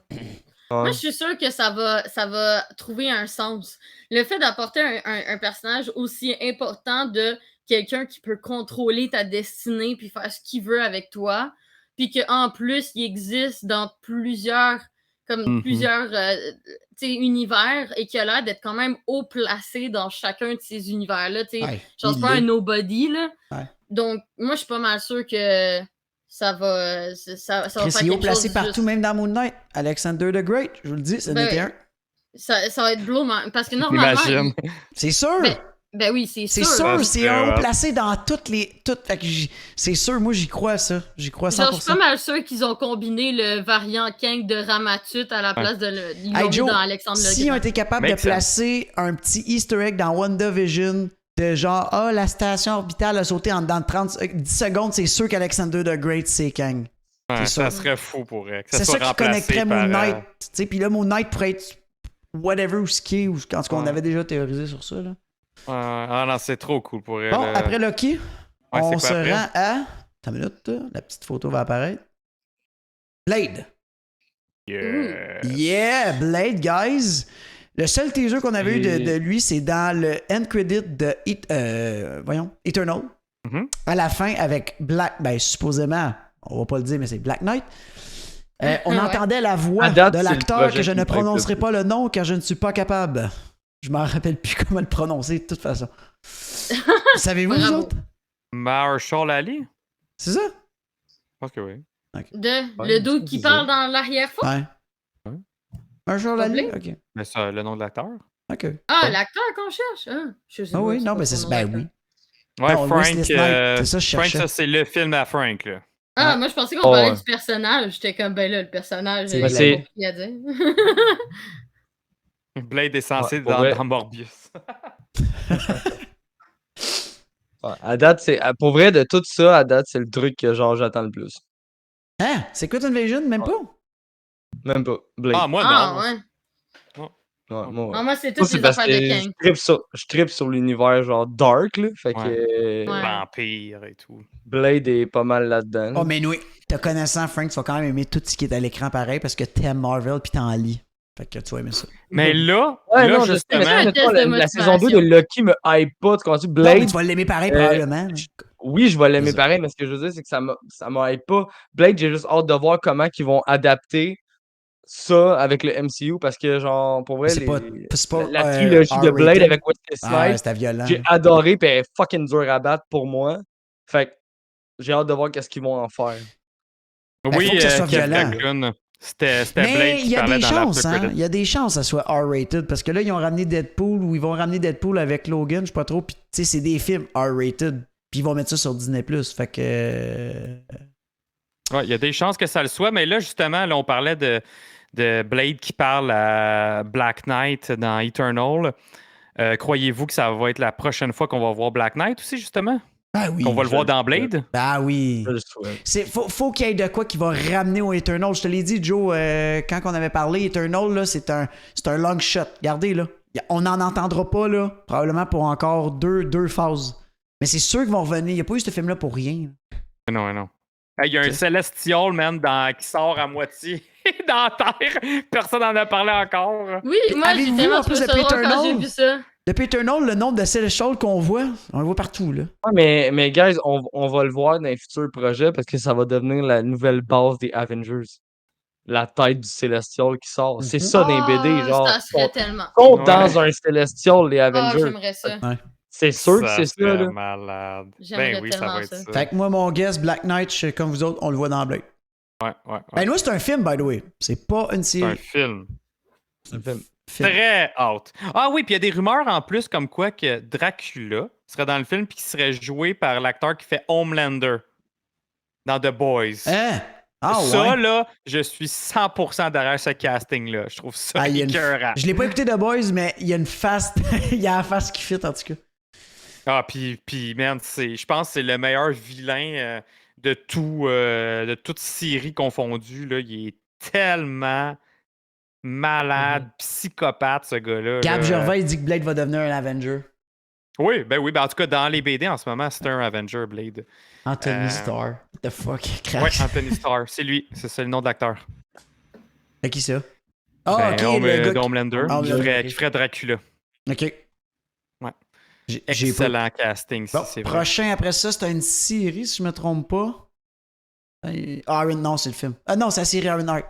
Moi, Ouais. je suis sûre que ça va trouver un sens. Le fait d'apporter un personnage aussi important de quelqu'un qui peut contrôler ta destinée puis faire ce qu'il veut avec toi, puis qu'en plus, il existe dans plusieurs tu sais, univers et qu'il a l'air d'être quand même haut placé dans chacun de ces univers-là. Tu sais. Ouais, Genre, c'est il pas un l'est. nobody, là. Ouais. Donc, moi, je suis pas mal sûre que ça va Chris, faire il est haut quelque placé chose partout, juste. même dans Moon Knight. Alexander the Great, je vous le dis, c'est Ben n'était oui. un. Ça va être blow, parce que normalement. Imagine. C'est sûr! Ben oui, c'est C'est sûr. sûr, Ça c'est serait un haut hot. placé dans fait que c'est sûr, moi j'y crois à ça. J'y crois à 100%. Genre, je suis pas mal sûr qu'ils ont combiné le variant Kang de Ramatut à la place de ils l'ont mis Joe, dans Alexandre le si on Grand. était capable de Make sense. placer un petit easter egg dans WandaVision de genre, la station orbitale a sauté en dans 10 secondes, c'est sûr qu'Alexander the Great, c'est Kang. Ouais, C'est ça sûr. serait fou pour elle. Que ça C'est soit ça qui remplacé connecterait Moon par, Knight. Tu sais, puis là, Moon Knight pourrait être whatever ou ski, ou quand on Ouais. avait déjà théorisé sur ça. Là. Ah non, c'est trop cool pour elle. Bon, après Loki, Ouais, on c'est se quoi après? rend à. Attends une minute, là, la petite photo va apparaître. Blade. Yeah. Yeah, Blade, guys. Le seul teaser qu'on avait eu de lui, c'est dans le end credit de Eternal. Mhm. À la fin, avec Black, ben supposément, on va pas le dire, mais c'est Black Knight. On Ouais. entendait la voix À date, de c'est le l'acteur projet que je qui ne me hype le prononcerai plus. pas le nom car je ne suis pas capable. Je m'en rappelle plus comment le prononcer de toute façon. Savez-vous, vous Bravo. autres? Marshall Ali? C'est ça? Je pense que oui. Le dude qui parle dans l'arrière-fond? Ouais. Ouais. Marshall Pas Ali? Blade? Ok. Mais ça, le nom de l'acteur? Ok. Ah, l'acteur qu'on cherche? Ah, je sais Ah pas, oui, c'est non, pas mais son c'est. nom Ben d'acteur. oui. Ouais, Non, Frank. Wesley Snipes, c'est ça, je Frank, cherchais. ça, c'est le film à Frank, là. Ah, Ouais. moi, je pensais qu'on Oh, parlait ouais. du personnage. J'étais comme, ben là, le personnage, C'est il Blade. est compliqué à dire. Blade est censé Ouais, être pour vrai. dans Morbius. Ouais, à date, pour vrai, de tout ça, à date, c'est le truc que genre j'attends le plus. Hein? C'est quoi Invasion? Même pas? Même pas. Blade. Ah, moi, Ah, non. ouais. Ouais, moi, ouais. Ah, moi, c'est Moi, toutes c'est les parce affaires que de Kang. je trippe sur l'univers genre dark, là. Fait que Ouais. Vampire et tout. Blade est pas mal là-dedans. Oh, mais oui, te connaissant, Frank, tu vas quand même aimer tout ce qui est à l'écran pareil parce que t'aimes Marvel pis t'en lis. Fait que tu vas aimer ça. Mais là, Ouais, là non, je sais, mais justement, un mettons, test de la saison 2 de motivation. Lucky me hype pas. Tu comprends-tu? Non, Blade, mais tu vas l'aimer pareil, euh, probablement. oui, je vais l'aimer C'est ça. pareil, mais ce que je veux dire, c'est que ça m'a hype pas. Blade, j'ai juste hâte de voir comment ils vont adapter ça avec le MCU parce que, genre, pour vrai, C'est pas la trilogie de Blade R-rated. avec Wesley Ah, ouais, Snipes, c'était violent. j'ai adoré, pis elle est fucking dur à battre pour moi. Fait que j'ai hâte de voir qu'est-ce qu'ils vont en faire. oui, faut que ça soit Kev violent. Cocoon, c'était Blade Mais qui il y a parlait des dans chances, l'after hein. credit. Il y a des chances que ça soit R-rated parce que là, ils ont ramené Deadpool ou ils vont ramener Deadpool avec Logan, je sais pas trop. Puis, tu sais, c'est des films R-rated. Puis ils vont mettre ça sur Disney+. Fait que. Ouais, il y a des chances que ça le soit, mais là, justement, là, on parlait de Blade qui parle à Black Knight dans Eternal. Croyez-vous que ça va être la prochaine fois qu'on va voir Black Knight aussi, justement? Ah oui. Qu'on va le voir dans le souhaite. Blade? Ah oui. Je le souhaite. Faut qu'il y ait de quoi qui va ramener au Eternal. Je te l'ai dit, Joe, quand on avait parlé, Eternal, là, c'est un long shot. Regardez, là. On n'en entendra pas, là, probablement pour encore deux phases. Mais c'est sûr qu'ils vont revenir. Il n'y a pas eu ce film-là pour rien. Non, non. Hey, il y a un Celestial, man, qui sort à moitié dans la Terre. Personne n'en a parlé encore. Oui, moi, j'ai Avez-vous, tellement en plus, trouvé ça de drôle quand Eternal? j'ai vu ça. Depuis Eternal, le nombre de Celestials qu'on voit, on le voit partout, là. Ouais, mais guys, on va le voir dans les futurs projets parce que ça va devenir la nouvelle base des Avengers. La tête du Célestial qui sort. C'est ça dans les BD, genre. Ça serait Ils tellement. sont Ouais. dans un Célestial, les Ah, Avengers. j'aimerais ça. C'est sûr que c'est ça, serait là. malade. J'aimerais Ben oui, ça tellement va être ça. ça. Fait que moi, mon guess, Black Knight, comme vous autres, on le voit dans Blade. Ouais. Ben, nous, c'est un film, by the way. C'est pas une C'est un série. film. C'est un film. film. Très hâte. Ah oui, puis il y a des rumeurs en plus comme quoi que Dracula serait dans le film puis qu'il serait joué par l'acteur qui fait Homelander dans The Boys. Hein? Ah Ça, ouais? là, je suis 100% derrière ce casting-là. Je trouve ça Ah, il y a écœurant. Je l'ai pas écouté The Boys, mais il y a une face. Il y a la face qui fit, en tout cas. Ah, puis man, je pense que c'est le meilleur vilain de toute série confondue. Là. Il est tellement malade, psychopathe, ce gars-là. Gab là. Gervais, il dit que Blade va devenir un Avenger. Oui, ben en tout cas, dans les BD en ce moment, c'est un Avenger, Blade. Anthony Starr. What the fuck? Crack. Oui, Anthony Starr, c'est lui, c'est ça le nom de l'acteur. C'est qui ça? Ah, ok, le gars. qui- Homelander, Homelander, qui ferait Dracula. Ok. Ouais. J'ai pas. Excellent casting, Bon, c'est vrai. prochain après ça, c'est une série, si je me trompe pas. Iron, non, c'est le film. Ah non, c'est la série Iron Heart.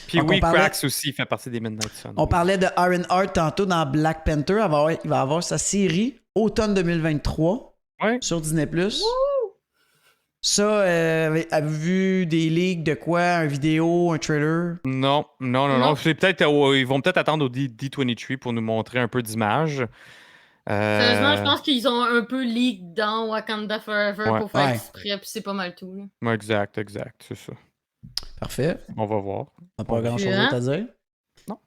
Puis Donc, oui, on parlait- Cracks aussi fait partie des Midnight Sun. On parlait de Iron Heart tantôt dans Black Panther. Il va avoir sa série automne 2023 Ouais. sur Disney+. Ça, avez-vous vu des leaks de quoi? Un vidéo, un trailer? Non. C'est peut-être, ils vont peut-être attendre au D23 pour nous montrer un peu d'images. Sérieusement, je pense qu'ils ont un peu leak dans Wakanda Forever Ouais. pour faire Ouais. exprès, puis c'est pas mal tout. Là. Ouais, exact, c'est ça. Parfait. On va voir. On n'a pas grand-chose Hein? d'autre à dire. Non.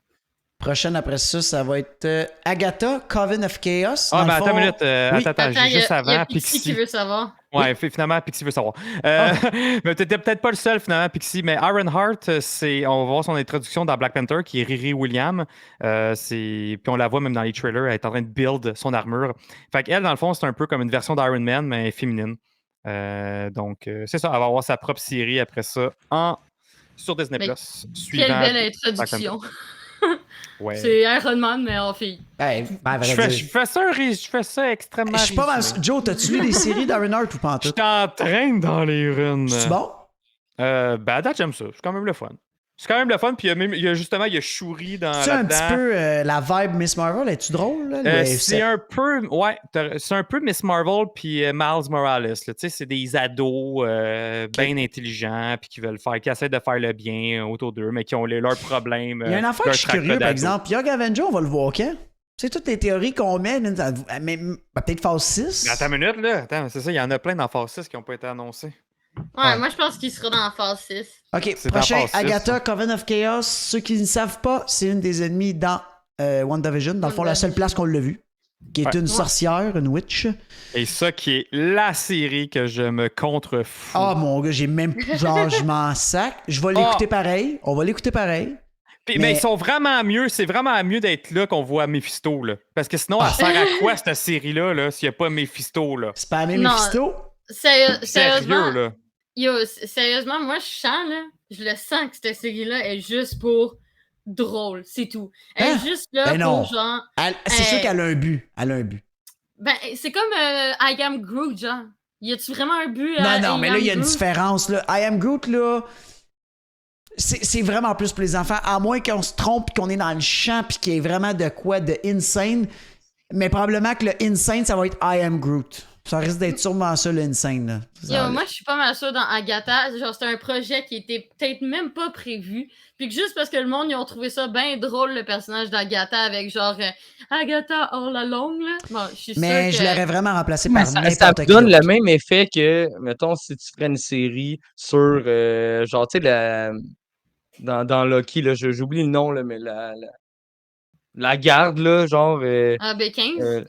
Prochaine après ça, ça va être Agatha, Coven of Chaos. Ah, Dans ben le fond- attends une minute. Oui. Attends, Attends, il y juste a, il y a avant, Pixie qui veut savoir. Ouais, finalement, Pixie veut savoir. Mais t'étais peut-être pas le seul, finalement, Pixie. Mais Ironheart, on va voir son introduction dans Black Panther, qui est Riri Williams. Puis on la voit même dans les trailers, elle est en train de build son armure. Fait qu'elle, dans le fond, c'est un peu comme une version d'Iron Man, mais féminine. Donc, c'est ça, elle va avoir sa propre série après ça sur Disney+. Mais suivant Quelle belle Black Panther. introduction. Ouais. C'est Iron Man, mais en fille. Ben, à vrai Je dire. fais ça extrêmement Je suis pas mal. résumé. Joe, t'as-tu lu les séries d'Ironheart ou pas en Je tout? t'entraîne dans les runes. C'est bon? Ben, à date, j'aime ça. C'est quand même le fun. C'est quand même le fun. Puis il y a Shuri dans C'est un là-dedans. petit peu la vibe Miss Marvel. Es-tu drôle? Là? C'est un peu, c'est un peu Miss Marvel puis Miles Morales. Là. Tu sais, c'est des ados bien intelligents puis qui essaient de faire le bien autour d'eux, mais qui ont leurs problèmes. Il y a une affaire que je suis curieux, par exemple. Young Avenger, on va le voir quand? C'est toutes les théories qu'on met, mais peut-être phase 6. Mais attends une minute, là. Attends, c'est ça, il y en a plein dans phase 6 qui n'ont pas été annoncés. Ouais, moi je pense qu'il sera dans la phase 6. Ok, C'est prochain, dans phase 6, Agatha, ça. Coven of Chaos. Ceux qui ne savent pas, c'est une des ennemies dans WandaVision. Dans le fond, la seule place qu'on l'a vue. Qui est Ouais. une sorcière, une witch. Et ça qui est la série que je me contrefous. Ah, mon gars, j'ai même. Genre, je m'en sac. Je vais l'écouter pareil. On va l'écouter pareil. Mais ils sont vraiment mieux. C'est vraiment mieux d'être là qu'on voit Mephisto. Là. Parce que sinon, elle sert à quoi cette série-là là, s'il n'y a pas Mephisto? Là? C'est pas Non. Mephisto. Sérieusement, Sérieux, là. sérieusement, moi je sens, là, je le sens que cette série-là est juste pour drôle, c'est tout. Elle Hein? est juste là Ben non. pour genre. C'est sûr qu'elle a un but. Elle a un but. Ben, c'est comme I Am Groot, genre. Y a-tu vraiment un but Non, mais là, il y a une Groot? différence. Là. I Am Groot, là. C'est vraiment plus pour les enfants, à moins qu'on se trompe et qu'on est dans le champ puis qu'il y ait vraiment de quoi de insane. Mais probablement que le insane, ça va être I Am Groot. Ça risque d'être sûrement ça, le insane. Là. Yo, moi, je suis pas mal sûre dans Agatha. Genre, c'était un projet qui était peut-être même pas prévu. Puis que juste parce que le monde, ils ont trouvé ça bien drôle, le personnage d'Agatha, avec genre Agatha all along, là. Bon, je suis Mais sûre je que... l'aurais vraiment remplacé Mais par ça n'importe qui. donne d'autre. le même effet que, mettons, si tu ferais une série sur, genre, tu sais, dans Loki, là, j'oublie le nom, là, mais la garde, là, genre... Ah, ben 15?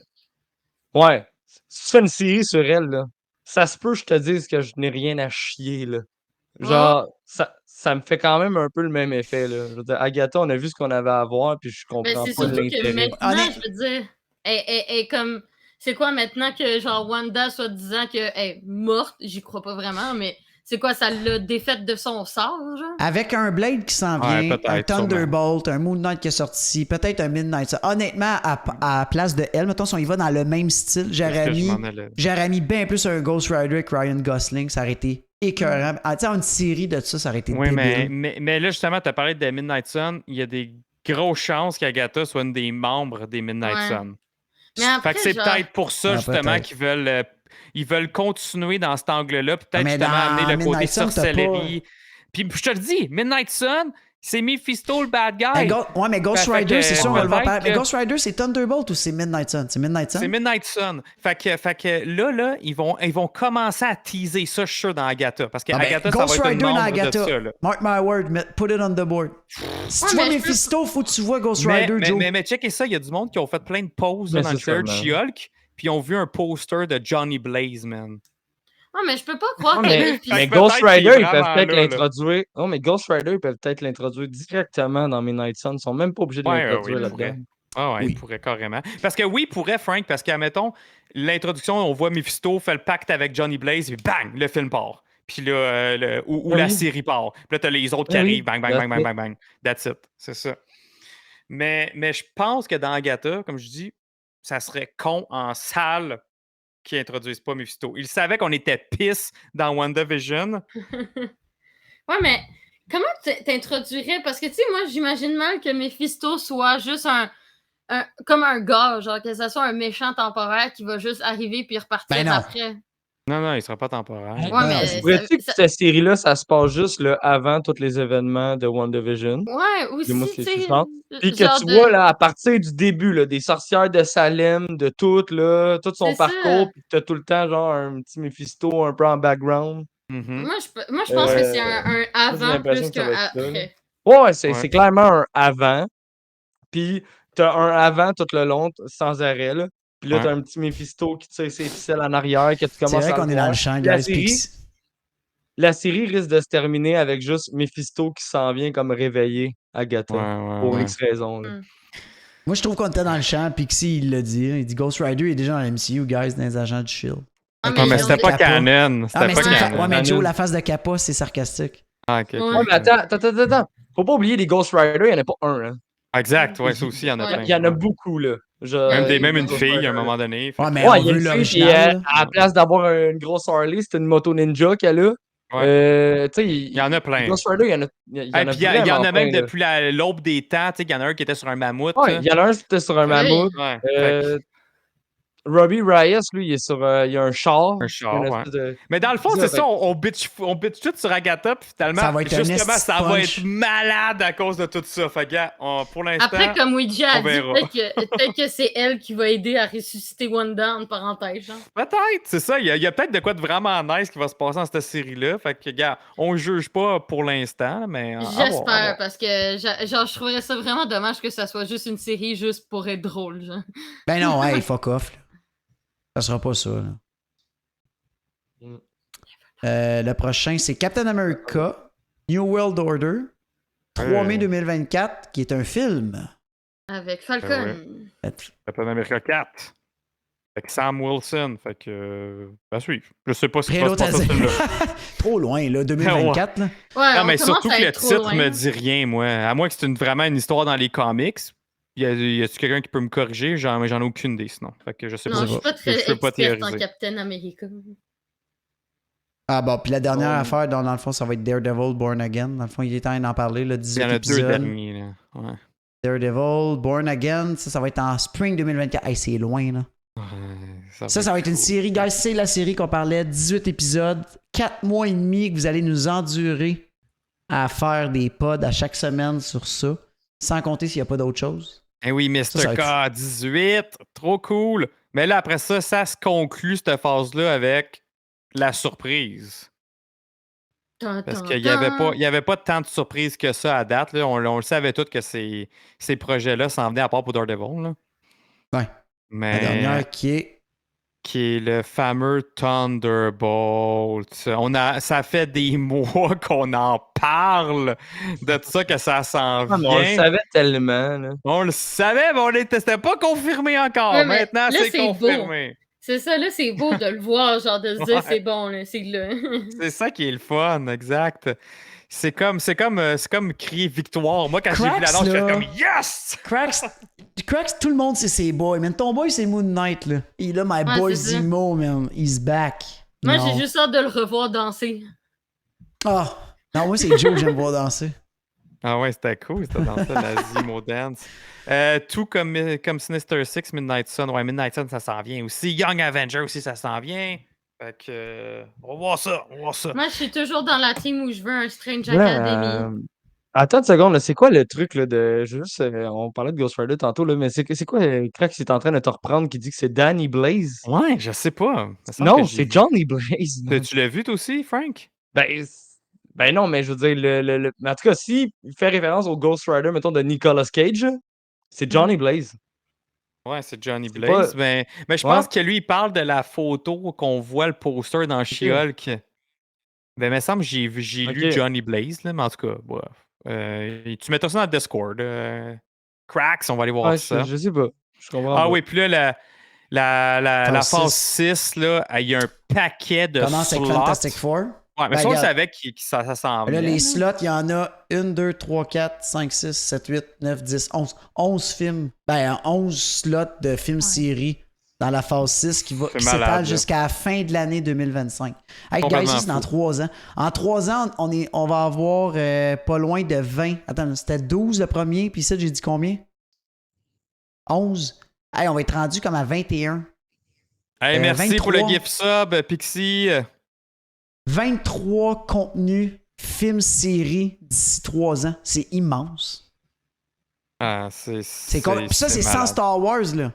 ouais, si tu fais une série sur elle, là, ça se peut que je te dise que je n'ai rien à chier, là. Genre, ça me fait quand même un peu le même effet, là. Je veux dire, Agatha, on a vu ce qu'on avait à voir, puis je Ben, comprends c'est pas surtout que l'intérêt. maintenant, Honnête- je veux dire, elle est comme... C'est quoi maintenant que, genre, Wanda soit disant qu'elle est morte? J'y crois pas vraiment, mais c'est quoi, ça l'a défaite de son sort, genre? Avec un Blade qui s'en Ouais, vient, peut-être, un Thunderbolt, un Moon Knight qui est sorti, peut-être un Midnight. Ça. Honnêtement, à la place de elle, mettons, si on y va dans le même style, j'aurais mis bien plus un Ghost Rider avec Ryan Gosling. Ça aurait été écœurant. Ah, tu sais, une série de ça aurait été Oui, débile. mais là, justement, tu as parlé de Midnight Sun. Il y a des grosses chances qu'Agatha soit une des membres des Midnight Ouais. Sun. Mais après, Fait que c'est genre- peut-être pour ça, Ah, justement, peut-être. qu'ils veulent, ils veulent continuer dans cet angle-là. Puis peut-être Mais justement dans amener le côté Midnight Sun, t'as sorcellerie. Puis je te le dis, Midnight Sun, C'est Mephisto le bad guy. Ouais, mais Ghost Fait Rider, que, c'est sûr, on va le voir. peut-être Mais que- Ghost Rider, c'est Thunderbolt ou c'est Midnight Sun? C'est Midnight Sun? C'est Midnight Sun. Fait que là, ils vont commencer à teaser ça, je suis sûr, dans Agatha. Parce que Ah ben, Agatha, ça Ghost va être Rider une dans membre Agatha. de ça. Là. Mark my word, put it on the board. Si tu vois mais je peux- Mephisto, faut que tu vois Ghost Rider, Joe. Mais checkez ça, il y a du monde qui ont fait plein de pauses là, Mais dans le c'est trailer de ça, man. She-Hulk, puis ils ont vu un poster de Johnny Blaze, man. Ouais, mais je peux pas croire Non, que mais Mephisto- Fait que Ghost peut-être qu'il est Rider, ils peuvent vraiment peut-être là, là. l'introduire. Non, mais Ghost Rider, ils peuvent peut-être l'introduire directement dans Midnight Sun. Ils sont même pas obligés de Ouais, l'introduire oui, il là-dedans. pourrait. Ah ouais, Oui. il pourrait carrément. Parce que oui, il pourrait, Frank, parce que, admettons, l'introduction, on voit Mephisto fait le pacte avec Johnny Blaze, puis bang, le film part. Puis là, ou Ah la oui. série part. Puis là, t'as les autres qui Ah oui, arrivent, bang, bang, that's bang, bang, it. bang, bang. That's it. C'est ça. Mais je pense que dans Agatha, comme je dis, ça serait con en salle qu'ils introduisent pas Mephisto. Ils savaient qu'on était pisse dans WandaVision. Ouais, mais comment t'introduirais? Parce que, tu sais, moi, j'imagine mal que Mephisto soit juste comme un gars, genre que ce soit un méchant temporaire qui va juste arriver puis repartir Ben non. après. Non, il sera pas temporaire. Ouais, Ouais, non, mais. c'est- Pourrais-tu que cette série-là, ça se passe juste là, avant tous les événements de WandaVision? Ouais, aussi, Moi, tu c'est sais. ça. Puis que genre tu de- vois, là, à partir du début, là, des sorcières de Salem, de tout, là, tout son C'est ça. parcours, puis que t'as tout le temps, genre, un petit Mephisto un peu en background. Mhm. Moi, je pense que c'est un avant l'impression plus que ça qu'un va être ça, là. après. Ouais, c'est Ouais. clairement un avant. Puis t'as un avant tout le long, sans arrêt, là. Puis là, Ouais. t'as un petit Mephisto qui tire ses ficelles en arrière, que tu C'est commences vrai à qu'on le est dans voir. le champ, La guys. série, la série risque de se terminer avec juste Mephisto qui s'en vient comme réveillé Agatha. Pour Ouais. X raisons. là. Moi, je trouve qu'on était dans le champ. Pixie, il l'a dit. Il dit Ghost Rider est déjà dans la MCU, guys, dans les agents du Shield. Ah, Avec mais la mais face c'était de pas Kappa. canon. Ah, C'était mais pas c'est une fa- canon. ouais, mais Joe, Canon. la face de Kappa, c'est sarcastique. Ah, ok. Ouais. Ouais, mais attends. Faut pas oublier les Ghost Rider, il n'y en a pas un. Hein. Exact, ouais, ça aussi, il y en a Ouais. plein. Il y en a ouais. beaucoup, là. Même une Ghost fille Rider. à un moment donné. fait Ouais, que- mais Ouais, on il y a veut une fille, puis l'original. là. à la place d'avoir une grosse Harley, c'est une moto ninja qu'elle a. Ouais. Tu sais, Il y en a plein. Ghost Rider, il y en a, il y en Hey, a puis il y en vraiment a même plein, là. depuis l'aube des temps, tu sais, qu'il y en a un qui était sur un mammouth. Ouais, il y en a un, c'était sur un Oui. mammouth. Ouais, fait que- Robbie Reyes, lui, il est sur il y a un char. Un char, Une ouais. espèce de- Mais dans le fond, Ça, c'est fait- ça, on bitch tout sur Agatha, puis finalement, Ça va être un justement, esti ça va punch. être malade à cause de tout ça. Fait que, gars, pour l'instant, Après, comme Ouija a on dit, verra. peut-être que c'est elle qui va aider à ressusciter Wanda, en parenthèse. Genre. peut-être, c'est ça. Il y a peut-être de quoi de vraiment nice qui va se passer dans cette série-là. Fait que, gars, on juge pas pour l'instant, mais. à voir, à J'espère, voir. parce que genre, je trouverais ça vraiment dommage que ça soit juste une série juste pour être drôle. Genre. Ben non, hey, fuck off. Là. Ça sera pas ça. Là. Mm. Le prochain, c'est Captain America, New World Order, 3 mai 2024, qui est un film. Avec Falcon. Captain America 4. Avec Sam Wilson. Fait que. Ben, suivre. Je sais pas ce qui Rien va se d'autre à passer dire. dans ce film-là. Trop loin, là, 2024. Là. Ouais, Non, on mais commence surtout à que le être trop titre loin. me dit rien, moi. À moins que c'est vraiment une histoire dans les comics. Y a-tu quelqu'un qui peut me corriger? J'en ai aucune idée, sinon. Fait que je sais Non, pas. je suis pas très Je peux pas experte en théoriser. Captain America. Ah bon, puis la dernière Oh. affaire, dans le fond, ça va être Daredevil, Born Again. Dans le fond, il est temps d'en parler, là, Il 18 y en a deux épisodes. derniers, là. Ouais. Daredevil, Born Again, ça va être en spring 2024. Hey, c'est loin, là. Ça va être une série, guys. C'est la série qu'on parlait, 18 épisodes, 4 mois et demi que vous allez nous endurer à faire des pods à chaque semaine sur ça, sans compter s'il n'y a pas d'autre chose. Eh oui, Mr. Ça va être- K18, trop cool. Mais là, après ça, ça se conclut, cette phase-là, avec la surprise. Parce qu'il n'y avait pas tant de surprises que ça à date. Là. On le savait tous que ces projets-là s'en venaient à part pour Daredevil. Là. Ouais. Mais La dernière qui est. qui est le fameux Thunderbolt. Ça fait des mois qu'on en parle de tout ça, que ça s'en Ah, mais on le vient. savait tellement. Là. On le savait, mais c'était pas confirmé encore. Ouais, mais Maintenant, là, c'est c'est confirmé. C'est ça, là, c'est beau de le voir, genre de se dire Ouais. c'est bon, là, c'est là. C'est ça qui est le fun, exact. C'est comme crier victoire. Moi, quand j'ai vu Cracks, l'annonce, j'étais là. comme Yes! Cracks, tout le monde, c'est ses boys. Man, ton boy, c'est Moon Knight, là. Et là, my Ouais, boy c'est ça. Zemo, man, he's back. Moi, Non. j'ai juste hâte de le revoir danser. Ah! Non, moi, c'est Joe que j'aime voir danser. Ah ouais, c'était cool, c'était dans ça, la Zemo Dance. Tout comme Sinister Six, Midnight Sun. Ouais, Midnight Sun, ça s'en vient aussi. Young Avenger aussi, ça s'en vient. Fait que, on va voir ça, Moi, je suis toujours dans la team où je veux un Strange Là, Academy. Attends une seconde, là, c'est quoi le truc là, de. Juste, on parlait de Ghost Rider tantôt, là, mais c'est quoi Crack qui est en train de te reprendre qui dit que c'est Danny Blaze? Ouais, je sais pas. Il me semble que Non, j'ai c'est vu. Johnny Blaze. Tu l'as vu toi aussi, Frank? Ben, ben non, mais je veux dire, mais en tout cas, si il fait référence au Ghost Rider, mettons, de Nicolas Cage, c'est Johnny Blaze. Ouais, c'est Johnny C'est pas. Blaze. Mais je Ouais, pense que lui, il parle de la photo qu'on voit le poster dans ok. She-Hulk. Ben, il me semble que j'ai lu Ok. Johnny Blaze, là, mais en tout cas, bref. Tu mettras ça dans le Discord. Cracks, on va aller voir Ouais, ça. je sais pas. Je comprends Ah pas. oui, puis là, la Phase phase 6 6, là, il y a un paquet de commence avec slots. Fantastic Four. Ouais, mais Ben, ça, on regarde. savait que ça s'en Là, venait. les là. slots, il y en a 1, 2, 3, 4, 5, 6, 7, 8, 9, 10, 11. 11 films. Ben, 11 slots de films-séries dans la phase 6 qui C'est s'étale malade, là. jusqu'à la fin de l'année 2025. Hey, guys, Complètement ça, c'est dans fou. 3 ans. En 3 ans, on va avoir pas loin de 20. Attends, c'était 12 le premier, puis ça, j'ai dit combien? 11. Hey, on va être rendu comme à 21. Hey, merci pour le 23. gift sub, Pixie. 23 contenus, films, séries d'ici 3 ans. C'est immense. Ah, Puis ça, c'est sans malade. Star Wars, là.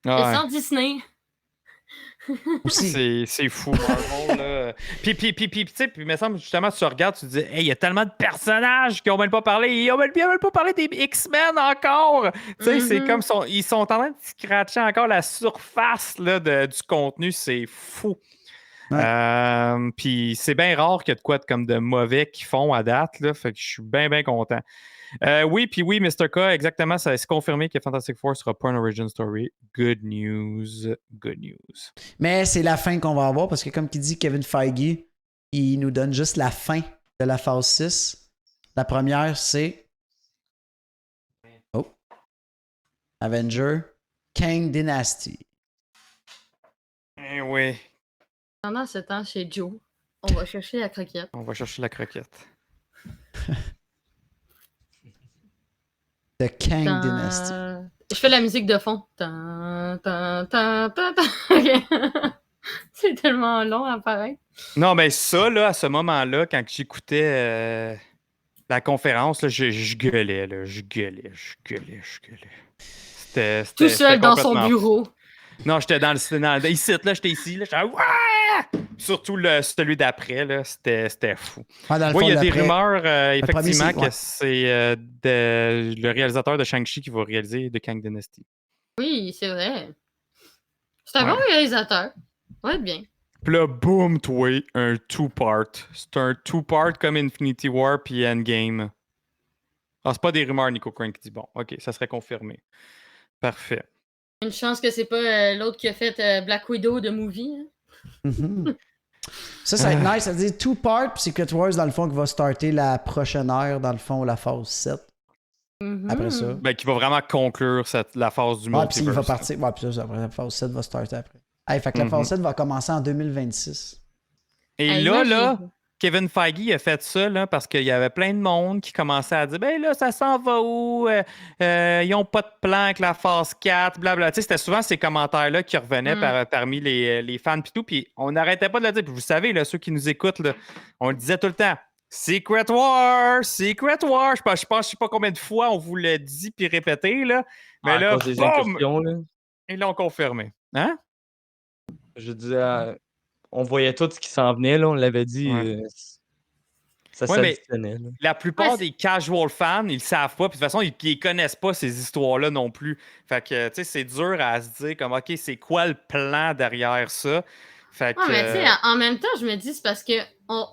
Ah, C'est ouais. sans Disney. Aussi. C'est fou, Marvel, là. Puis, tu sais, puis il me semble, justement, tu regardes, tu te dis, hey, il y a tellement de personnages qui ont même pas parlé. Ils ont même pas parlé des X-Men encore. Tu sais, c'est comme ils sont en train de scratcher encore la surface là, du contenu. C'est fou. Ouais. Puis c'est bien rare qu'il y a de quoi comme de mauvais qu'ils font à date. Là, fait que je suis bien, bien content. Oui, Mr. K, exactement, ça c'est confirmé que Fantastic Four sera pas un origin story. Good news, good news. Mais c'est la fin qu'on va avoir parce que, comme qui dit Kevin Feige, il nous donne juste la fin de la phase 6. La première, c'est. Oh. Avenger, Kang Dynasty. Eh oui, Pendant ce temps, chez Joe, on va chercher la croquette. on va chercher la croquette. The Kang Tan- Dynasty. Je fais la musique de fond. Tan, tan, tan, tan, tan. Ok. C'est tellement long à paraître. Non, mais ça, là, à ce moment-là, quand j'écoutais la conférence, là, je gueulais, là. Je gueulais. Tout seul c'était dans son complètement bureau. fou. Non, j'étais ici, là, j'étais ici, là, j'étais ouais! Surtout celui d'après, là, c'était fou. Ah, dans le Oui, fond, il y a des d'après- rumeurs, premier, effectivement, c'est- ouais. que c'est le réalisateur de Shang-Chi qui va réaliser The Kang Dynasty. Oui, c'est vrai. C'est un Ouais. bon réalisateur. Ça va être bien. Puis là, boum, toi, un two-part. C'est un two-part comme Infinity War puis Endgame. Ah, c'est pas des rumeurs, Nico Crank qui dit bon, ok, ça serait confirmé. Parfait. Une chance que c'est pas l'autre qui a fait Black Widow de movie. Hein. Mhm. Ça va être nice. Ça veut dire two part, puis Secret Wars, dans le fond, qui va starter la prochaine ère, dans le fond, la phase 7. Après ça. Ben, qui va vraiment conclure la phase du Ouais, puis il va multiverse. partir. Ouais, puis ça, après, la phase 7 va starter après. Hey, fait que la phase 7 va commencer en 2026. Et Hey, là, imagine. Kevin Feige a fait ça là, parce qu'il y avait plein de monde qui commençait à dire ben là, ça s'en va où? Ils n'ont pas de plan avec la phase 4, blablabla. Tu sais, c'était souvent ces commentaires-là qui revenaient parmi les fans pis tout. Puis on n'arrêtait pas de le dire. Puis vous savez, là, ceux qui nous écoutent, là, on le disait tout le temps. Secret War! Secret War! Je sais pas combien de fois on vous l'a dit puis répété, là. Mais À là, cause des boum! incursions, là. Ils l'ont confirmé. Hein? Je disais, on voyait tout ce qui s'en venait, là. On l'avait dit. Ouais. Ça Ouais, mais s'additionnait, là. la plupart Ouais, des casual fans, ils le savent pas. Puis de toute façon, ils connaissent pas ces histoires-là non plus. Fait que, tu sais, c'est dur à se dire comme, OK, c'est quoi le plan derrière ça? Fait que. Ouais, mais tu sais, en même temps, je me dis, c'est parce que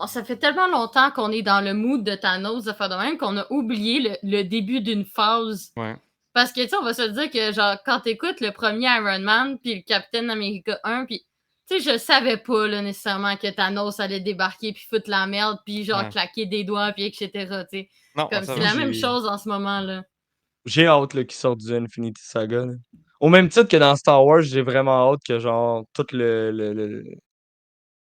ça fait tellement longtemps qu'on est dans le mood de Thanos de faire de même qu'on a oublié le début d'une phase. Ouais. Parce que, tu sais, on va se dire que, genre, quand t'écoutes le premier Iron Man, puis le Captain America 1, puis, tu sais, je savais pas, là, nécessairement que Thanos allait débarquer, puis foutre la merde, puis, genre, Ouais. claquer des doigts, puis etc., tu sais. Non, Comme ça c'est va. la même chose en ce moment-là. J'ai hâte là, qu'il sorte du Infinity Saga, là. Au même titre que dans Star Wars, j'ai vraiment hâte que genre tout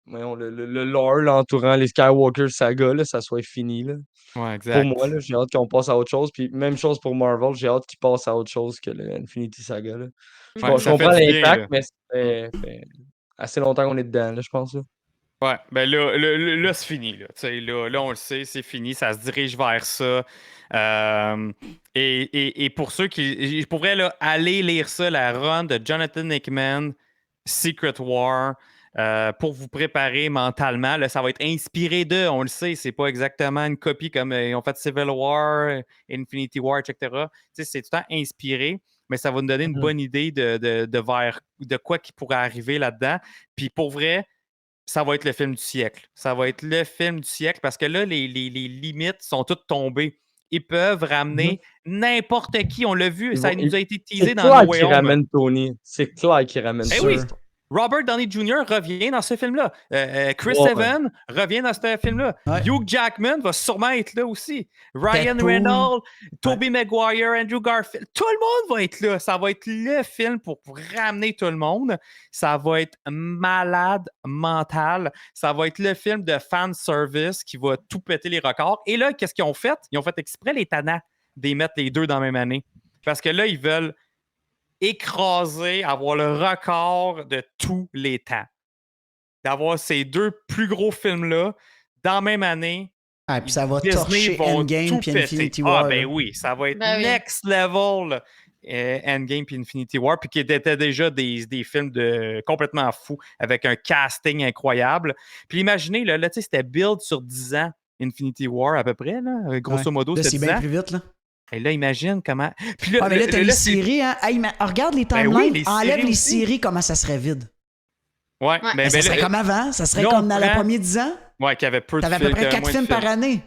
voyons, le lore l'entourant les Skywalker saga, là, ça soit fini. Là. Ouais, Pour exact. moi, là, j'ai hâte qu'on passe à autre chose. Puis même chose pour Marvel, j'ai hâte qu'ils passent à autre chose que le Infinity Saga. Là. Je Ouais, je ça fait comprends du bien, l'impact, là. mais ça fait assez longtemps qu'on est dedans, là, je pense. Là. Ouais, ben là, c'est fini. Là. Tu sais, là, on le sait, c'est fini. Ça se dirige vers ça. Et pour ceux qui. Je pourrais là, aller lire ça, la run de Jonathan Hickman, Secret War, pour vous préparer mentalement. Là, ça va être inspiré d'eux, on le sait. C'est pas exactement une copie comme ils ont fait Civil War, Infinity War, etc. Tu sais, c'est tout le temps inspiré, mais ça va nous donner une bonne idée de quoi qui pourrait arriver là-dedans. Puis pour vrai, ça va être le film du siècle. Ça va être le film du siècle parce que là, les limites sont toutes tombées. Ils peuvent ramener n'importe qui. On l'a vu, ça nous a été teasé C'est dans clair No Way qu'il Home. ramène Tony. C'est clair qu'il ramène Eh Tony. oui, Robert Downey Jr. revient dans ce film-là. Chris Ouais. Evans revient dans ce film-là. Ouais. Hugh Jackman va sûrement être là aussi. Ryan Deadpool. Reynolds, Tobey Maguire, Andrew Garfield. Tout le monde va être là. Ça va être le film pour ramener tout le monde. Ça va être malade mental. Ça va être le film de fan service qui va tout péter les records. Et là, qu'est-ce qu'ils ont fait? Ils ont fait exprès les tannants de mettre les deux dans la même année. Parce que là, ils veulent écraser, avoir le record de tous les temps. D'avoir ces deux plus gros films-là dans la même année. Ah, puis ça va Disney torcher vont Endgame tout puis péter. Infinity War. Ah, ben là. oui, ça va être Ben oui. next level Endgame puis Infinity War, puis qui étaient déjà des films complètement fous, avec un casting incroyable. Puis imaginez, là tu sais, c'était build sur 10 ans, Infinity War à peu près, là, grosso modo, Là, c'était c'est 10 bien ans. plus vite, là. Et là, imagine comment... Puis là, Ah, mais là, t'as les c'est- séries, hein. Hey, mais regarde les Ben timelines. oui, les Enlève séries les aussi. séries, comment ça serait vide. Ouais, Ouais. ben, Mais ça ben, serait là, comme avant. Ça serait là, on comme dans les prend- premiers 10 ans. ouais, qu'il y avait peu de T'avais à peu films, près qu'il y avait 4 moins de films par année.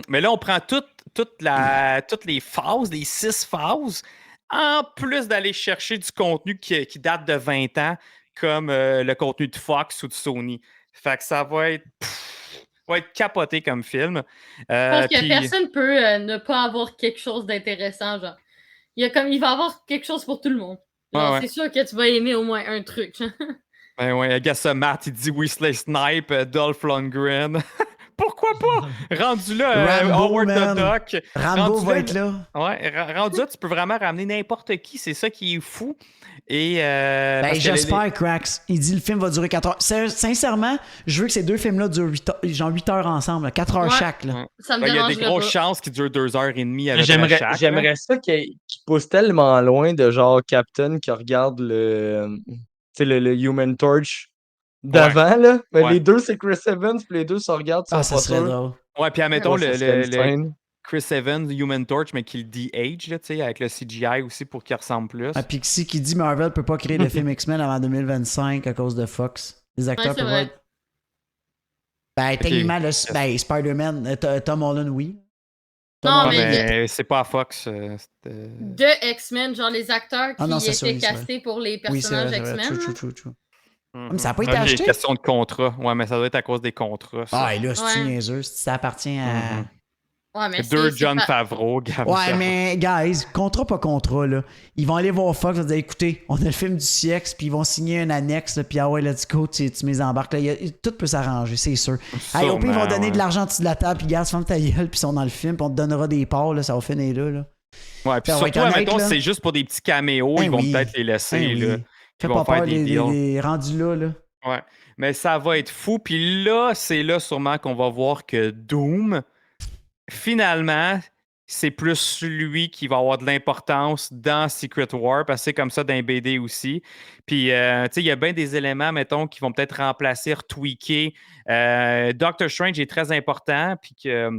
Mais là, on prend toutes les phases, les 6 phases, en plus d'aller chercher du contenu qui date de 20 ans, comme le contenu de Fox ou de Sony. Fait que ça va être capoté comme film. Je pense que puis- personne peut ne pas avoir quelque chose d'intéressant, genre. Il va y avoir quelque chose pour tout le monde. Genre, Ouais. c'est sûr que tu vas aimer au moins un truc. Ben ouais, regarde ça, Matt, il dit Weasley Snipe, Dolph Lundgren. Pourquoi pas? Rendu là, Rambo, Howard man. the Duck. Rambo Rendu va là, être là. Ouais, rendu là, tu peux vraiment ramener n'importe qui. C'est ça qui est fou. Et Ben, parce que j'espère, Cracks. Il dit le film va durer 4 heures. Sincèrement, je veux que ces deux films-là durent 8 heures ensemble. 4 heures Ouais. chaque. Là. Ouais. Ça me il y a des dérangerait grosses pas. chances qu'ils durent 2h30 avec J'aimerais chaque. j'aimerais ça qu'il pousse tellement loin de genre Captain qui regarde tu sais, le Human Torch d'avant, là. Mais Ouais. les deux, c'est Chris Evans, puis les deux se regardent, ils Ah, sont ça pas serait sûrs. drôle. Ouais, puis admettons Ouais, ça serait le insane. Chris Evans, Human Torch, mais qui le de-age, là, tu sais, avec le CGI aussi pour qu'il ressemble plus. Ah, Pixie qui dit Marvel peut pas créer le film X-Men avant 2025 à cause de Fox. Les acteurs Ouais, c'est peuvent vrai. être. Ben, techniquement, Spider-Man, Tom Holland, oui. Tom Non, Holland. mais mais c'est pas à Fox. c'était- De X-Men, genre les acteurs qui Ah non, c'est étaient Sony, c'est vrai. castés pour les Oui, c'est personnages vrai, c'est vrai. X-Men. True. Mhm. mais ça a pas été Ok, acheté? question de contrat. Ouais, mais ça doit être à cause des contrats. ça. Ah, et là, c'est Ouais. niaiseux. Ça appartient à. Mhm. Ouais, mais Deux c'est John pas- Favreau, Gab. Ouais, mais, guys, contrat, pas contrat, là. Ils vont aller voir Fox, ils vont dire, écoutez, on a le film du siècle, puis ils vont signer un annexe, là, puis ah ouais, let's go, tu mets embarques. Là, tout peut s'arranger, c'est sûr. Hey, au pire, ils vont donner de l'argent en dessous de la table, puis gars, ferme ta gueule, puis ils sont dans le film, puis on te donnera des parts, là, ça va finir là. Ouais, puis on va être surtout, honnête, admettons, là. c'est juste pour des petits caméos, Ben ils vont oui. peut-être les laisser. Ben là. oui. Ils Fais vont pas faire peur, des deals. les rendus là. Ouais. Mais ça va être fou. Puis là, c'est là sûrement qu'on va voir que Doom, finalement, c'est plus lui qui va avoir de l'importance dans Secret War, parce que c'est comme ça dans les BD aussi. Puis, tu sais, il y a bien des éléments, mettons, qui vont peut-être remplacer, retweaker. Doctor Strange est très important, puis que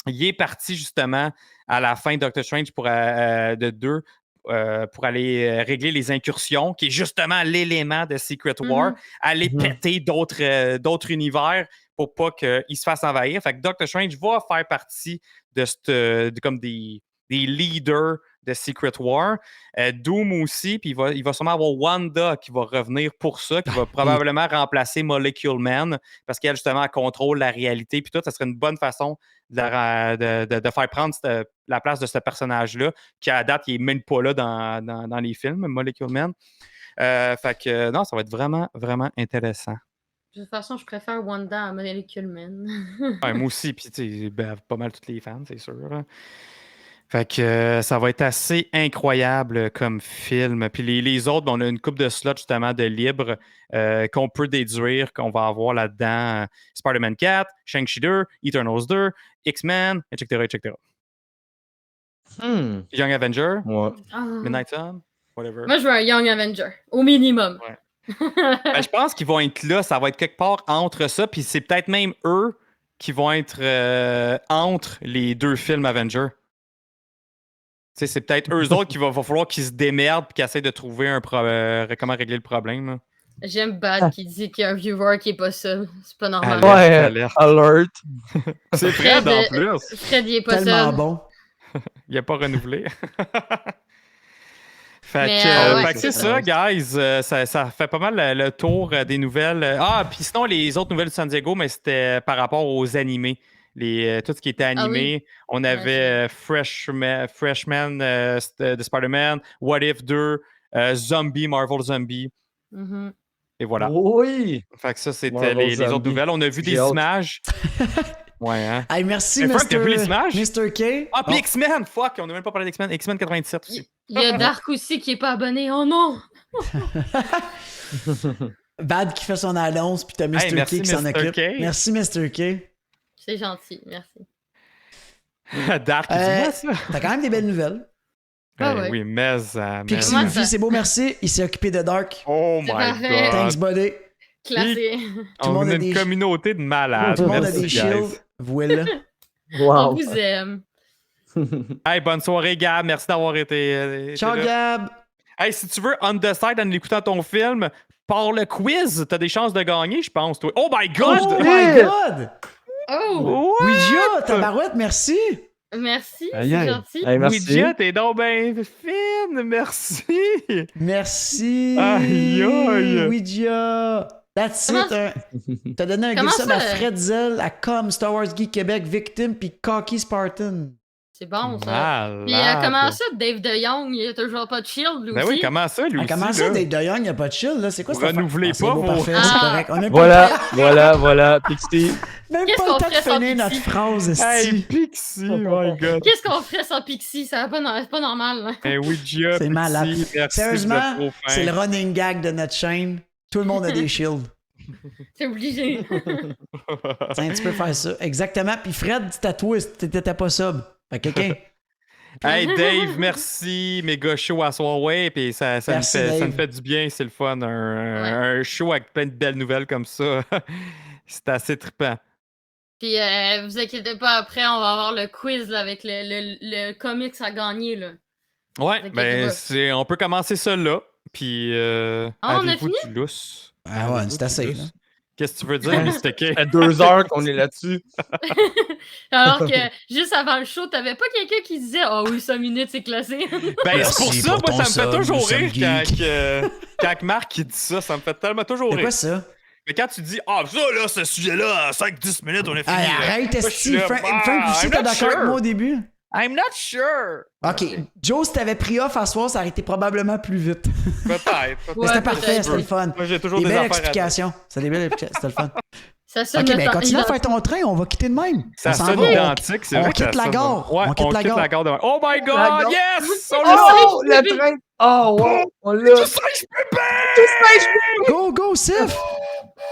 il est parti justement à la fin de Doctor Strange de 2 pour aller régler les incursions, qui est justement l'élément de Secret War, aller péter d'autres univers pour pas qu'ils se fassent envahir. Fait que Doctor Strange va faire partie comme des leaders de Secret War. Doom aussi, puis il va sûrement avoir Wanda qui va revenir pour ça, qui va probablement remplacer Molecule Man, parce qu'elle, justement, elle contrôle la réalité, puis tout. Ça serait une bonne façon de faire prendre la place de ce personnage-là, qui à date, il n'est même pas là dans les films, Molecule Man. Fait que non, ça va être vraiment, vraiment intéressant. De toute façon, je préfère Wanda à Molecule Man. Ouais, moi aussi, puis tu sais, pas mal tous les fans, c'est sûr. Fait que ça va être assez incroyable comme film. Puis les autres, on a une coupe de slots justement de libre qu'on peut déduire qu'on va avoir là-dedans Spider-Man 4, Shang-Chi 2, Eternals 2, X-Men, etc., etc. Hmm. Young Avenger, Ouais. Ah. Midnight Sun, whatever. Moi, je veux un Young Avenger, au minimum. Ouais. Ben, je pense qu'ils vont être là, ça va être quelque part entre ça, puis c'est peut-être même eux qui vont être entre les deux films Avengers. Tu sais, c'est peut-être eux autres qu'il va falloir qu'ils se démerdent et qu'ils essaient de trouver comment régler le problème. Là. J'aime Bad qui dit qu'il y a un viewer qui est pas seul. C'est pas normal. Alerte. Alert. C'est Fred en plus. Fred, il est pas Tellement seul. bon. Il n'a pas renouvelé. Fait Mais, que, ouais, fait que c'est ça, guys. Ça fait pas mal le tour des nouvelles. Ah, puis sinon, les autres nouvelles de San Diego, mais c'était par rapport aux animés. Tout ce qui était animé. On avait Freshman de Spider-Man, What If 2, Zombie, Marvel Zombie. Mhm. Et voilà. Oui. Fait que ça, c'était Marvel les autres Zombie. nouvelles. On a vu des J'ai hâte. images. Ouais, hein. Hey, merci, Hey, Frank, t'as vu les images? Mr. K. Ah, puis Oh, X-Men! Fuck, on n'a même pas parlé d'X-Men. X-Men 97 aussi. Il y a Dark aussi qui est pas abonné. Oh non! Bad qui fait son annonce, puis t'as Mr. Hey, merci, K qui s'en Mr. occupe. K. Merci, Mr. K. C'est gentil, merci. Dark, dis-moi ça. T'as quand même des belles nouvelles. Ah Eh ouais. Oui, mais... Pixie Comment Luffy, ça? c'est beau, merci. Il s'est occupé de Dark. Oh C'est my parfait. god. Thanks, buddy. Classé. Tout le monde On a a des une communauté de malades. Tout le monde a Merci, des guys. shields. Voilà. On Wow. vous aime. Hey, bonne soirée, Gab. Merci d'avoir été Ciao, là. Gab. Hey, si tu veux on the side en écoutant ton film, par le quiz, t'as des chances de gagner, je pense. Toi. Oh my god! Oh shit. my god! Oh! Ouija, tabarouette, merci. Merci, Aïe, c'est aïe. gentil. Hey, merci. Ouija, t'es donc ben fine, merci! Merci. Aïe, aïe. Ouija. That's Comment- it. T'as donné un Comment gift sub à ça? Fred Zell, à Com, Star Wars Geek Québec, Victim, puis Cocky Spartan. C'est bon, ça. Malade. Puis comment ça, Dave DeYoung, il a toujours pas de shield, lui Ben aussi? oui, comment ça, lui Ah, aussi? comment ça, là? Dave DeYoung, il n'y a pas de chill, là? C'est quoi Vous cette affaire? renouvelez C'est pas beau, vos- parfait, Ah. c'est correct. On a même Voilà, Pixie. même Qu'est-ce pas le qu'on temps de ferait sans finir notre Pixie? phrase, Hey, esti. Pixie, my god. Qu'est-ce qu'on ferait sans Pixie? Ça va pas, c'est pas normal. Là. Hey, Ouija, C'est Pixie, malade. merci, vous êtes Sérieusement, trop fin. c'est le running gag de notre chaîne. Tout le monde a des shields. C'est obligé. Tiens, tu peux faire ça. Exactement. Puis Fred, tu tatoué, t'étais pas sub. Fait que quelqu'un. Hey Dave, merci, méga show à soir, ouais, puis ça Merci, ça Dave. me fait du bien, c'est le fun, un show avec plein de belles nouvelles comme ça, c'est assez trippant. Puis vous inquiétez pas, après, on va avoir le quiz là, avec le comics à gagner. Là. Ouais, Ok, ben c'est on peut commencer ça là, puis on a avez-vous fini? du lousse? Ah ouais, Avez-vous c'est du assez, lousse? là. Qu'est-ce que tu veux dire, Mr. K? Ça fait 2 heures qu'on est là-dessus. Alors que juste avant le show, t'avais pas quelqu'un qui disait « Ah oui, 5 minutes, c'est classé. » Ben Merci c'est pour ça, pour moi ton ça me fait sub, toujours nous sommes rire geeks. quand Marc il dit ça me fait tellement toujours C'est rire. quoi ça? Mais quand tu dis « Ah, ça là, ce sujet-là, 5-10 minutes, on est fini. Hey, là. arrête, Moi, je suis esti. là, Frank Ah, aussi, I'm t'es not d'accord avec sure. moi au début? I'm not sure. Ok, Joe, si t'avais pris off à soir, ça aurait été probablement plus vite. Peut-être. Mais c'était Ouais, parfait, peut-être. c'était le fun. Moi, j'ai toujours Des des belles affaires à dire. explications. C'était des belles explications, c'était le fun. Ça sonne Ok, ben le continue à temps- faire ton train, on va quitter de même. Ça On s'en sonne va. identique, c'est on vrai que quitte ça la sonne- gare. Ouais, On quitte la quitte gare. la gare demain. Oh my La god, gare. yes! On Oh, l'a! Oh, le train. Oh, wow. On l'a. Tout singe bébé! Go, go, Sif!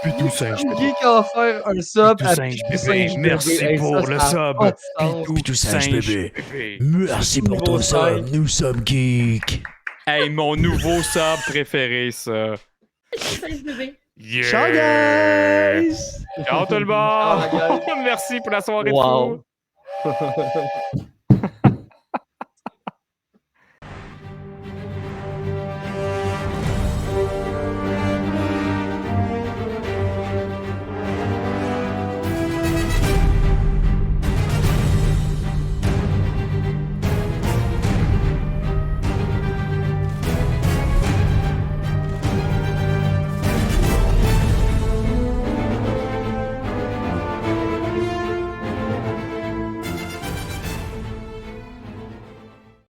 Pitou singe Qui a offert un sub Pitou à singe Pitou bébé, singe merci bébé? Hey, pour ça, le ça a sub. pas de sens. Pitou singe bébé. bébé. Merci pour ton Niveau sub, cinq. nous sommes geeks. Hey, mon nouveau sub préféré, ça. C'est bébé. Yeah! Ciao, guys! Ciao tout le monde! Ciao, guys. Merci pour la soirée de Wow. fou.